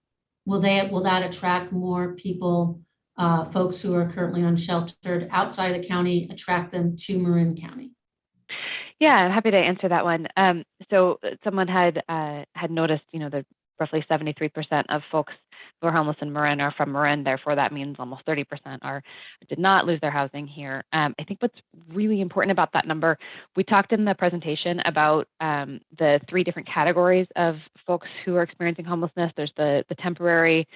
will that attract more people, folks who are currently unsheltered outside the county, attract them to Marin County? Yeah, I'm happy to answer that one. So someone had noticed, that roughly 73% of folks who are homeless in Marin are from Marin. Therefore, that means almost 30% did not lose their housing here. I think what's really important about that number, we talked in the presentation about the 3 different categories of folks who are experiencing homelessness. There's the temporary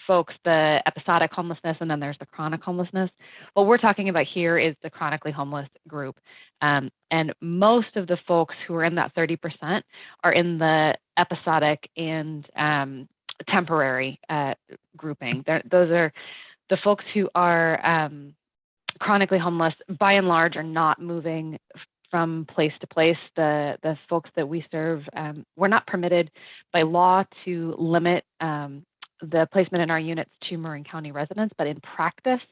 folks, the episodic homelessness, and then there's the chronic homelessness. What we're talking about here is the chronically homeless group. And most of the folks who are in that 30% are in the episodic and temporary grouping. Those are the folks who are chronically homeless, by and large, are not moving from place to place. The folks that we serve, we're not permitted by law to limit the placement in our units to Marin County residents, but in practice,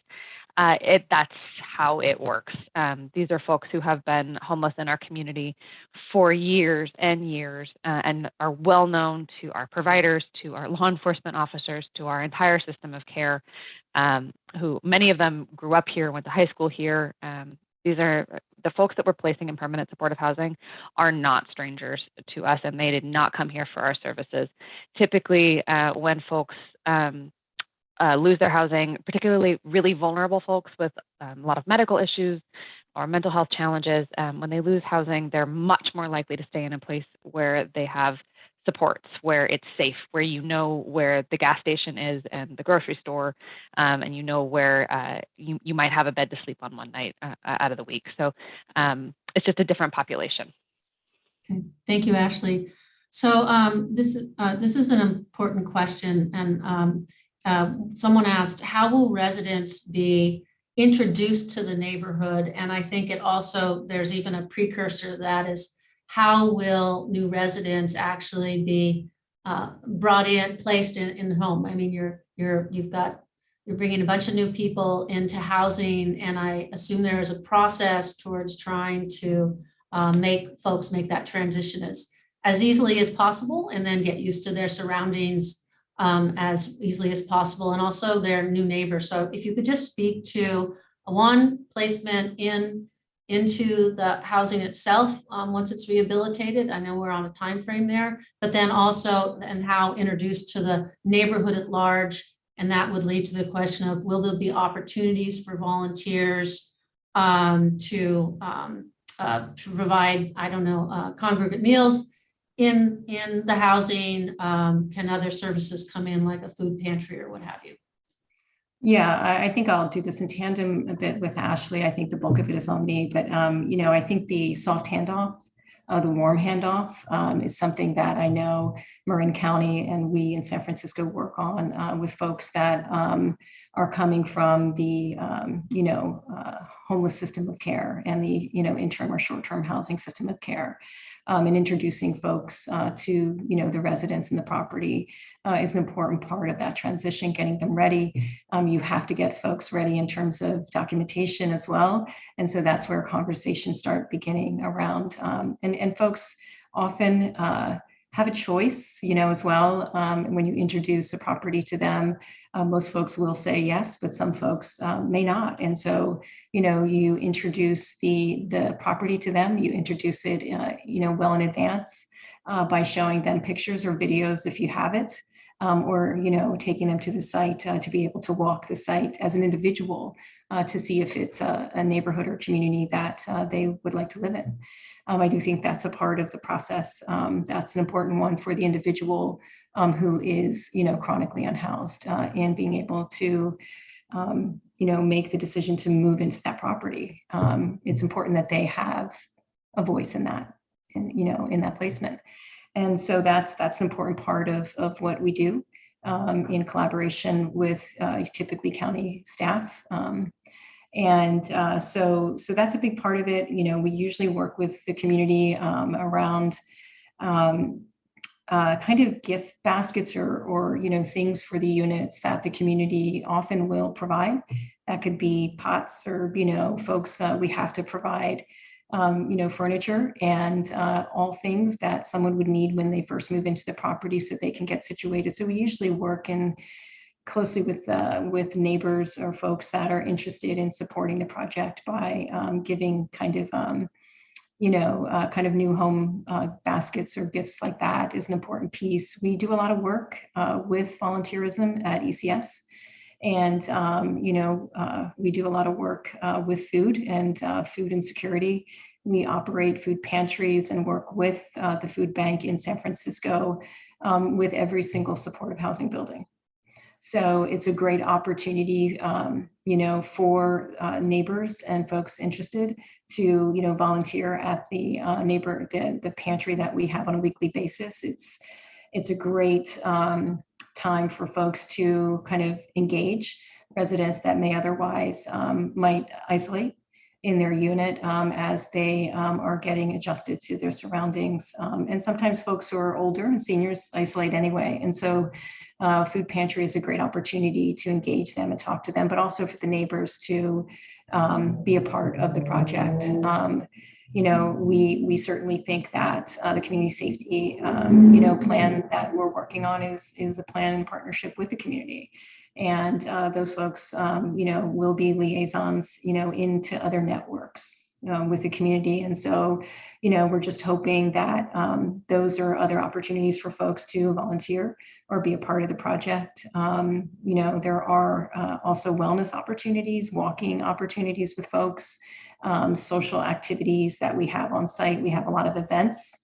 that's how it works. These are folks who have been homeless in our community for years and years and are well known to our providers, to our law enforcement officers, to our entire system of care, who many of them grew up here, went to high school here. These are the folks that we're placing in permanent supportive housing are not strangers to us, and they did not come here for our services. Typically, when folks lose their housing, particularly really vulnerable folks with a lot of medical issues or mental health challenges, when they lose housing, they're much more likely to stay in a place where they have supports, where it's safe, where you know where the gas station is and the grocery store, and you know where you might have a bed to sleep on one night out of the week. So it's just a different population. Okay, thank you, Ashley. So this is an important question, and someone asked, how will residents be introduced to the neighborhood? And I think it also, there's even a precursor to that, is how will new residents actually be brought in, placed in the home? I mean, you're bringing a bunch of new people into housing, and I assume there is a process towards trying to make folks make that transition as easily as possible, and then get used to their surroundings as easily as possible, and also their new neighbors. So if you could just speak to one, placement into the housing itself once it's rehabilitated. I know we're on a time frame there, but then also and how introduced to the neighborhood at large. And that would lead to the question of, will there be opportunities for volunteers to provide, I don't know, congregate meals in the housing? Can other services come in, like a food pantry or what have you? Yeah, I think I'll do this in tandem a bit with Ashley. I think the bulk of it is on me, but I think the soft handoff, the warm handoff is something that I know Marin County and we in San Francisco work on with folks that are coming from the homeless system of care and the interim or short-term housing system of care. And introducing folks to the residents and the property is an important part of that transition, getting them ready. You have to get folks ready in terms of documentation as well. And so that's where conversations start beginning around. And folks often have a choice, as well. When you introduce a property to them, most folks will say yes, but some folks may not. And so, you introduce the property to them, you introduce it, well in advance by showing them pictures or videos if you have it, or, taking them to the site to be able to walk the site as an individual to see if it's a neighborhood or community that they would like to live in. I do think that's a part of the process. That's an important one for the individual who is, chronically unhoused, and being able to, make the decision to move into that property. It's important that they have a voice in that, in that placement. And so that's an important part of what we do in collaboration with typically county staff. So that's a big part of it. We usually work with the community around kind of gift baskets or things for the units that the community often will provide. That could be pots or, folks, we have to provide, furniture and all things that someone would need when they first move into the property so they can get situated. So we usually work closely with neighbors or folks that are interested in supporting the project by giving kind of new home baskets or gifts like that is an important piece. We do a lot of work with volunteerism at ECS. And, we do a lot of work with food and food insecurity. We operate food pantries and work with the food bank in San Francisco with every single supportive housing building. So it's a great opportunity, for neighbors and folks interested to, volunteer at the the pantry that we have on a weekly basis. It's a great time for folks to kind of engage residents that may otherwise might isolate in their unit as they are getting adjusted to their surroundings. And sometimes folks who are older and seniors isolate anyway. And so food pantry is a great opportunity to engage them and talk to them, but also for the neighbors to be a part of the project. We certainly think that the community safety, plan that we're working on is a plan in partnership with the community. And those folks, will be liaisons, into other networks with the community. And so, we're just hoping that those are other opportunities for folks to volunteer or be a part of the project. There are also wellness opportunities, walking opportunities with folks, social activities that we have on site. We have a lot of events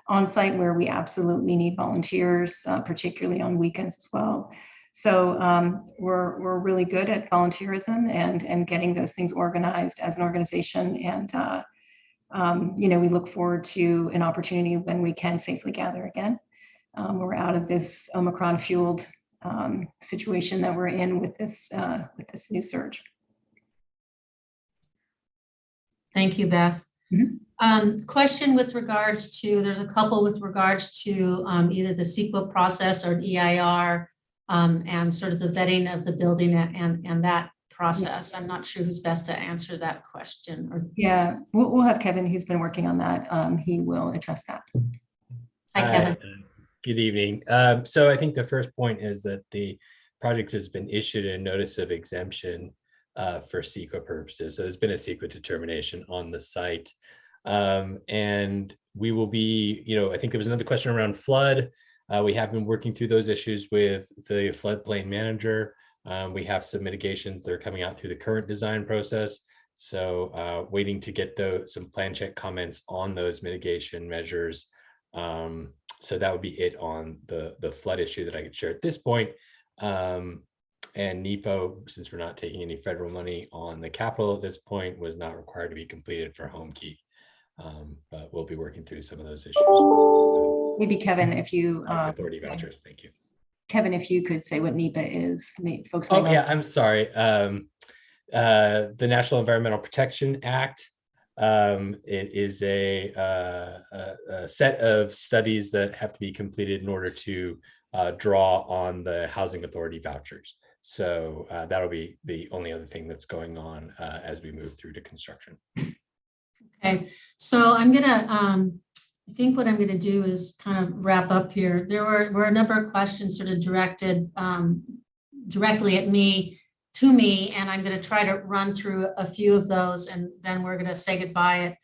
on site where we absolutely need volunteers, particularly on weekends as well. So we're really good at volunteerism and getting those things organized as an organization. And we look forward to an opportunity when we can safely gather again. We're out of this Omicron fueled situation that we're in with this new surge. Thank you, Beth. Question with regards to, there's a couple with regards to either the CEQA process or EIR and sort of the vetting of the building and that process. I'm not sure who's best to answer that question. Yeah, we'll have Kevin, who's been working on that. He will address that. Hi, Kevin. Good evening. So I think the first point is that the project has been issued a notice of exemption for CEQA purposes. So there's been a CEQA determination on the site. And we will be, I think there was another question around flood. We have been working through those issues with the floodplain manager. We have some mitigations that are coming out through the current design process. So waiting to get some plan check comments on those mitigation measures. So that would be it on the flood issue that I could share at this point. And NEPA, since we're not taking any federal money on the capital at this point, was not required to be completed for Homekey. But we'll be working through some of those issues. Maybe Kevin, if you authority vouchers, thank you. Kevin, if you could say what NEPA is, folks. Oh yeah, I'm sorry. The National Environmental Protection Act. It is a set of studies that have to be completed in order to draw on the housing authority vouchers. So that'll be the only other thing that's going on as we move through to construction. Okay, so I'm gonna, I think what I'm gonna do is kind of wrap up here. There were a number of questions sort of directed directly at me, to me, and I'm gonna try to run through a few of those, and then we're gonna say goodbye at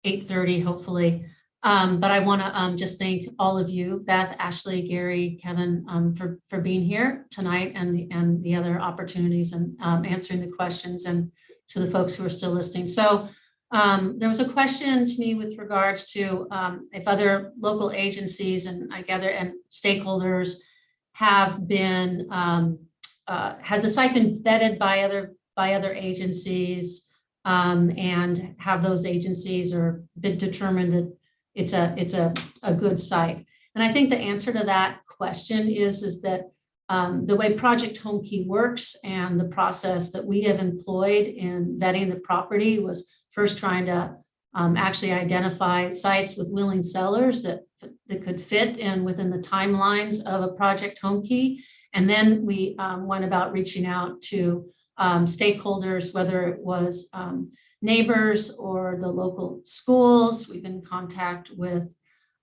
8:30, hopefully. But I wanna just thank all of you, Beth, Ashley, Gary, Kevin, for being here tonight and the other opportunities and answering the questions, and to the folks who are still listening. So there was a question to me with regards to if other local agencies and I gather and stakeholders have been, has the site been vetted by other agencies and have those agencies or been determined that it's a good site? And I think the answer to that question is that the way Project Homekey works and the process that we have employed in vetting the property was first trying to actually identify sites with willing sellers that could fit in within the timelines of a Project Homekey. And then we went about reaching out to stakeholders, whether it was neighbors or the local schools. We've been in contact with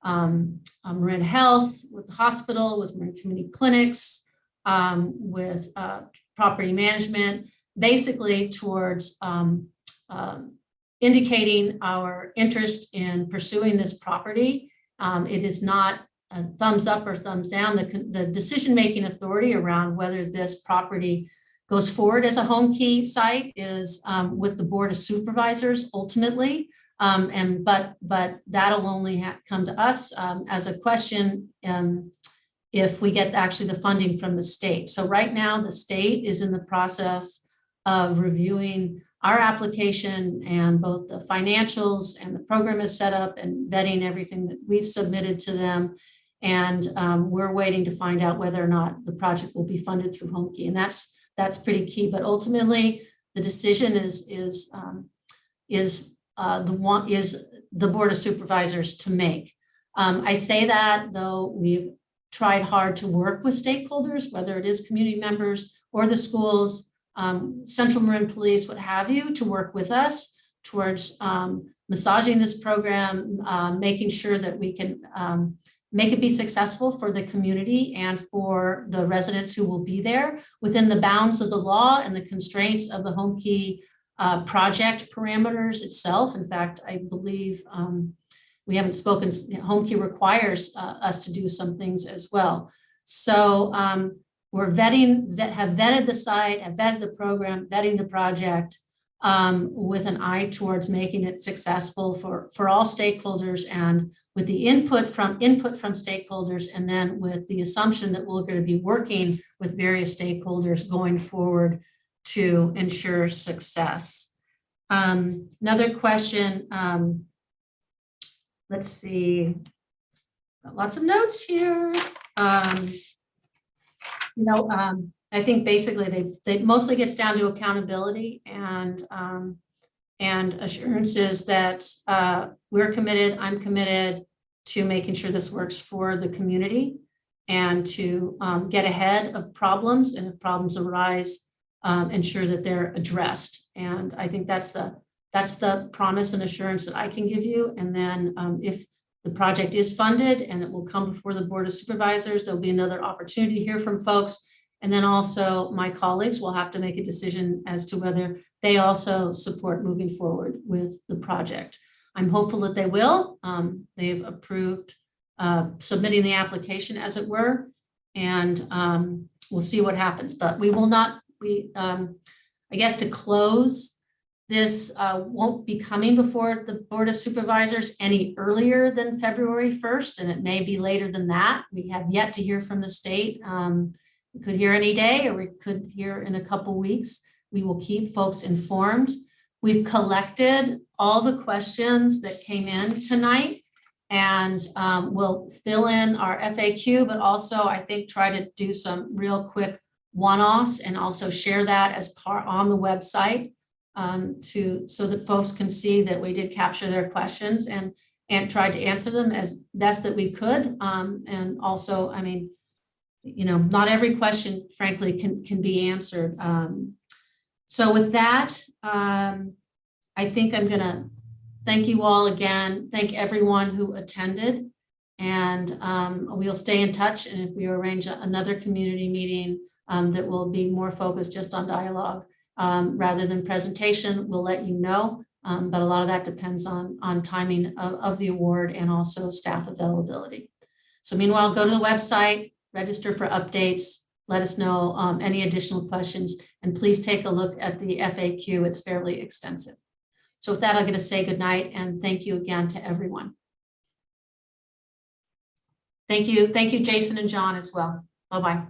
Marin Health, with the hospital, with Marin Community Clinics, with property management, basically towards indicating our interest in pursuing this property. It is not a thumbs up or thumbs down. The decision-making authority around whether this property goes forward as a Homekey site is with the Board of Supervisors ultimately. But that'll only come to us as a question if we get actually the funding from the state. So right now the state is in the process of reviewing our application and both the financials and the program is set up and vetting everything that we've submitted to them. And we're waiting to find out whether or not the project will be funded through Homekey. And that's pretty key. But ultimately, the decision is the Board of Supervisors to make. I say that though we've tried hard to work with stakeholders, whether it is community members or the schools, Central Marin Police, what have you, to work with us towards massaging this program, making sure that we can make it be successful for the community and for the residents who will be there within the bounds of the law and the constraints of the Homekey project parameters itself. In fact, I believe we haven't spoken, Homekey requires us to do some things as well. So we're have vetted the site, have vetted the program, vetting the project with an eye towards making it successful for all stakeholders, and with the input from stakeholders, and then with the assumption that we're going to be working with various stakeholders going forward to ensure success. Another question let's see. Got lots of notes here. I think basically they mostly gets down to accountability and assurances that we're committed, I'm committed to making sure this works for the community and to get ahead of problems, and if problems arise, ensure that they're addressed. And I think that's the promise and assurance that I can give you. And then if the project is funded and it will come before the Board of Supervisors, there'll be another opportunity to hear from folks. And then also my colleagues will have to make a decision as to whether they also support moving forward with the project. I'm hopeful that they will. They've approved submitting the application, as it were, and we'll see what happens. But we will not, I guess to close, this won't be coming before the Board of Supervisors any earlier than February 1st, and it may be later than that. We have yet to hear from the state. We could hear any day, or we could hear in a couple weeks. We will keep folks informed. We've collected all the questions that came in tonight, and we'll fill in our FAQ, but also I think try to do some real quick one-offs and also share that as part on the website so that folks can see that we did capture their questions and tried to answer them as best that we could. And also, I mean, not every question, frankly, can be answered. So with that, I think I'm going to thank you all again. Thank everyone who attended, and we'll stay in touch. And if we arrange another community meeting that will be more focused just on dialogue rather than presentation, we'll let you know. But a lot of that depends on timing of the award and also staff availability. So meanwhile, go to the website, register for updates, let us know any additional questions, and please take a look at the FAQ. It's fairly extensive. So with that, I'm going to say good night and thank you again to everyone. Thank you. Thank you, Jason and John as well. Bye-bye.